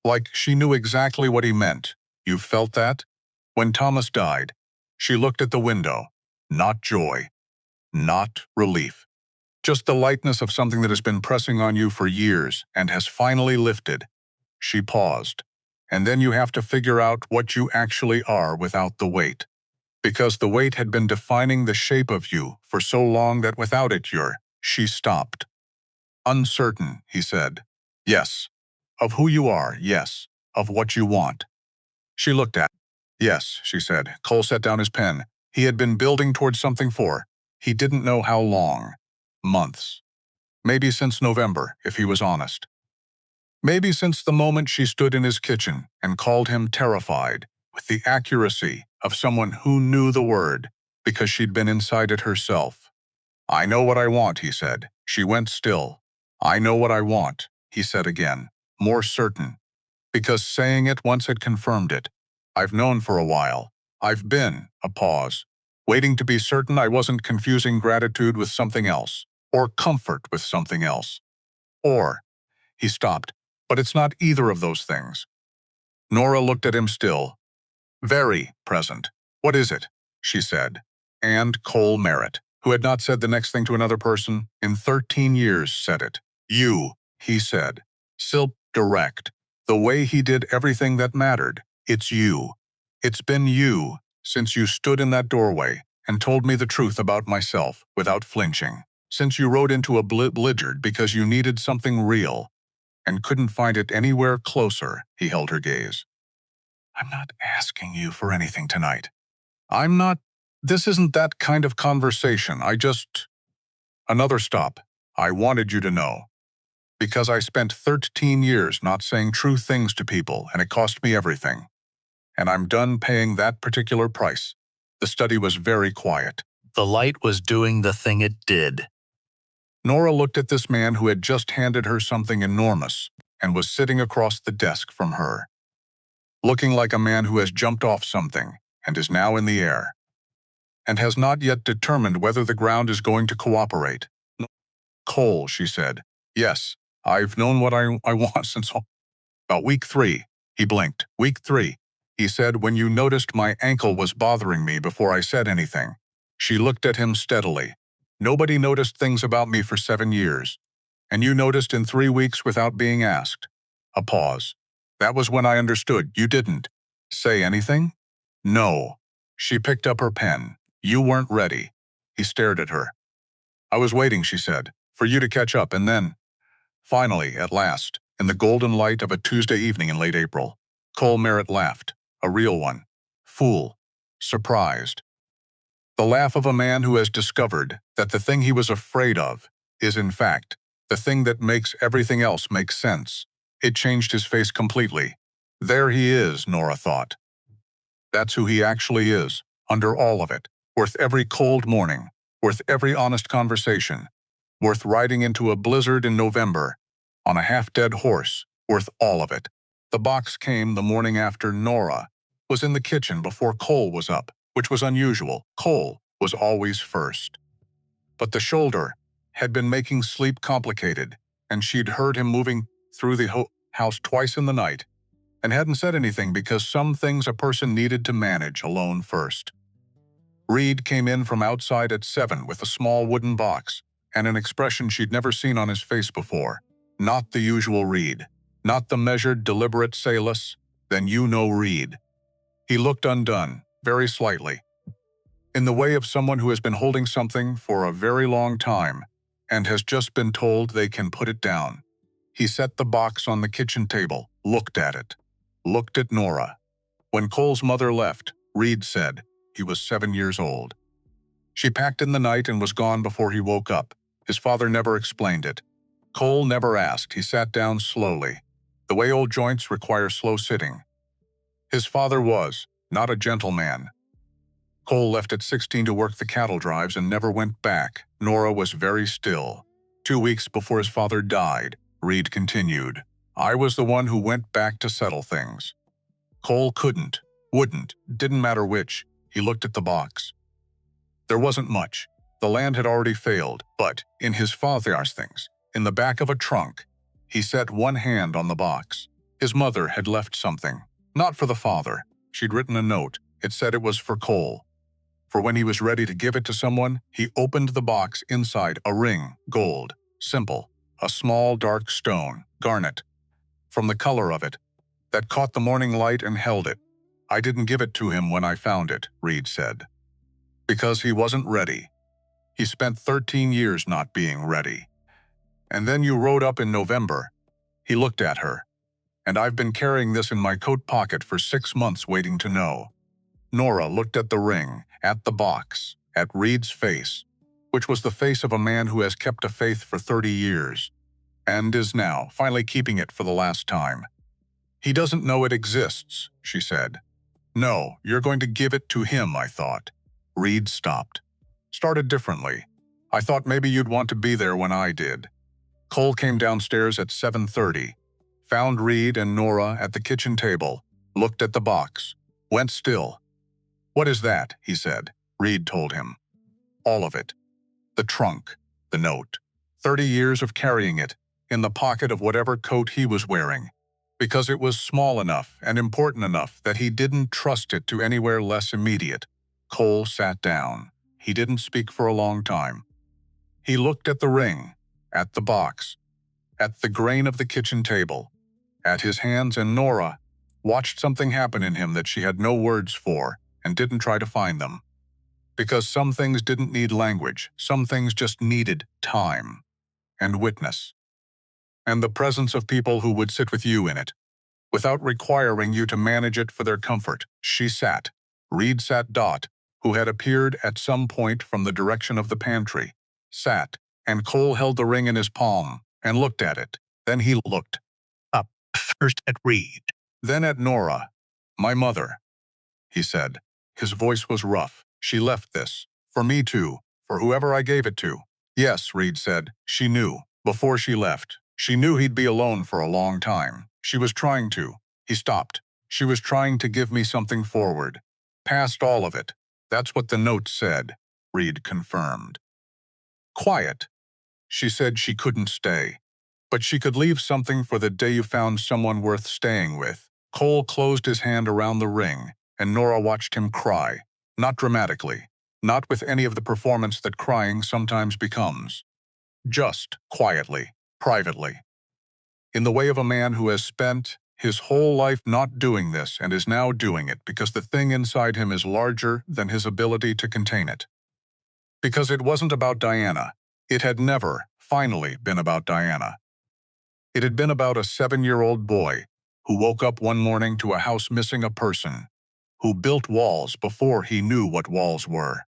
like she knew exactly what he meant. "You felt that?" When Thomas died, she looked at the window. Not joy. Not relief. Just the lightness of something that has been pressing on you for years and has finally lifted. She paused. And then you have to figure out what you actually are without the weight. Because the weight had been defining the shape of you for so long that without it She stopped. "Uncertain," he said. "Yes. Of who you are, yes. Of what you want." She looked at him. "Yes," she said. Cole set down his pen. He had been building towards something for, he didn't know how long. Months. Maybe since November, if he was honest. Maybe since the moment she stood in his kitchen and called him terrified, with the accuracy of someone who knew the word, because she'd been inside it herself. "I know what I want," he said. She went still. "I know what I want," he said again, more certain, because saying it once had confirmed it. "I've known for a while. I've been," a pause, "waiting to be certain I wasn't confusing gratitude with something else, or comfort with something else. Or," he stopped, "but it's not either of those things." Nora looked at him still. "Very present. What is it?" she said. And Cole Merritt, who had not said the next thing to another person in 13 years, said it. "You," he said. Still direct. The way he did everything that mattered. "It's you. It's been you since you stood in that doorway and told me the truth about myself without flinching. Since you rode into a blizzard because you needed something real and couldn't find it anywhere closer, he held her gaze. I'm not asking you for anything tonight. I'm not. This isn't that kind of conversation. Another stop. I wanted you to know. Because I spent 13 years not saying true things to people, and it cost me everything. And I'm done paying that particular price. The study was very quiet. The light was doing the thing it did. Nora looked at this man who had just handed her something enormous and was sitting across the desk from her, looking like a man who has jumped off something and is now in the air, and has not yet determined whether the ground is going to cooperate. Cole, she said. Yes, I've known what I want since about week 3. He blinked. Week 3. He said, when you noticed my ankle was bothering me before I said anything. She looked at him steadily. Nobody noticed things about me for 7 years. And you noticed in 3 weeks without being asked. A pause. That was when I understood. You didn't say anything? No. She picked up her pen. You weren't ready. He stared at her. I was waiting, she said, for you to catch up, and then, finally, at last, in the golden light of a Tuesday evening in late April, Cole Merritt laughed, a real one, fool, surprised. The laugh of a man who has discovered that the thing he was afraid of is, in fact, the thing that makes everything else make sense. It changed his face completely. There he is, Nora thought. That's who he actually is, under all of it, worth every cold morning, worth every honest conversation, worth riding into a blizzard in November, on a half-dead horse, worth all of it. The box came the morning after Nora was in the kitchen before Cole was up, which was unusual. Cole was always first. But the shoulder had been making sleep complicated, and she'd heard him moving through the house twice in the night, and hadn't said anything because some things a person needed to manage alone first. Reed came in from outside at 7 with a small wooden box and an expression she'd never seen on his face before. Not the usual Reed. Not the measured, deliberate, say-less, then you know Reed. He looked undone, very slightly, in the way of someone who has been holding something for a very long time and has just been told they can put it down. He set the box on the kitchen table, looked at it, looked at Nora. When Cole's mother left, Reed said he was 7 years old. She packed in the night and was gone before he woke up. His father never explained it. Cole never asked. He sat down slowly, the way old joints require slow sitting. His father was not a gentleman. Cole left at 16 to work the cattle drives and never went back. Nora was very still. 2 weeks before his father died, Reed continued, I was the one who went back to settle things. Cole couldn't, wouldn't, didn't matter which. He looked at the box. There wasn't much. The land had already failed, but in his father's things, in the back of a trunk, he set one hand on the box. His mother had left something. Not for the father. She'd written a note. It said it was for Cole. For when he was ready to give it to someone, he opened the box inside a ring, gold, simple, a small dark stone, garnet, from the color of it, that caught the morning light and held it. I didn't give it to him when I found it, Reed said. Because he wasn't ready. He spent 13 years not being ready. And then you rode up in November. He looked at her. And I've been carrying this in my coat pocket for 6 months waiting to know. Nora looked at the ring, at the box, at Reed's face, which was the face of a man who has kept a faith for 30 years, and is now finally keeping it for the last time. He doesn't know it exists, she said. No, you're going to give it to him, I thought. Reed stopped. Started differently. I thought maybe you'd want to be there when I did. Cole came downstairs at 7:30, found Reed and Nora at the kitchen table, looked at the box, went still. What is that? He said. Reed told him. All of it. The trunk, the note, 30 years of carrying it, in the pocket of whatever coat he was wearing, because it was small enough and important enough that he didn't trust it to anywhere less immediate. Cole sat down. He didn't speak for a long time. He looked at the ring, at the box, at the grain of the kitchen table, at his hands, and Nora watched something happen in him that she had no words for and didn't try to find them. Because some things didn't need language, some things just needed time and witness, and the presence of people who would sit with you in it, without requiring you to manage it for their comfort. She sat. Reed sat. Who had appeared at some point from the direction of the pantry, sat, and Cole held the ring in his palm and looked at it. Then he looked up, first at Reed, then at Nora. My mother, he said. His voice was rough. She left this. For me too. For whoever I gave it to. Yes, Reed said. She knew. Before she left. She knew he'd be alone for a long time. She was trying to. He stopped. She was trying to give me something forward. Past all of it. That's what the note said, Reed confirmed. Quiet. She said she couldn't stay. But she could leave something for the day you found someone worth staying with. Cole closed his hand around the ring, and Nora watched him cry. Not dramatically. Not with any of the performance that crying sometimes becomes. Just quietly, privately. In the way of a man who has spent his whole life not doing this and is now doing it because the thing inside him is larger than his ability to contain it. Because it wasn't about Diana. It had never, finally, been about Diana. It had been about a 7-year-old boy who woke up one morning to a house missing a person, who built walls before he knew what walls were,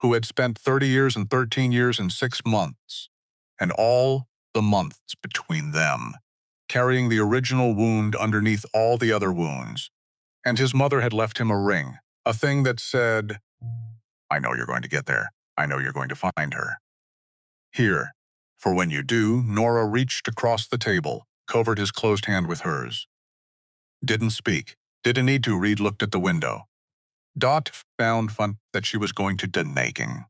who had spent 30 years and 13 years and 6 months, and all the months between them, carrying the original wound underneath all the other wounds. And his mother had left him a ring, a thing that said, I know you're going to get there. I know you're going to find her. Here. For when you do, Nora reached across the table, covered his closed hand with hers. Didn't speak. Didn't need to. Reed looked at the window. Found fun that she was going to denaking.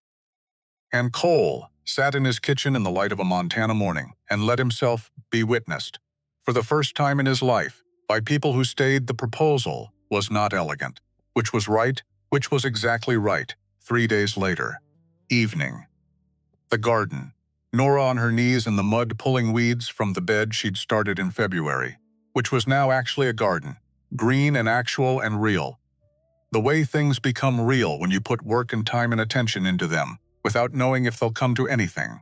And Cole sat in his kitchen in the light of a Montana morning and let himself be witnessed, for the first time in his life, by people who stayed. The proposal was not elegant, which was right, which was exactly right. 3 days later. Evening. The garden. Nora on her knees in the mud pulling weeds from the bed she'd started in February, which was now actually a garden, green and actual and real. The way things become real when you put work and time and attention into them, without knowing if they'll come to anything.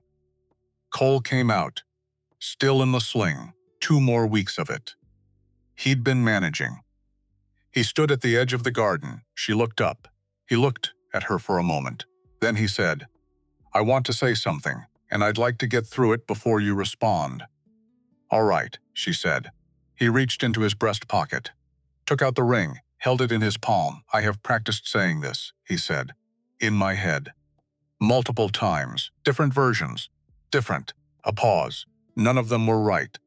Cole came out, still in the sling, 2 more weeks of it. He'd been managing. He stood at the edge of the garden. She looked up. He looked at her for a moment. Then he said, I want to say something, and I'd like to get through it before you respond. All right, she said. He reached into his breast pocket, took out the ring, held it in his palm. I have practiced saying this, he said, in my head. Multiple times, different versions, different, a pause. None of them were right.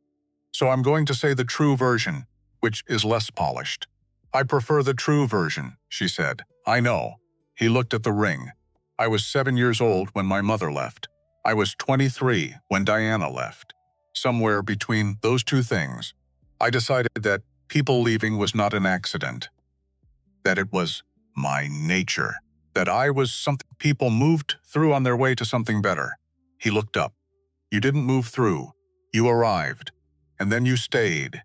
So I'm going to say the true version, which is less polished. I prefer the true version, she said. I know. He looked at the ring. I was 7 years old when my mother left. I was 23 when Diana left. Somewhere between those two things, I decided that people leaving was not an accident. That it was my nature. That I was something people moved through on their way to something better. He looked up. You didn't move through. You arrived. And then you stayed.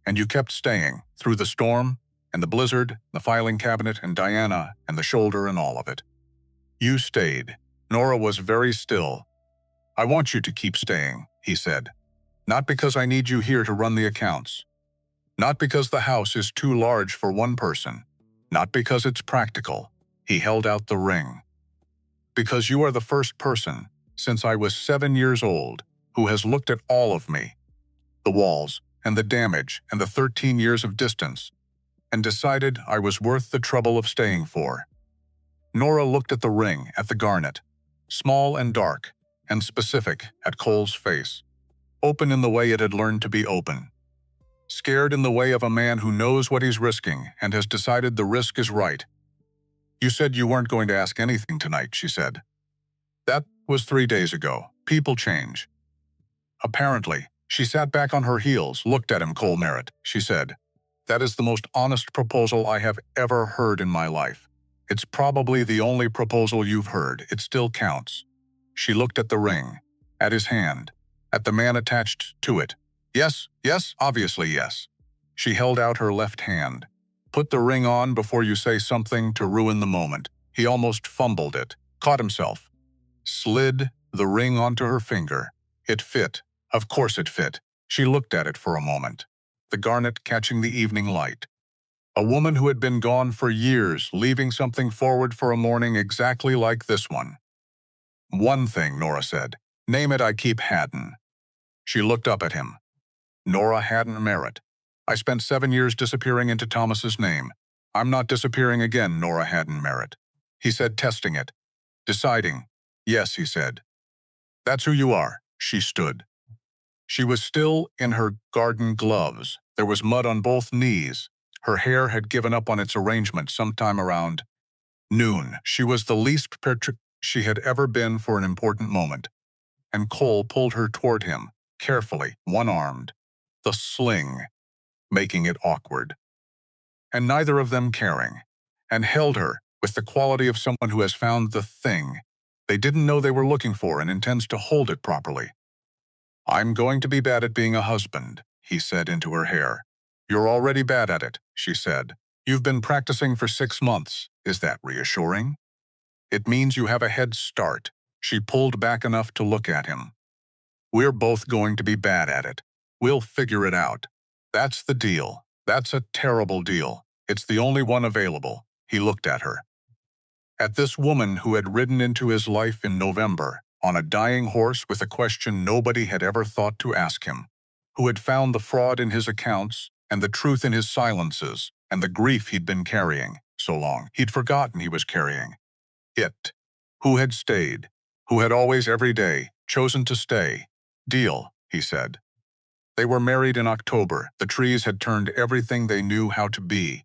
And you kept staying through the storm and the blizzard, the filing cabinet and Diana and the shoulder and all of it. You stayed. Nora was very still. I want you to keep staying, he said. Not because I need you here to run the accounts. Not because the house is too large for one person. Not because it's practical. He held out the ring. Because you are the first person, since I was 7 years old, who has looked at all of me, the walls and the damage and the 13 years of distance, and decided I was worth the trouble of staying for. Nora looked at the ring, at the garnet, small and dark, and specific at Cole's face, open in the way it had learned to be open, scared in the way of a man who knows what he's risking and has decided the risk is right. You said you weren't going to ask anything tonight, she said. That was 3 days ago. People change. Apparently, she sat back on her heels, looked at him. Cole Merritt, she said. That is the most honest proposal I have ever heard in my life. It's probably the only proposal you've heard. It still counts. She looked at the ring, at his hand, at the man attached to it. Yes, yes, obviously yes. She held out her left hand. Put the ring on before you say something to ruin the moment. He almost fumbled it, caught himself, slid the ring onto her finger. It fit. Of course it fit. She looked at it for a moment, the garnet catching the evening light. A woman who had been gone for years, leaving something forward for a morning exactly like this one. One thing, Nora said. Name it, I keep Haddon. She looked up at him. Nora Haddon Merritt. I spent 7 years disappearing into Thomas's name. I'm not disappearing again, Nora Haddon Merritt. He said, testing it. Deciding. Yes, he said. That's who you are. She stood. She was still in her garden gloves. There was mud on both knees. Her hair had given up on its arrangement sometime around noon. She was the least prepared she had ever been for an important moment. And Cole pulled her toward him, carefully, one-armed. The sling, making it awkward. And neither of them caring. And held her, with the quality of someone who has found the thing they didn't know they were looking for and intends to hold it properly. I'm going to be bad at being a husband, he said into her hair. You're already bad at it, she said. You've been practicing for 6 months. Is that reassuring? It means you have a head start. She pulled back enough to look at him. We're both going to be bad at it. We'll figure it out. That's the deal. That's a terrible deal. It's the only one available. He looked at her. At this woman who had ridden into his life in November, on a dying horse with a question nobody had ever thought to ask him, who had found the fraud in his accounts and the truth in his silences and the grief he'd been carrying so long he'd forgotten he was carrying. It. Who had stayed, who had always every day chosen to stay. Deal, he said. They were married in October. The trees had turned everything they knew how to be.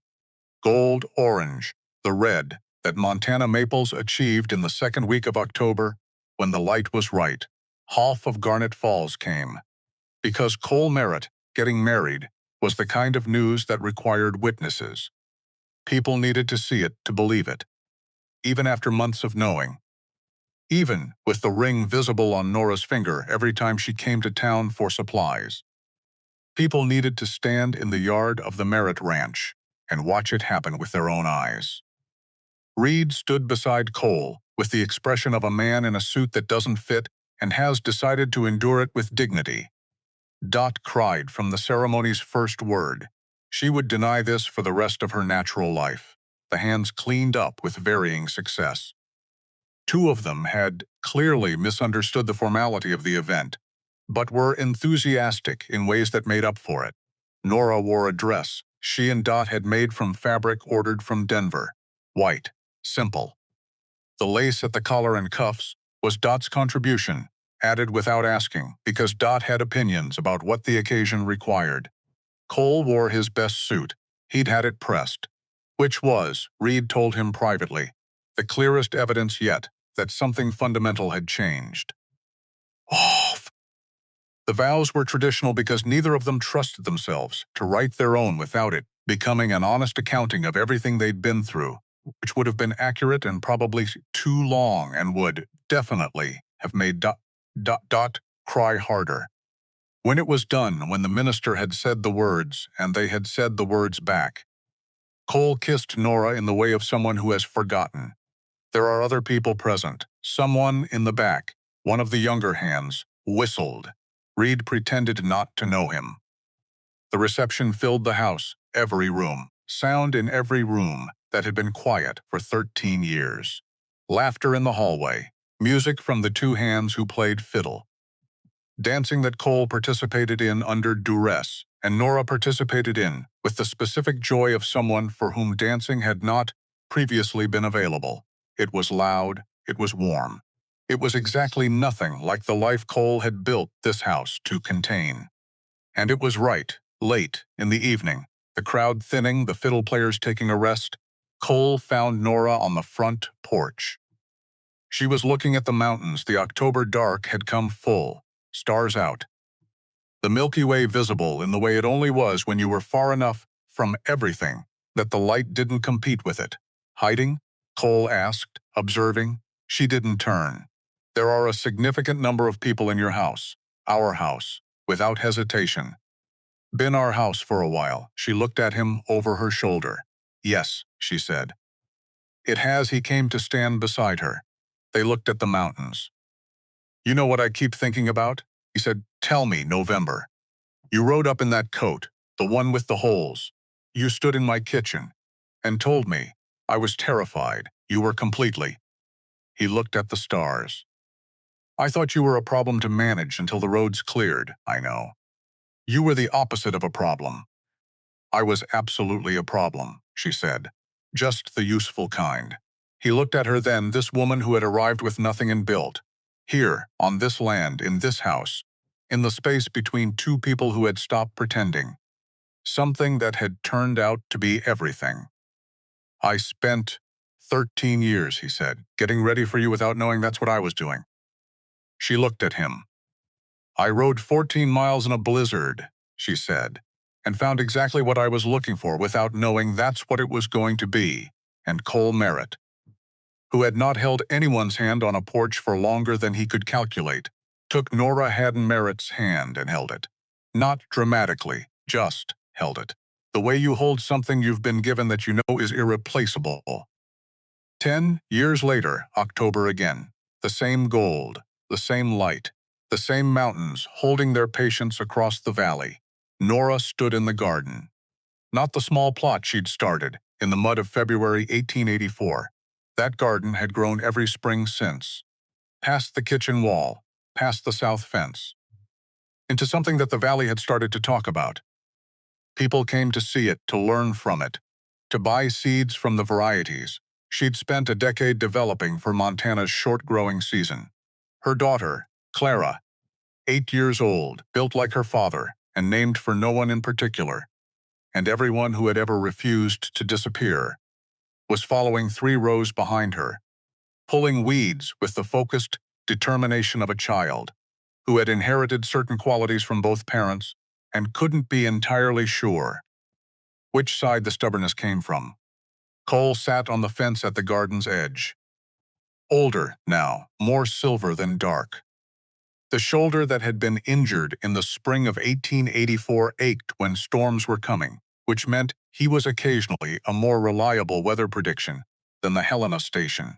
Gold, orange, the red that Montana maples achieved in the second week of October when the light was right. Half of Garnet Falls came. Because Cole Merritt, getting married, was the kind of news that required witnesses. People needed to see it to believe it. Even after months of knowing. Even with the ring visible on Nora's finger every time she came to town for supplies. People needed to stand in the yard of the Merritt Ranch and watch it happen with their own eyes. Reed stood beside Cole with the expression of a man in a suit that doesn't fit and has decided to endure it with dignity. Dot cried from the ceremony's first word. She would deny this for the rest of her natural life. The hands cleaned up with varying success. 2 of them had clearly misunderstood the formality of the event, but were enthusiastic in ways that made up for it. Nora wore a dress she and Dot had made from fabric ordered from Denver. White, simple. The lace at the collar and cuffs was Dot's contribution, added without asking, because Dot had opinions about what the occasion required. Cole wore his best suit. He'd had it pressed, which was, Reed told him privately, the clearest evidence yet that something fundamental had changed. Off. The vows were traditional because neither of them trusted themselves to write their own without it becoming an honest accounting of everything they'd been through, which would have been accurate and probably too long and would definitely have made Dot cry harder. When it was done, when the minister had said the words and they had said the words back, Cole kissed Nora in the way of someone who has forgotten. There are other people present. Someone in the back, one of the younger hands, whistled. Reed pretended not to know him. The reception filled the house, every room, sound in every room that had been quiet for 13 years. Laughter in the hallway, music from the 2 hands who played fiddle. Dancing that Cole participated in under duress, and Nora participated in, with the specific joy of someone for whom dancing had not previously been available. It was loud, it was warm. It was exactly nothing like the life Cole had built this house to contain. And it was right, late, in the evening, the crowd thinning, the fiddle players taking a rest, Cole found Nora on the front porch. She was looking at the mountains. The October dark had come full, stars out. The Milky Way visible in the way it only was when you were far enough from everything that the light didn't compete with it. Hiding? Cole asked, observing. She didn't turn. There are a significant number of people in your house, our house, without hesitation. Been our house for a while. She looked at him over her shoulder. Yes, she said. It has. He came to stand beside her. They looked at the mountains. You know what I keep thinking about? He said, tell me, November. You rode up in that coat, the one with the holes. You stood in my kitchen and told me. I was terrified. You were completely. He looked at the stars. I thought you were a problem to manage until the roads cleared, I know. You were the opposite of a problem. I was absolutely a problem, she said. Just the useful kind. He looked at her then, this woman who had arrived with nothing and built. Here, on this land, in this house, in the space between two people who had stopped pretending. Something that had turned out to be everything. I spent 13 years, he said, getting ready for you without knowing that's what I was doing. She looked at him. I rode 14 miles in a blizzard, she said, and found exactly what I was looking for without knowing that's what it was going to be. And Cole Merritt, who had not held anyone's hand on a porch for longer than he could calculate, took Nora Haddon Merritt's hand and held it. Not dramatically, just held it. The way you hold something you've been given that you know is irreplaceable. 10 years later, October again. The same gold, the same light, the same mountains holding their patience across the valley. Nora stood in the garden. Not the small plot she'd started, in the mud of February 1884. That garden had grown every spring since. Past the kitchen wall, past the south fence. Into something that the valley had started to talk about. People came to see it, to learn from it, to buy seeds from the varieties she'd spent a decade developing for Montana's short-growing season. Her daughter, Clara, 8 years old, built like her father, and named for no one in particular, and everyone who had ever refused to disappear, was following 3 rows behind her, pulling weeds with the focused determination of a child who had inherited certain qualities from both parents and couldn't be entirely sure which side the stubbornness came from. Cole sat on the fence at the garden's edge. Older now, more silver than dark. The shoulder that had been injured in the spring of 1884 ached when storms were coming, which meant he was occasionally a more reliable weather prediction than the Helena station.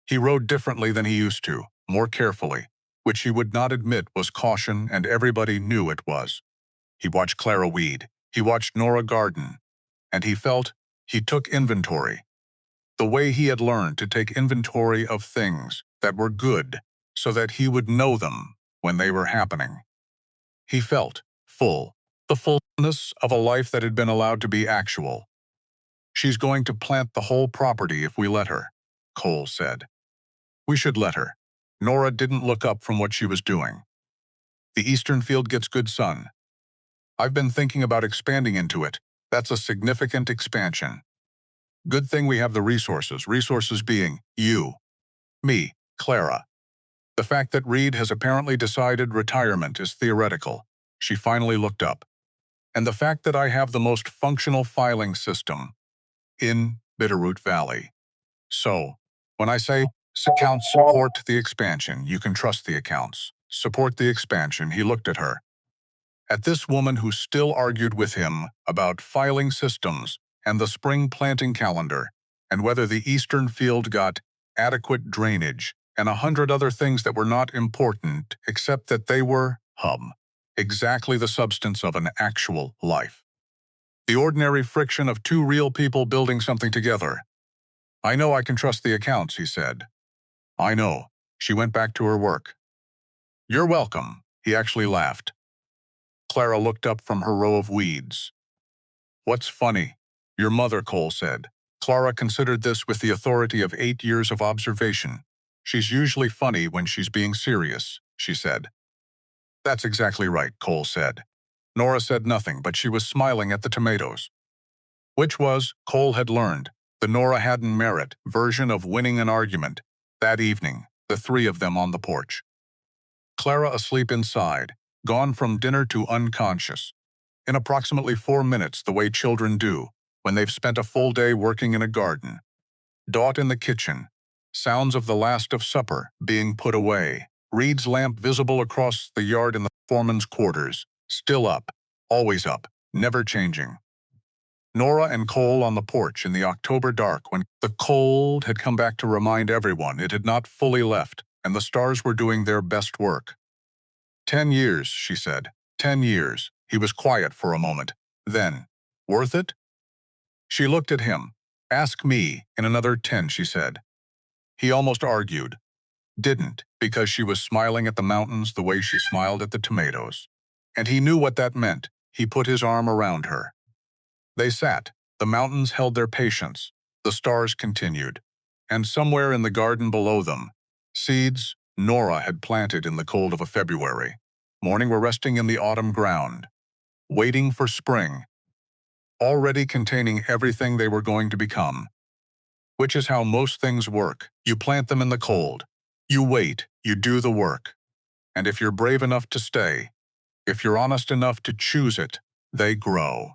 He rode differently than he used to, more carefully, which he would not admit was caution, and everybody knew it was. He watched Clara weed, he watched Nora garden, and he felt he took inventory. The way he had learned to take inventory of things that were good so that he would know them when they were happening. He felt full, the fullness of a life that had been allowed to be actual. She's going to plant the whole property if we let her, Cole said. We should let her. Nora didn't look up from what she was doing. The eastern field gets good sun. I've been thinking about expanding into it. That's a significant expansion. Good thing we have the resources being you, me, Clara. The fact that Reed has apparently decided retirement is theoretical. She finally looked up. And the fact that I have the most functional filing system in Bitterroot Valley. So, when I say accounts support the expansion, you can trust the accounts. Support the expansion, he looked at her. At this woman who still argued with him about filing systems and the spring planting calendar, and whether the eastern field got adequate drainage, and 100 other things that were not important except that they were, exactly the substance of an actual life. The ordinary friction of 2 real people building something together. I know I can trust the accounts, he said. I know. She went back to her work. You're welcome, he actually laughed. Clara looked up from her row of weeds. What's funny? Your mother, Cole said. Clara considered this with the authority of 8 years of observation. She's usually funny when she's being serious, she said. That's exactly right, Cole said. Nora said nothing, but she was smiling at the tomatoes. Which was, Cole had learned, the Nora Haddon Merritt version of winning an argument. That evening, the 3 of them on the porch. Clara asleep inside, gone from dinner to unconscious. In approximately 4 minutes, the way children do, when they've spent a full day working in a garden. Dot in the kitchen. Sounds of the last of supper being put away. Reed's lamp visible across the yard in the foreman's quarters. Still up. Always up. Never changing. Nora and Cole on the porch in the October dark when the cold had come back to remind everyone it had not fully left and the stars were doing their best work. 10 years, she said. 10 years. He was quiet for a moment. Then, worth it? She looked at him. Ask me in another 10, she said. He almost argued. Didn't, because she was smiling at the mountains the way she smiled at the tomatoes. And he knew what that meant. He put his arm around her. They sat. The mountains held their patience. The stars continued. And somewhere in the garden below them, seeds Nora had planted in the cold of a February morning were resting in the autumn ground, waiting for spring, already containing everything they were going to become. Which is how most things work. You plant them in the cold. You wait. You do the work. And if you're brave enough to stay, if you're honest enough to choose it, they grow.